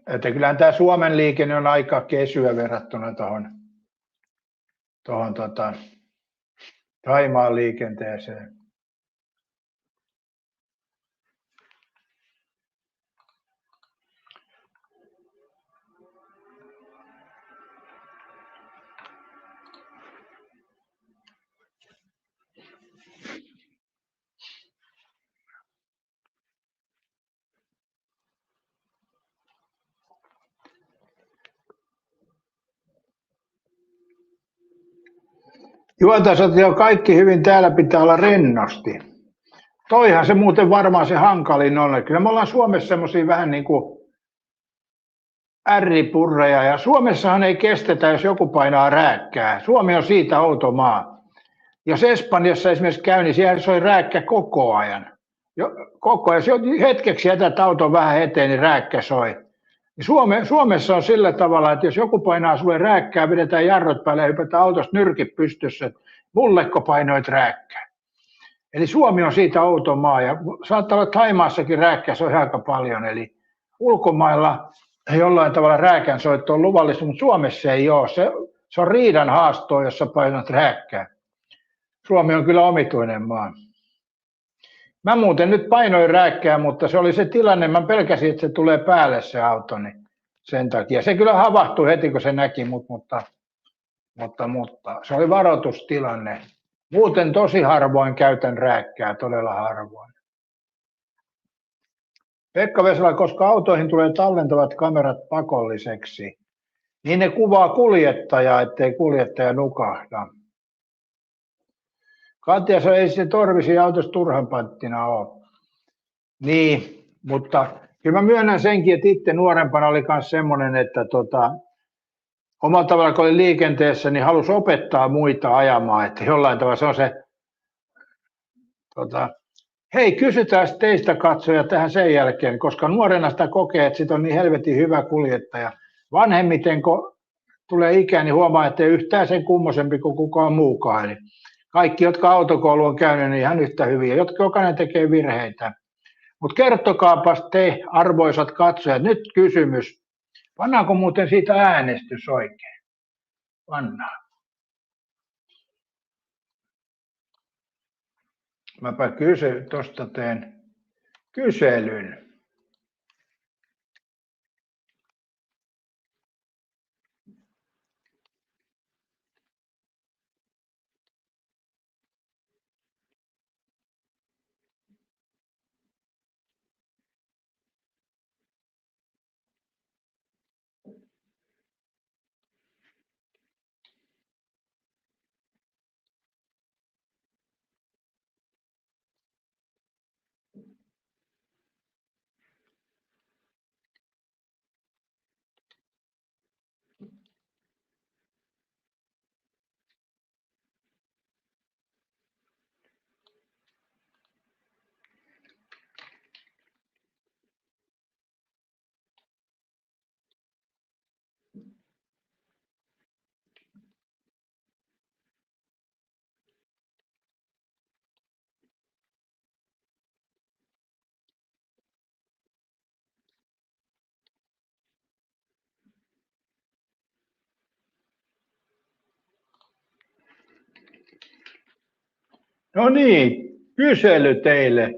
Että kyllähän tämä Suomen liikenne on aika kesyä verrattuna tuohon Thaimaan liikenteeseen. Juotasot jo kaikki hyvin, täällä pitää olla rennosti. Toihan se muuten varmaan se hankalin on. Kyllä me ollaan Suomessa semmoisia vähän niin kuin ärripurreja ja Suomessahan ei kestetä, jos joku painaa rääkkää. Suomi on siitä outo maa. Jos Espanjassa esimerkiksi käy, niin siellä soi rääkkä koko ajan. Koko ajan. Jos hetkeksi jätät auton vähän eteen, niin rääkkä soi. Suomessa on sillä tavalla, että jos joku painaa sulle rääkkää, vedetään jarrut päälle ja hypätään autosta nyrkit pystyssä, että mulleko painoit rääkkää. Eli Suomi on siitä outo maa ja saattaa olla Thaimaassakin rääkkää soi aika paljon. Eli ulkomailla jollain tavalla rääkän soitto on luvallista, mutta Suomessa ei ole. Se on riidan haastoa, jossa painat rääkkää. Suomi on kyllä omituinen maa. Mä muuten nyt painoin rääkkää, mutta se oli se tilanne, mä pelkäsin, että se tulee päälle se auto, niin sen takia. Se kyllä havahtui heti, kun se näki mutta se oli varoitustilanne. Muuten tosi harvoin käytän rääkkää, todella harvoin. Pekka Vesala, koska autoihin tulee tallentavat kamerat pakolliseksi, niin ne kuvaa kuljettajaa, ettei kuljettaja nukahda. Katja, ei se torvisi autossa turhan panttina ole. Niin, mutta kyllä mä myönnän senkin, että itse nuorempana oli myös semmoinen, että omalla tavalla kun oli liikenteessä, niin halusi opettaa muita ajamaan, että jollain tavalla se on se, hei kysytään teistä katsoja tähän sen jälkeen, koska nuorena sitä kokee, että sit on niin helvetin hyvä kuljettaja. Vanhemmiten kun tulee ikä, niin huomaa, että ei yhtään sen kummosempi kuin kukaan muukaan. Eli kaikki, jotka autokoulu on käynyt, niin ihan yhtä hyviä, jotka jokainen tekee virheitä. Mutta kertokaapas te, arvoisat katsojat, nyt kysymys. Pannaanko muuten siitä äänestys oikein? Pannaan. Mäpä tuosta teen kyselyn. No niin, kysely teille.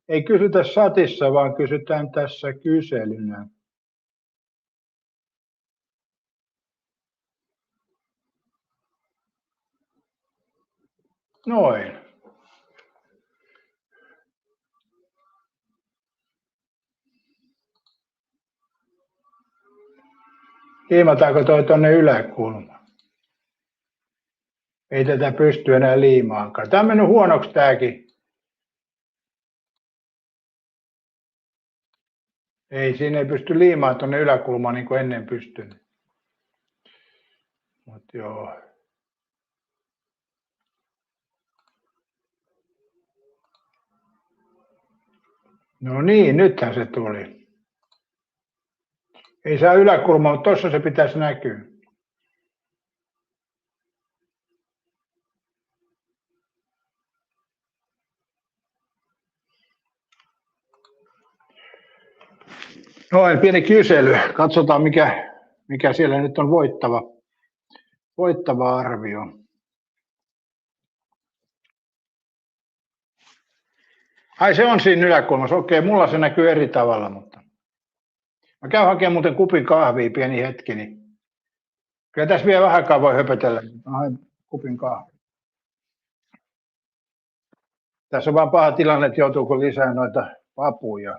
Ei kysytä satissa, vaan kysytään tässä kyselynä. Noin. Liimataanko toi tuonne yläkulmaan? Ei tätä pysty enää liimaankaan. Tämä on mennyt huonoksi tämäkin. Ei, siinä ei pysty liimaan tuonne yläkulmaan niin kuin ennen pystynyt. Mut joo. No niin, nythän se tuli. Ei saa yläkulmaa, mutta tuossa se pitäisi näkyä. Noin, pieni kysely. Katsotaan, mikä siellä nyt on voittava arvio. Ai se on siinä yläkulmassa. Okei, mulla se näkyy eri tavalla, mutta mä käyn hakemaan muuten kupin kahvia pieni hetki, niin kyllä tässä vielä vähänkaan voi höpötellä. Haen kupin kahvia. Tässä on vaan paha tilanne, että joutuuko lisää noita papuja.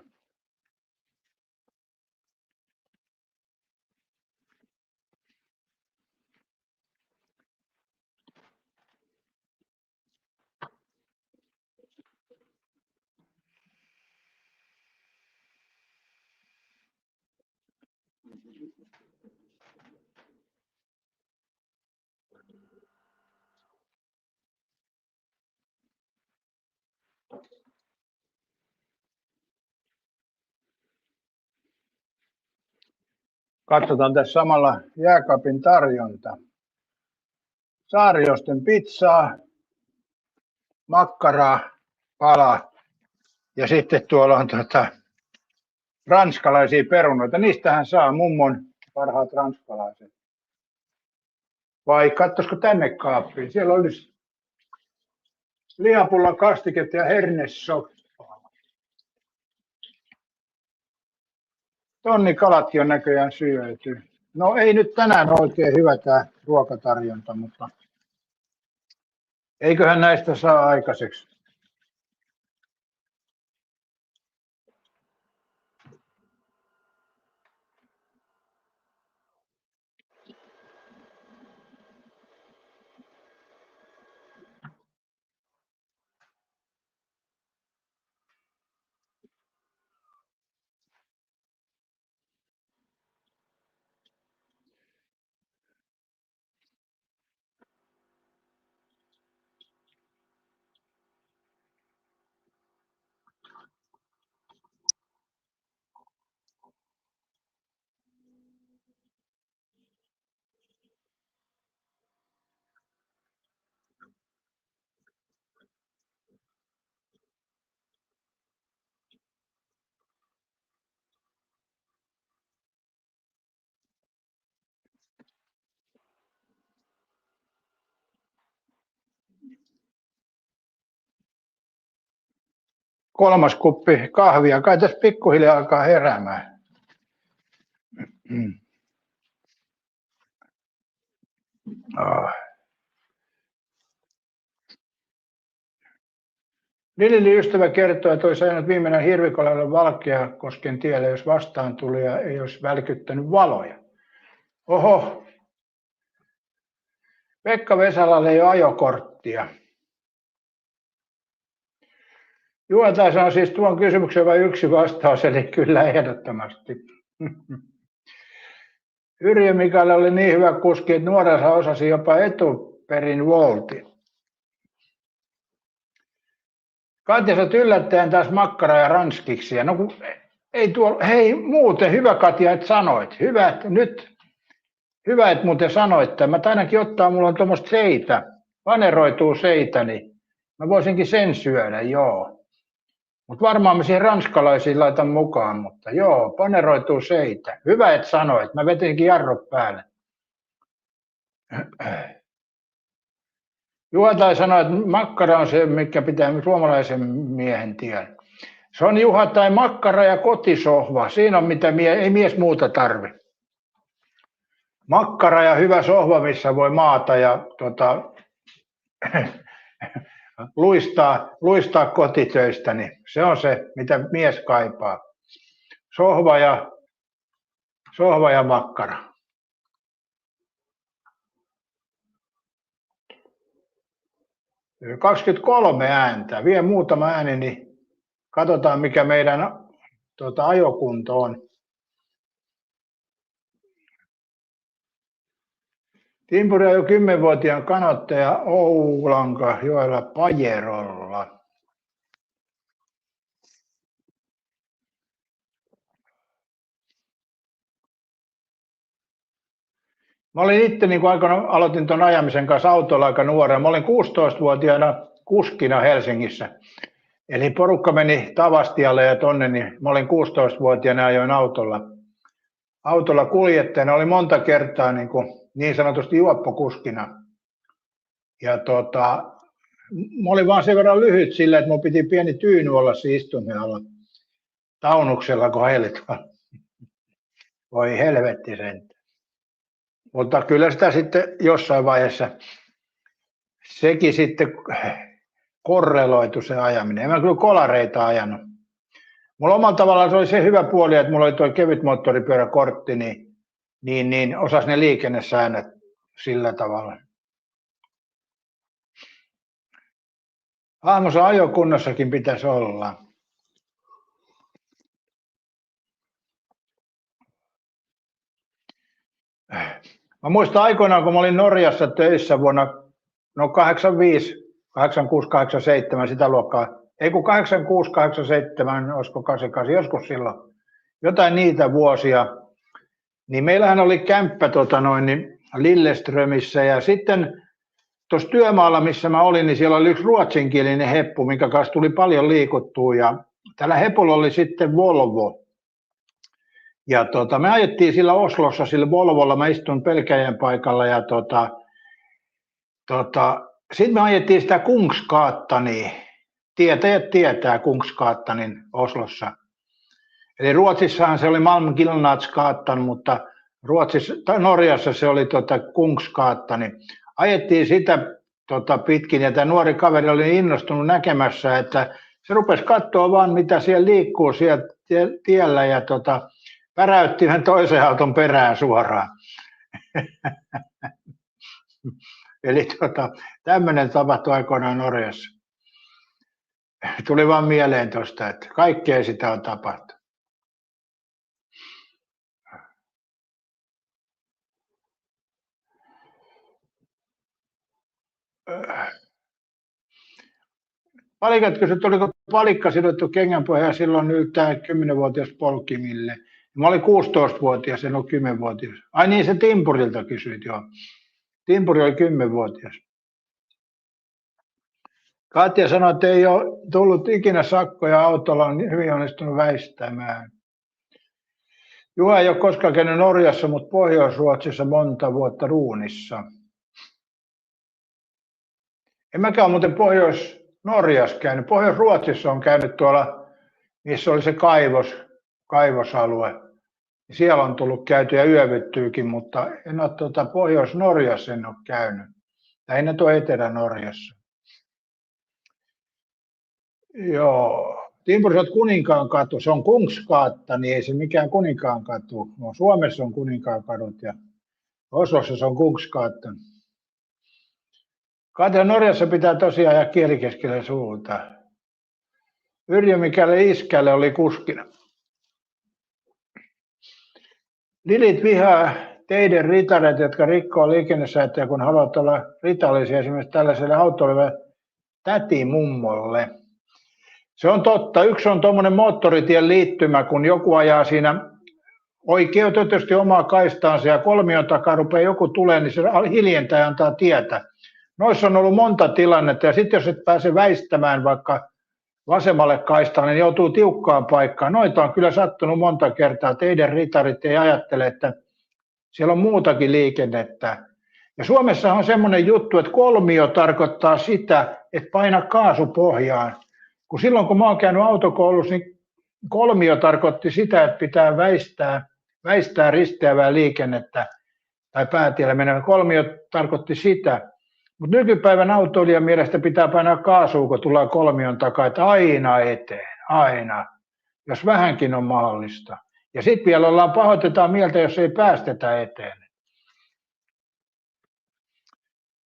Katsotaan tässä samalla jääkaapin tarjonta. Saariosten pizzaa, makkaraa, pala ja sitten tuolla on ranskalaisia perunoita. Niistähän saa mummon parhaat ranskalaiset. Vai katsoisiko tänne kaappiin? Siellä olisi lihapulla kastiketta ja hernesoppaa. Tonnikalatkin on näköjään syöty. No ei nyt tänään oikein hyvä tämä ruokatarjonta, mutta eiköhän näistä saa aikaiseksi. Kolmas kuppi kahvia. Kai tässä pikkuhiljaa alkaa heräämään. Lilin ystävä kertoo, että olisi ajanut viimeinen Hirvikolalle Valkeakosken tielle, jos vastaan tuli ja ei olisi välkyttänyt valoja. Oho. Pekka Vesalalle ei ole ajokorttia. Juotaisa on siis tuon kysymyksen vain yksi vastaus, eli kyllä ehdottomasti. Yrjö Mikalle oli niin hyvä kuski, että nuorensa osasi jopa etuperin voltin. Katja, sä oot yllättäen taas makkara ja ranskiksi. No ei tuolla, hei muuten, hyvä Katja, että sanoit. Hyvä, että muuten sanoit. Mä ainakin ottaa, mulla on tuommoista seitä, paneroituu seitä, niin mä voisinkin sen syödä, joo. Mutta varmaan mä siihen ranskalaisiin laitan mukaan, mutta joo, paneroituu seitä. Hyvä, että sanoit. Mä vetinkin jarrut päälle. Juha tai sanoi, että makkara on se, mikä pitää suomalaisen miehen tien. Se on Juha tai makkara ja kotisohva. Siinä on mitä ei mies muuta tarvi. Makkara ja hyvä sohva, missä voi maata ja luistaa kotitöistä, niin se on se, mitä mies kaipaa. Sohva ja makkara. – 23 ääntä. Vie muutama ääni, niin katsotaan mikä meidän ajokunto on. Timpuri on jo 10-vuotiaan kanottaja Oulanka joella Pajerolla. Mä olin itse, niin kun aikana aloitin tuon ajamisen kanssa autolla aika nuorena. Mä olin 16-vuotiaana kuskina Helsingissä. Eli porukka meni Tavastialle ja tonne, niin mä olin 16-vuotiaana ja ajoin autolla kuljettajana. Oli monta kertaa niin sanotusti juoppokuskina. Ja mä olin vaan sen verran lyhyt sillä, että mun piti pieni tyyny olla siinä istuimen alla taunuksella, kun heilitään. Voi helvetti sen. Mutta kyllä sitä sitten jossain vaiheessa sekin sitten korreloitu se ajaminen. En mä kyllä kolareita ajanut. Mulla omalla tavallaan se oli se hyvä puoli, että mulla oli tuo kevyt moottoripyöräkortti, niin osasi ne liikennesäännöt sillä tavalla. Aamussa ajokunnassakin pitäisi olla. Mä muistan aikoinaan, kun mä olin Norjassa töissä vuonna 85, 86, 87, sitä luokkaa. Ei kun 86, 87, olisiko 88, joskus silloin. Jotain niitä vuosia. Niin meillähän oli kämppä niin Lilleströmissä ja sitten tuossa työmaalla, missä mä olin, niin siellä oli yksi ruotsinkielinen heppu, minkä kanssa tuli paljon liikuttua ja tällä hepulla oli sitten Volvo. Ja me ajettiin sillä Oslossa, sillä Volvolla, mä istun pelkäjän paikalla ja sitten me ajettiin sitä Kungsgatania. Tietäjät tietää Kungsgatanin Oslossa. Eli Ruotsissahan se oli Malmskillnadsgatan, mutta Norjassa se oli Kungsgatani. Ajettiin sitä pitkin ja tämä nuori kaveri oli innostunut näkemässä, että se rupesi katsoa vaan mitä siellä liikkuu siellä tiellä ja päräytti yhden toisen auton perään suoraan. Eli tämmöinen tapahtui aikoinaan Norjassa. Tuli vaan mieleen tuosta, että kaikkea sitä on tapahtunut. Palikat kysyt, oliko palikka sidottu kengänpohjaan silloin yltää 10-vuotias polkimille. Mä olin 16-vuotias, en ole 10-vuotias. Ai niin, se Timpurilta kysyit, joo. Timpuri oli 10-vuotias. Katja sanoi, että ei ole tullut ikinä sakkoja autolla, on hyvin onnistunut väistämään. Juha ei ole koskaan käynyt Norjassa, mutta Pohjois-Ruotsissa monta vuotta Ruunissa. En mäkään ole muuten Pohjois-Norjassa käynyt. Pohjois-Ruotsissa on käynyt tuolla, missä oli se kaivosalue. Siellä on tullut käytyä ja yövyttyykin, mutta en ole Pohjois-Norjassa en ole käynyt. Lähinnä tuo Etelä-Norjassa. Joo. Timpuri, on Kuninkaan katu. Se on Kungsgata, niin ei se mikään Kuninkaan katu. No, Suomessa on Kuninkaan kadut ja Oslossa se on Kungsgata. Katja, Norjassa pitää tosiaan ajaa kieli keskellä suuta. Yrjö, mikäli iskälle oli kuskina. Lilit vihaa teidän ritareita, jotka rikkoo liikennesääntöjä, kun haluat olla ritallisia esimerkiksi tällaiselle autoilevalle tätimummolle. Se on totta. Yksi on tuommoinen moottoritien liittymä, kun joku ajaa siinä oikeutetusti omaa kaistaansa ja kolmion takaa rupeaa joku tulee, niin se hiljentää ja antaa tietä. Noissa on ollut monta tilannetta ja sitten jos et pääse väistämään vaikka vasemmalle kaistaan, niin joutuu tiukkaan paikkaan. Noita on kyllä sattunut monta kertaa. Teidän ritarit ei ajattele, että siellä on muutakin liikennettä. Ja Suomessa on semmoinen juttu, että kolmio tarkoittaa sitä, että paina kaasupohjaan. Kun silloin kun mä oon käynyt autokoulussa, niin kolmio tarkoitti sitä, että pitää väistää risteävää liikennettä tai päätiellä menevä. Kolmio tarkoitti sitä. Mutta nykypäivän autoilijan mielestä pitää painaa kaasua, kun tullaan kolmion takaa, että aina eteen, aina, jos vähänkin on mahdollista. Ja sitten vielä pahoitetaan mieltä, jos ei päästetä eteen.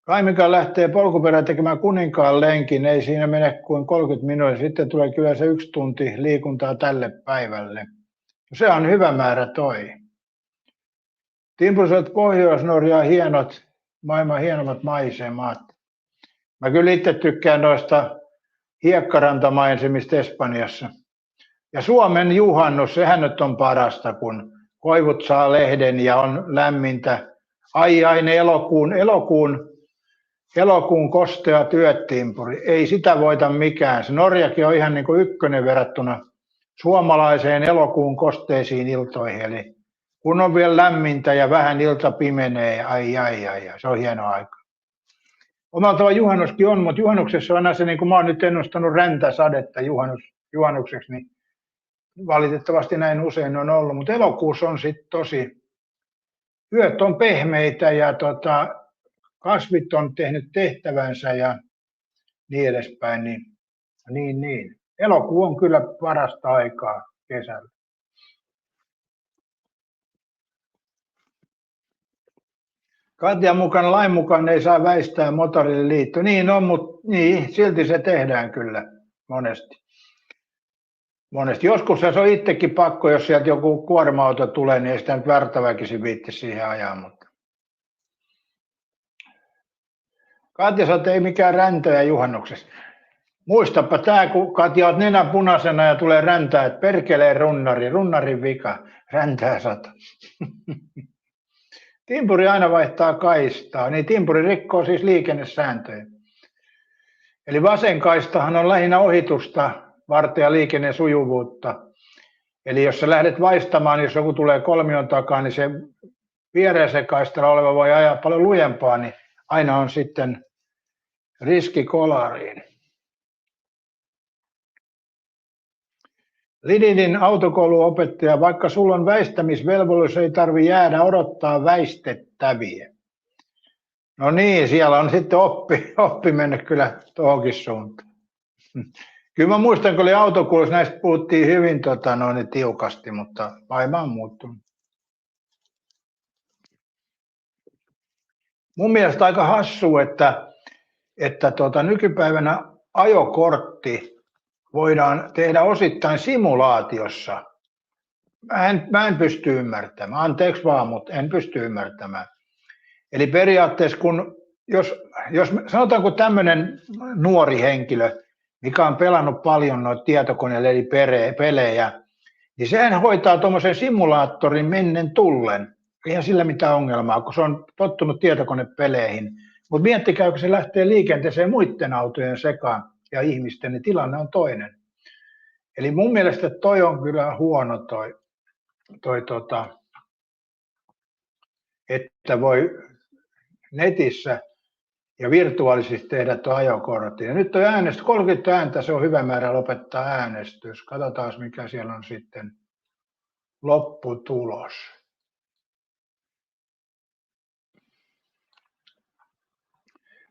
Kaimikaan lähtee polkuperään tekemään Kuninkaan lenkin, ei siinä mene kuin 30 minuuttia, sitten tulee kyllä se 1 tunti liikuntaa tälle päivälle. Se on hyvä määrä toi. Timpurit Pohjois-Norjaa hienot, maailman hienommat maisemat. Mä kyllä itse tykkään noista hiekkarantamaisemista Espanjassa. Ja Suomen juhannus, sehän nyt on parasta, kun koivut saa lehden ja on lämmintä. Ai ne elokuun kostea työtimpuri. Ei sitä voita mikään. Se Norjakin on ihan niin kuin ykkönen verrattuna suomalaiseen elokuun kosteisiin iltoihin. Eli kun on vielä lämmintä ja vähän ilta pimenee, ai, se on hieno aika. Omalla tavalla juhannuskin on, mutta juhannuksessa on aina se, niin kuin mä oon nyt ennustanut räntäsadetta juhannukseksi, niin valitettavasti näin usein on ollut, mutta elokuussa on sitten yöt on pehmeitä ja kasvit on tehnyt tehtävänsä ja niin edespäin, niin. Elokuu on kyllä parasta aikaa kesällä. Katjan mukaan lain mukaan ei saa väistää motorille liitto. Niin on, mutta silti se tehdään kyllä monesti. Joskus se on itsekin pakko, jos sieltä joku kuorma-auto tulee, niin ei sitä nyt värtäväkisin viitti siihen ajaa. Mutta Katja sanoi, että ei mikään räntöjä juhannuksessa. Muistapa tää, kun Katja oot nenän punaisena ja tulee räntää, että perkelee runnarin vika, räntää sata. Timpuri aina vaihtaa kaistaa, niin timpuri rikkoo siis liikennesääntöjä. Eli vasen kaistahan on lähinnä ohitusta varten ja liikenteen sujuvuutta. Eli jos sä lähdet vaistamaan, jos joku tulee kolmion takaa, niin se viereisen kaistalla oleva voi ajaa paljon lujempaa, niin aina on sitten riski kolariin. Lidinin autokouluopettaja, vaikka sulla on väistämisvelvollisuus, ei tarvitse jäädä odottaa väistettäviä. No niin, siellä on sitten oppi mennyt kyllä tuohonkin suuntaan. Kyllä mä muistan, kun oli autokoulussa, näistä puhuttiin hyvin tiukasti, mutta maailma on muuttunut. Mun mielestä aika hassu, että nykypäivänä ajokortti voidaan tehdä osittain simulaatiossa. Mä en pysty ymmärtämään, anteeksi vaan, mutta en pysty ymmärtämään. Eli periaatteessa, jos sanotaanko tämmöinen nuori henkilö, mikä on pelannut paljon noita tietokoneille eli pelejä, niin sehän hoitaa tuommoisen simulaattorin mennen tullen. Eihän sillä mitään ongelmaa, kun se on tottunut tietokonepeleihin. Mutta miettikää, kun se lähtee liikenteeseen muiden autojen sekaan ja ihmisten, niin tilanne on toinen. Eli mun mielestä toi on kyllä huono että voi netissä ja virtuaalisesti tehdä tuo ajokortti. Ja nyt on äänestys, 30 ääntä, se on hyvä määrä lopettaa äänestys. Katsotaan, mikä siellä on sitten lopputulos.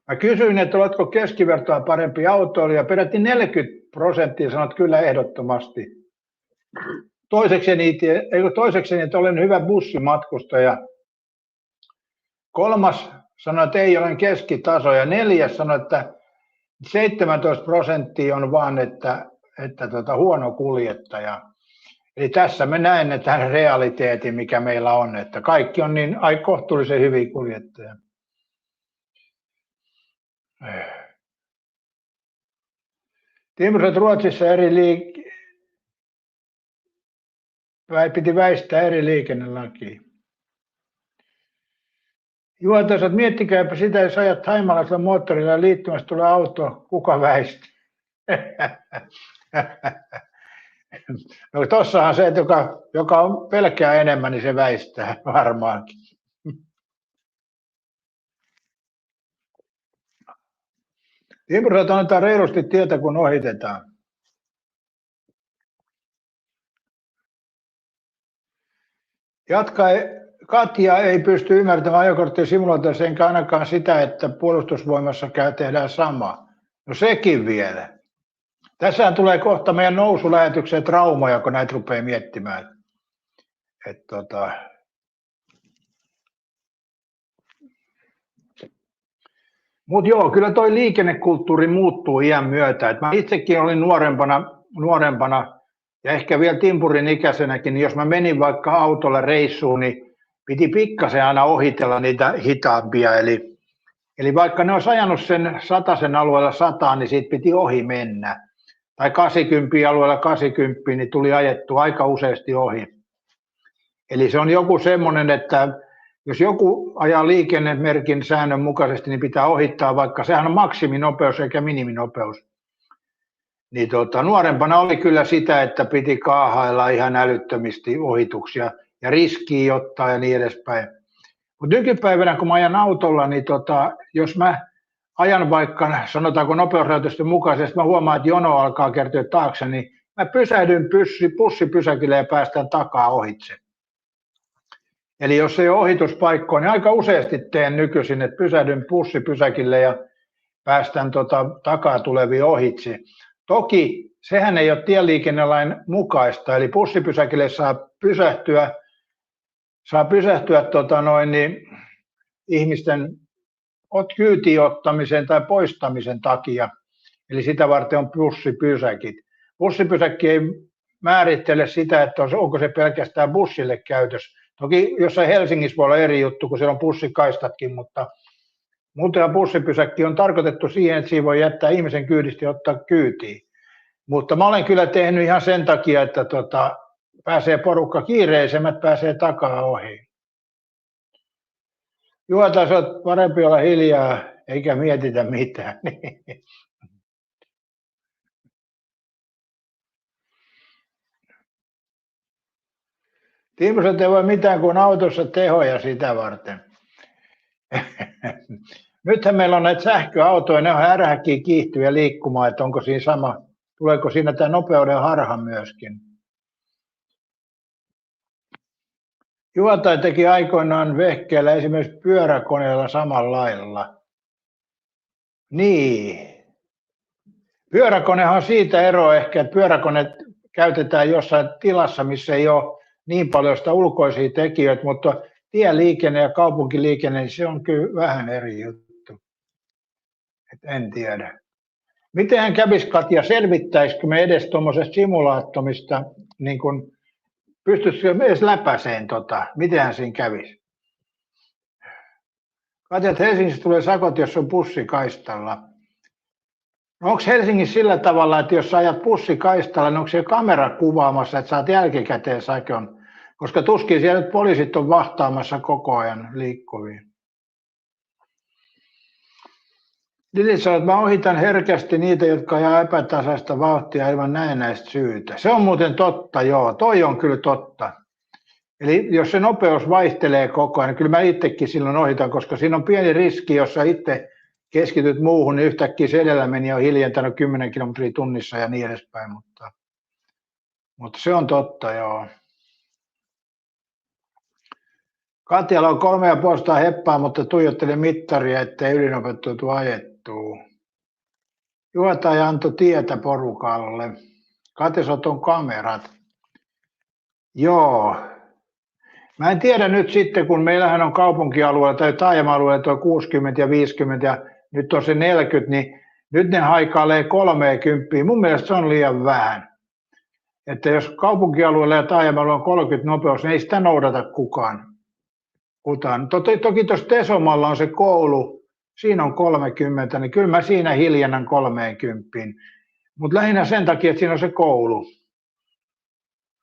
Mä kysyin, että oletko keskivertoa parempi autoilija, peräti 40% sanot kyllä ehdottomasti. Toisekseni, että olen hyvä bussimatkustaja. 3 sanoi, että ei olen keskitaso, ja 4 sanoi, että 17% on vaan, että huono kuljettaja. Eli tässä me näemme tämän realiteetin, mikä meillä on, että kaikki on niin kohtuullisen hyviä kuljettajia. Timrot Ruotsissa piti väistää eri liikennelakia. Juotasot, miettikääpä sitä, jos ajat haimalaisella moottorilla ja liittymässä tulee auto, kuka väistää? No tossahan se, että joka on pelkää enemmän, niin se väistää varmaankin. Timrot annetaan reilusti tietä, kun ohitetaan. Katja ei pysty ymmärtämään ajokorttien simulaatiossa, enkä ainakaan sitä, että puolustusvoimassa tehdään sama. No sekin vielä. Tässä tulee kohta meidän nousulähetykseen traumoja, kun näitä rupeaa miettimään. Mutta joo, kyllä toi liikennekulttuuri muuttuu iän myötä. Mä itsekin olin nuorempana ja ehkä vielä timpurin ikäisenäkin, niin jos mä menin vaikka autolla reissuun, niin piti pikkasen aina ohitella niitä hitaampia. Eli vaikka ne olisi ajanut sen 100 alueella 100, niin siitä piti ohi mennä. Tai 80 alueella 80, niin tuli ajettu aika useasti ohi. Eli se on joku semmoinen, että jos joku ajaa liikennemerkin säännön mukaisesti, niin pitää ohittaa, vaikka sehän on maksiminopeus eikä miniminopeus. Niin nuorempana oli kyllä sitä, että piti kaahailla ihan älyttömisti ohituksia ja riskiä ottaa ja niin edespäin. Mutta nykypäivänä, kun mä ajan autolla, niin jos mä ajan vaikka, sanotaanko nopeusrajoitusten mukaisesti, mä huomaan, että jono alkaa kertyä taakse, niin mä pysähdyn bussipysäkille ja päästän takaa ohitse. Eli jos ei ole ohituspaikkoa, niin aika useasti teen nykyisin, että pysähdyn bussipysäkille ja päästän takaa tulevia ohitse. Toki sehän ei ole tieliikennelain mukaista, eli bussipysäkille saa pysähtyä ihmisten kyytiin ottamisen tai poistamisen takia, eli sitä varten on bussipysäkit. Bussipysäkki ei määrittele sitä, että onko se pelkästään bussille käytös. Toki jossain Helsingissä voi olla eri juttu, kun siellä on bussikaistatkin, mutta Muuten bussipysäkki on tarkoitettu siihen, että siinä voi jättää ihmisen kyydistä ja ottaa kyytiin. Mutta mä olen kyllä tehnyt ihan sen takia, että pääsee porukka kiireisemmät, pääsee takaa ohi. Juha, sä oot parempi olla hiljaa, eikä mietitä mitään. Tiimoset ei voi mitään kuin autossa tehoja sitä varten. Nythän meillä on näitä sähköautoja, ne on ärhäkkiä kiihtyviä liikkumaan, että onko siinä sama, tuleeko siinä tämä nopeuden harha myöskin. Juotai teki aikoinaan vehkeellä esimerkiksi pyöräkoneella samalla lailla. Niin. Pyöräkonehan on siitä ero ehkä, että pyöräkone käytetään jossain tilassa, missä ei ole niin paljon sitä ulkoisia tekijöitä, mutta tieliikenne ja kaupunkiliikenne, niin se on kyllä vähän eri juttu. Et en tiedä. Mitenhän kävisi, Katja, selvittäisikö me edes tuommoisesta simulaattomista, niin kun pystyisikö me edes läpäiseen mitenhän siinä kävisi? Katja, että Helsingissä tulee sakot, jos on bussikaistalla. No onko Helsingissä sillä tavalla, että jos sä ajat bussikaistalla, niin onko siellä kamera kuvaamassa, että saat jälkikäteen sakon? Koska tuskin siellä nyt poliisit on vahtaamassa koko ajan liikkuviin. Lili sanoo, että mä ohitan herkästi niitä, jotka ajaa epätasaista vauhtia ilman näennäistä syytä. Se on muuten totta, joo. Toi on kyllä totta. Eli jos se nopeus vaihtelee koko ajan, niin kyllä mä itsekin silloin ohitan, koska siinä on pieni riski, jos sä itse keskityt muuhun, niin yhtäkkiä se edellä meni on hiljentänyt 10 kilometriä tunnissa ja niin edespäin. Mutta se on totta, joo. Katjalla on 3,5 heppaa, mutta tuijotteli mittaria, ettei ylinopeutta tule ajettua. Juotai antoi tietä porukalle. Katesot on kamerat. Joo. Mä en tiedä nyt sitten, kun meillähän on kaupunkialueella tai taajama-alueella tuo 60 ja 50 ja nyt on se 40, niin nyt ne haikailee 30. Mun mielestä se on liian vähän. Että jos kaupunkialueella ja taajama-alueella on 30 nopeus, niin ei sitä noudata kukaan. Toki tuossa Tesomalla on se koulu, siinä on 30, niin kyllä mä siinä hiljennän 30. Mutta lähinnä sen takia, että siinä on se koulu.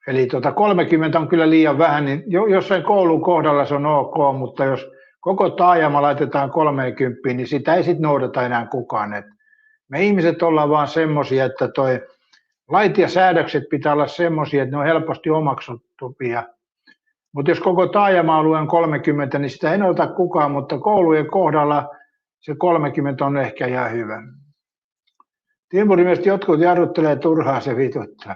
Eli 30 on kyllä liian vähän, niin jossain koulun kohdalla se on ok, mutta jos koko taajama laitetaan 30, niin sitä ei sitten noudata enää kukaan. Et me ihmiset ollaan vaan semmoisia, että lait ja säädökset pitää olla semmoisia, että ne on helposti omaksuttuvia. Mutta jos koko taajama-alue on 30, niin sitä ei noudata kukaan, mutta koulujen kohdalla se 30 on ehkä ihan hyvä. Timpuri mielestä jotkut jarruttelee turhaa, se vituttaa.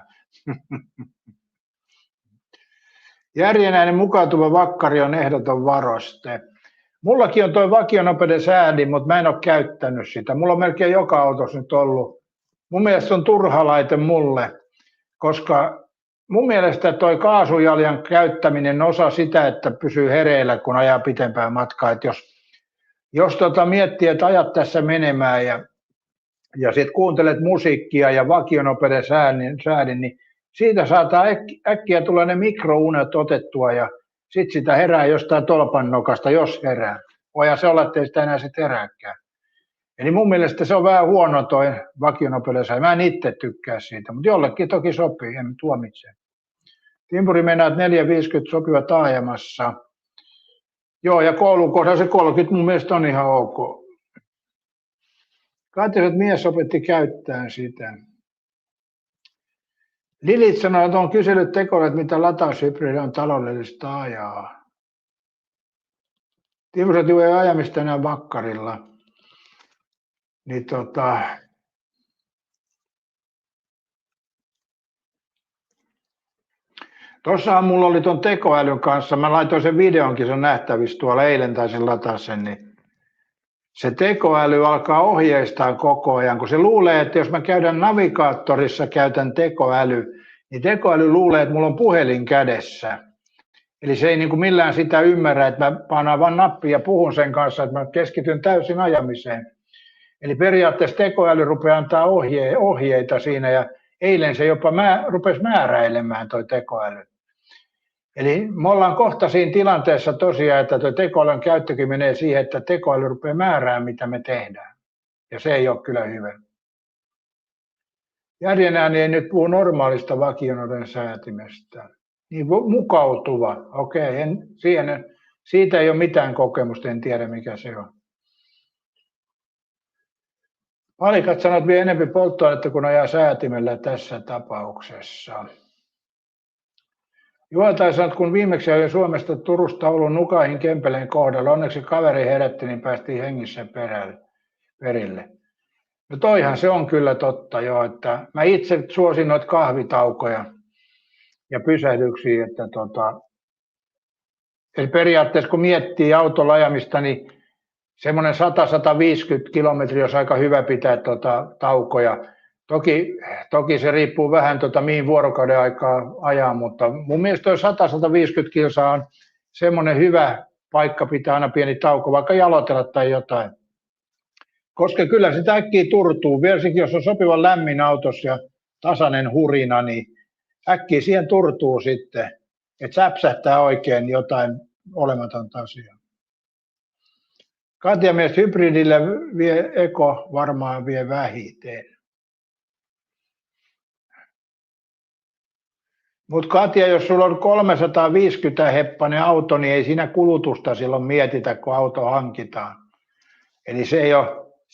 Järjenäinen mukautuva vakkari on ehdoton varoste. Mullakin on tuo vakionopeuden säädi, mutta mä en ole käyttänyt sitä. Mulla on melkein joka autossa nyt ollut. Mun mielestä se on turha laite mulle, koska mun mielestä tuo kaasujaljan käyttäminen on osa sitä, että pysyy hereillä, kun ajaa pitempää matkaa. Et jos miettii, että ajat tässä menemään ja sitten kuuntelet musiikkia ja vakionopeuden säädin, niin siitä saattaa äkkiä tulla ne mikrounet otettua ja sitten sitä herää jostain tolpan nokasta, jos herää. Voihan se olla, ettei sitä enää sitten herääkään. Eli mun mielestä se on vähän huono toi vakionopeuden säädin. Mä en itse tykkää siitä, mutta jollekin toki sopii, en tuomitse. Timpuri mennään, että 450 sopiva taajamassa. Joo, ja koulun kohdalla se 30 mun mielestä on ihan ok. Katsotaan, että mies opetti käyttämään sitä. Lilit sanoo, että on kysellyt tekoille, että mitä lataushybridi on taloudellista ajaa. Timpuri ei ajamista enää vakkarilla. Niin Tuossahan mulla oli tuon tekoälyn kanssa, mä laitoin sen videonkin, se on nähtävissä tuolla, eilen taisin lataa sen, niin se tekoäly alkaa ohjeistaa koko ajan, kun se luulee, että jos mä käydän navigaattorissa, käytän tekoäly, niin tekoäly luulee, että mulla on puhelin kädessä. Eli se ei niin kuin millään sitä ymmärrä, että mä painaan vaan nappia ja puhun sen kanssa, että mä keskityn täysin ajamiseen. Eli periaatteessa tekoäly rupeaa antaa ohjeita siinä ja eilen se jopa rupesi määräilemään toi tekoäly. Eli me ollaan kohta siinä tilanteessa tosiaan, että tuo tekoälyn käyttökin menee siihen, että tekoäly rupeaa määräämään, mitä me tehdään. Ja se ei ole kyllä hyvä. Järjen ääni ei nyt puhu normaalista vakionoiden säätimestä. Niin mukautuva, okei, siitä ei ole mitään kokemusta, en tiedä mikä se on. Palikat sanot vie enemmän polttoainetta kuin ajaa säätimellä tässä tapauksessa. Juotai sanot, kun viimeksi ajoin Suomesta Turusta Oulun Nukaihin Kempeleen kohdalla, onneksi kaveri herätti, niin päästiin hengissä perille. No toihan se on kyllä totta jo, että mä itse suosin noita kahvitaukoja ja pysähdyksiä, että eli periaatteessa kun miettii autolla ajamista, niin semmoinen 100-150 kilometriä olisi aika hyvä pitää taukoja. Toki se riippuu vähän mihin vuorokauden aikaa ajaa, mutta mun mielestä 100-150 kilsaa on semmoinen hyvä paikka pitää aina pieni tauko, vaikka jalotella tai jotain. Koska kyllä sitä äkkiä turtuu, varsinkin jos on sopivan lämmin autossa ja tasainen hurina, niin äkkiä siihen turtuu sitten, että säpsähtää oikein jotain olematonta asiaa. Katja mielestä hybridille vie eko varmaan vie vähiten. Mutta Katja, jos sulla on 350 heppainen auto, niin ei siinä kulutusta silloin mietitä, kun auto hankitaan. Eli se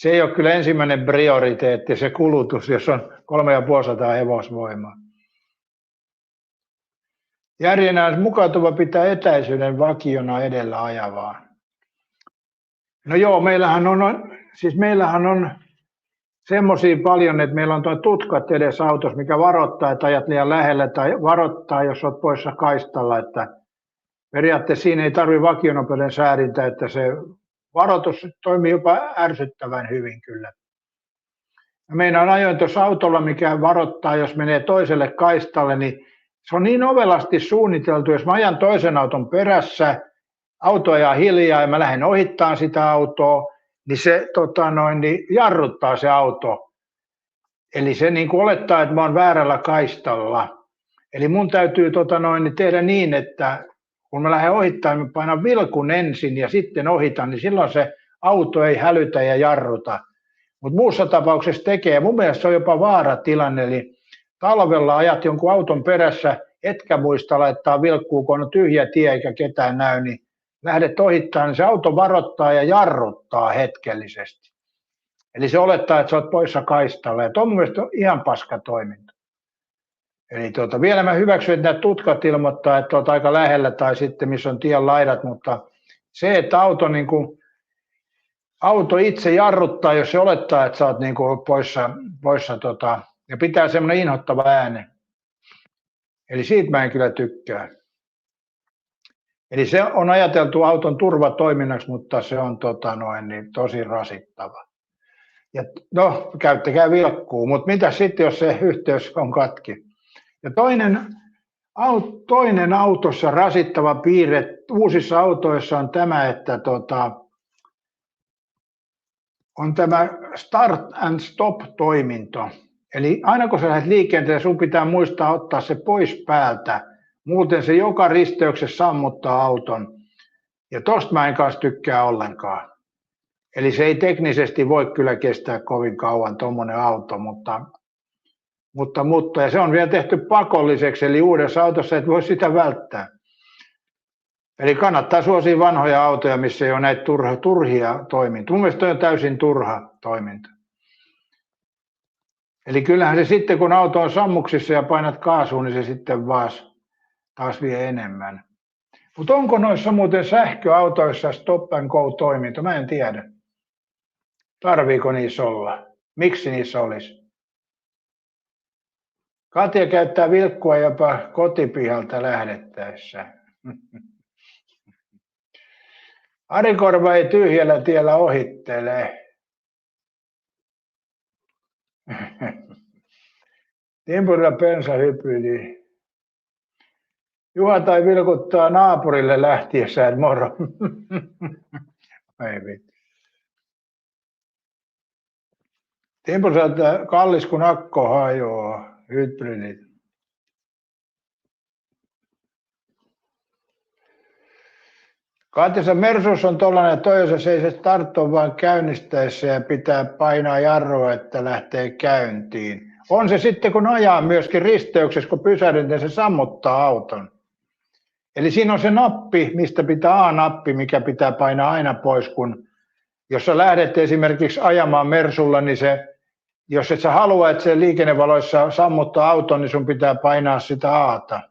ei ole kyllä ensimmäinen prioriteetti, se kulutus, jos on 350 hevosvoimaa. Järjenään mukautuva pitää etäisyyden vakiona edellä ajavaa. No joo, meillähän on semmoisia paljon, että meillä on tuo tutkat edessä autossa, mikä varoittaa, että ajat liian lähellä, tai varoittaa, jos olet poissa kaistalla. Että periaatteessa siinä ei tarvitse vakionopeuden säädintä, että se varoitus toimii jopa ärsyttävän hyvin kyllä. Meidän ajoin tuossa autolla, mikä varoittaa, jos menee toiselle kaistalle, niin se on niin ovelasti suunniteltu, jos mä ajan toisen auton perässä, auto ajaa hiljaa ja mä lähden ohittamaan sitä autoa, niin se jarruttaa se auto. Eli se niin kuin olettaa, että mä oon väärällä kaistalla. Eli mun täytyy tehdä niin, että kun mä lähden ohittamaan, mä painan vilkun ensin ja sitten ohitan, niin silloin se auto ei hälytä ja jarruta. Mutta muussa tapauksessa tekee. Mun mielestä se on jopa vaaratilanne. Eli talvella ajat jonkun auton perässä, etkä muista laittaa vilkkuun, kun on tyhjä tie eikä ketään näy, niin lähdet ohittamaan, niin se auto varoittaa ja jarruttaa hetkellisesti. Eli se olettaa, että sä oot poissa kaistalla. Ja tuo mun mielestä on ihan paska toiminta. Eli vielä mä hyväksyn, että nämä tutkat ilmoittaa, että olet aika lähellä tai sitten missä on tien laidat, mutta se, että auto itse jarruttaa, jos se olettaa, että sä oot poissa ja pitää semmoinen inhottava ääne. Eli siitä mä en kyllä tykkää. Eli se on ajateltu auton turvatoiminnaksi, mutta se on tosi rasittava. Ja no, käyttäkää vilkkuu, mutta mitä sitten, jos se yhteys on katki? Ja toinen autossa rasittava piirre uusissa autoissa on tämä, että on tämä start and stop toiminto. Eli aina kun sä lähdet liikenteeseen, sun pitää muistaa ottaa se pois päältä. Muuten se joka risteyksessä sammuttaa auton. Ja tosta mä en kanssa tykkää ollenkaan. Eli se ei teknisesti voi kyllä kestää kovin kauan tuommoinen auto, mutta ja se on vielä tehty pakolliseksi, eli uudessa autossa et voi sitä välttää. Eli kannattaa suosia vanhoja autoja, missä ei ole näitä turhia toimintoja. Mun mielestä on täysin turha toiminta. Eli kyllähän se sitten, kun auto on sammuksissa ja painat kaasuun, niin se sitten taas vie enemmän. Mutta onko noissa muuten sähköautoissa stop and go -toiminto? Mä en tiedä. Tarviiko niissä olla? Miksi niissä olisi? Katja käyttää vilkkua jopa kotipihalta lähdettäessä. Ari Korva ei tyhjällä tiellä ohittele. Timpurilla bensahybridi. Juha tai vilkuttaa naapurille lähtiessään, moro. Ei vittu. Timpurilla että kallis kun akko hajoaa, hybridit. Katja, Mersus on tuollainen, Toyota, se ei se starttu vaan käynnistäessä ja pitää painaa jarrua, että lähtee käyntiin. On se sitten, kun ajaa myöskin risteyksessä, kun pysähdytään, se sammuttaa auton. Eli siinä on se nappi, mistä pitää A-nappi, mikä pitää painaa aina pois, kun jos sä lähdet esimerkiksi ajamaan Mersulla, niin jos et sä halua, että se liikennevaloissa sammuttaa auton, niin sun pitää painaa sitä A:ta.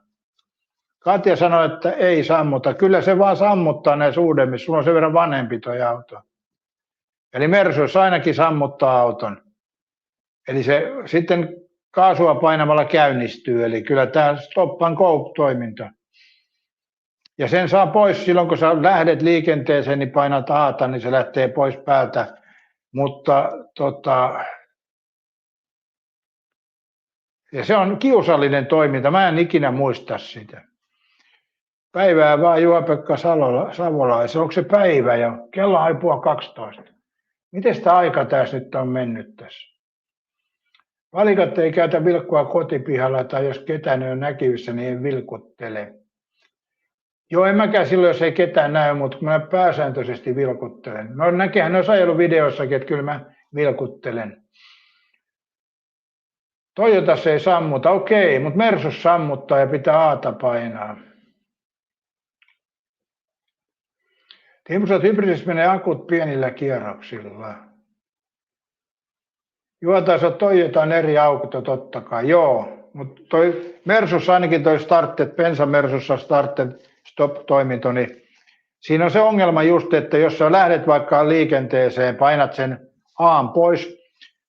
Katja sanoi, että ei sammuta. Kyllä se vaan sammuttaa näissä uudemmissa. Sulla on sen verran vanhempi tuo auto. Eli Mersus ainakin sammuttaa auton. Eli se sitten kaasua painamalla käynnistyy. Eli kyllä tämä stop and go -toiminta. Ja sen saa pois silloin, kun sä lähdet liikenteeseen, niin painat A:ta, niin se lähtee pois päältä. Mutta ja se on kiusallinen toiminta. Mä en ikinä muista sitä. Päivää vaan Juha-Pekka Savola. Onko se päivä jo? Kello on 11:30. Miten sitä aika tässä nyt on mennyt tässä? Valikat ei käytä vilkkua kotipihalla tai jos ketään ei ole näkyvissä, niin ei vilkuttele. Joo, en mäkään silloin, jos ei ketään näy, mutta mä pääsääntöisesti vilkuttelen. No näkehän ne olisi ajellut videossakin, että kyllä mä vilkuttelen. Toyota se ei sammuta, okei, mutta Mersus sammuttaa ja pitää A:ta painaa. Timpsat hybridissä menee akut pienillä kierroksilla. Juotaisi Toyotan eri auto totta kai, joo. Mutta toi Mersus ainakin toi startet, Pensa Mersussa startet stop-toiminto, niin siinä on se ongelma just, että jos sä lähdet vaikka liikenteeseen, painat sen A:n pois,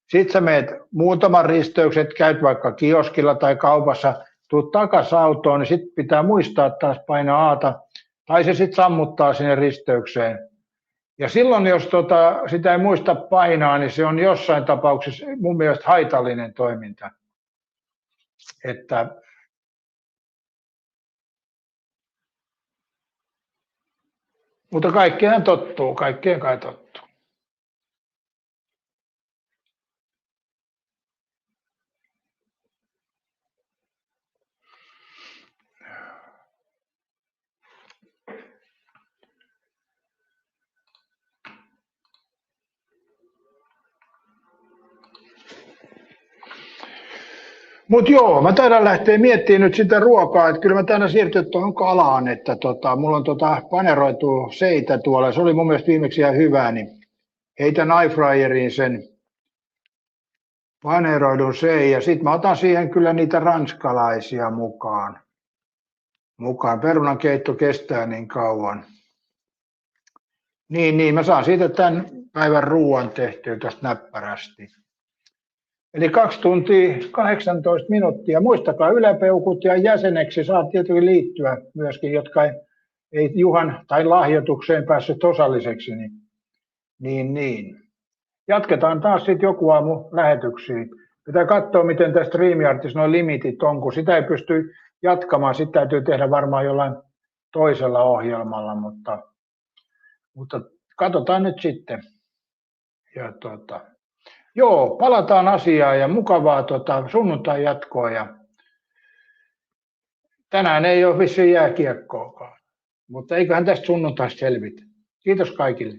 sit sä meet muutaman risteykset, käyt vaikka kioskilla tai kaupassa, tuut takas autoon, niin sit pitää muistaa taas painaa A:ta, tai se sitten sammuttaa sinne risteykseen. Ja silloin, jos sitä ei muista painaa, niin se on jossain tapauksessa mun mielestä haitallinen toiminta. Mutta kaikkeen tottuu, kaikkeen kai tottuu. Mutta joo, mä taidan lähteä miettimään nyt sitä ruokaa, että kyllä mä taidan siirtyä tuohon kalaan, että mulla on paneroitu seitä tuolla, se oli mun mielestä viimeksi ihan hyvää, niin heitän airfryeriin sen paneroidun sein ja sitten mä otan siihen kyllä niitä ranskalaisia mukaan. Perunan keitto kestää niin kauan. Niin, mä saan siitä tämän päivän ruoan tehtyä tästä näppärästi. Eli 2 tuntia 18 minuuttia. Muistakaa yläpeukut ja jäseneksi saa tietenkin liittyä myöskin, jotka ei Juhan tai lahjoitukseen päässyt osalliseksi. Niin. Jatketaan taas sitten joku aamu lähetyksiin. Pitää katsoa, miten tässä StreamYardissa nuo limitit on, kun sitä ei pysty jatkamaan. Sitä täytyy tehdä varmaan jollain toisella ohjelmalla, mutta katsotaan nyt sitten. Ja joo, palataan asiaan ja mukavaa sunnuntai jatkoa. Ja tänään ei ole vissiin jääkiekkoakaan, mutta eiköhän tästä sunnuntaista selvitä. Kiitos kaikille.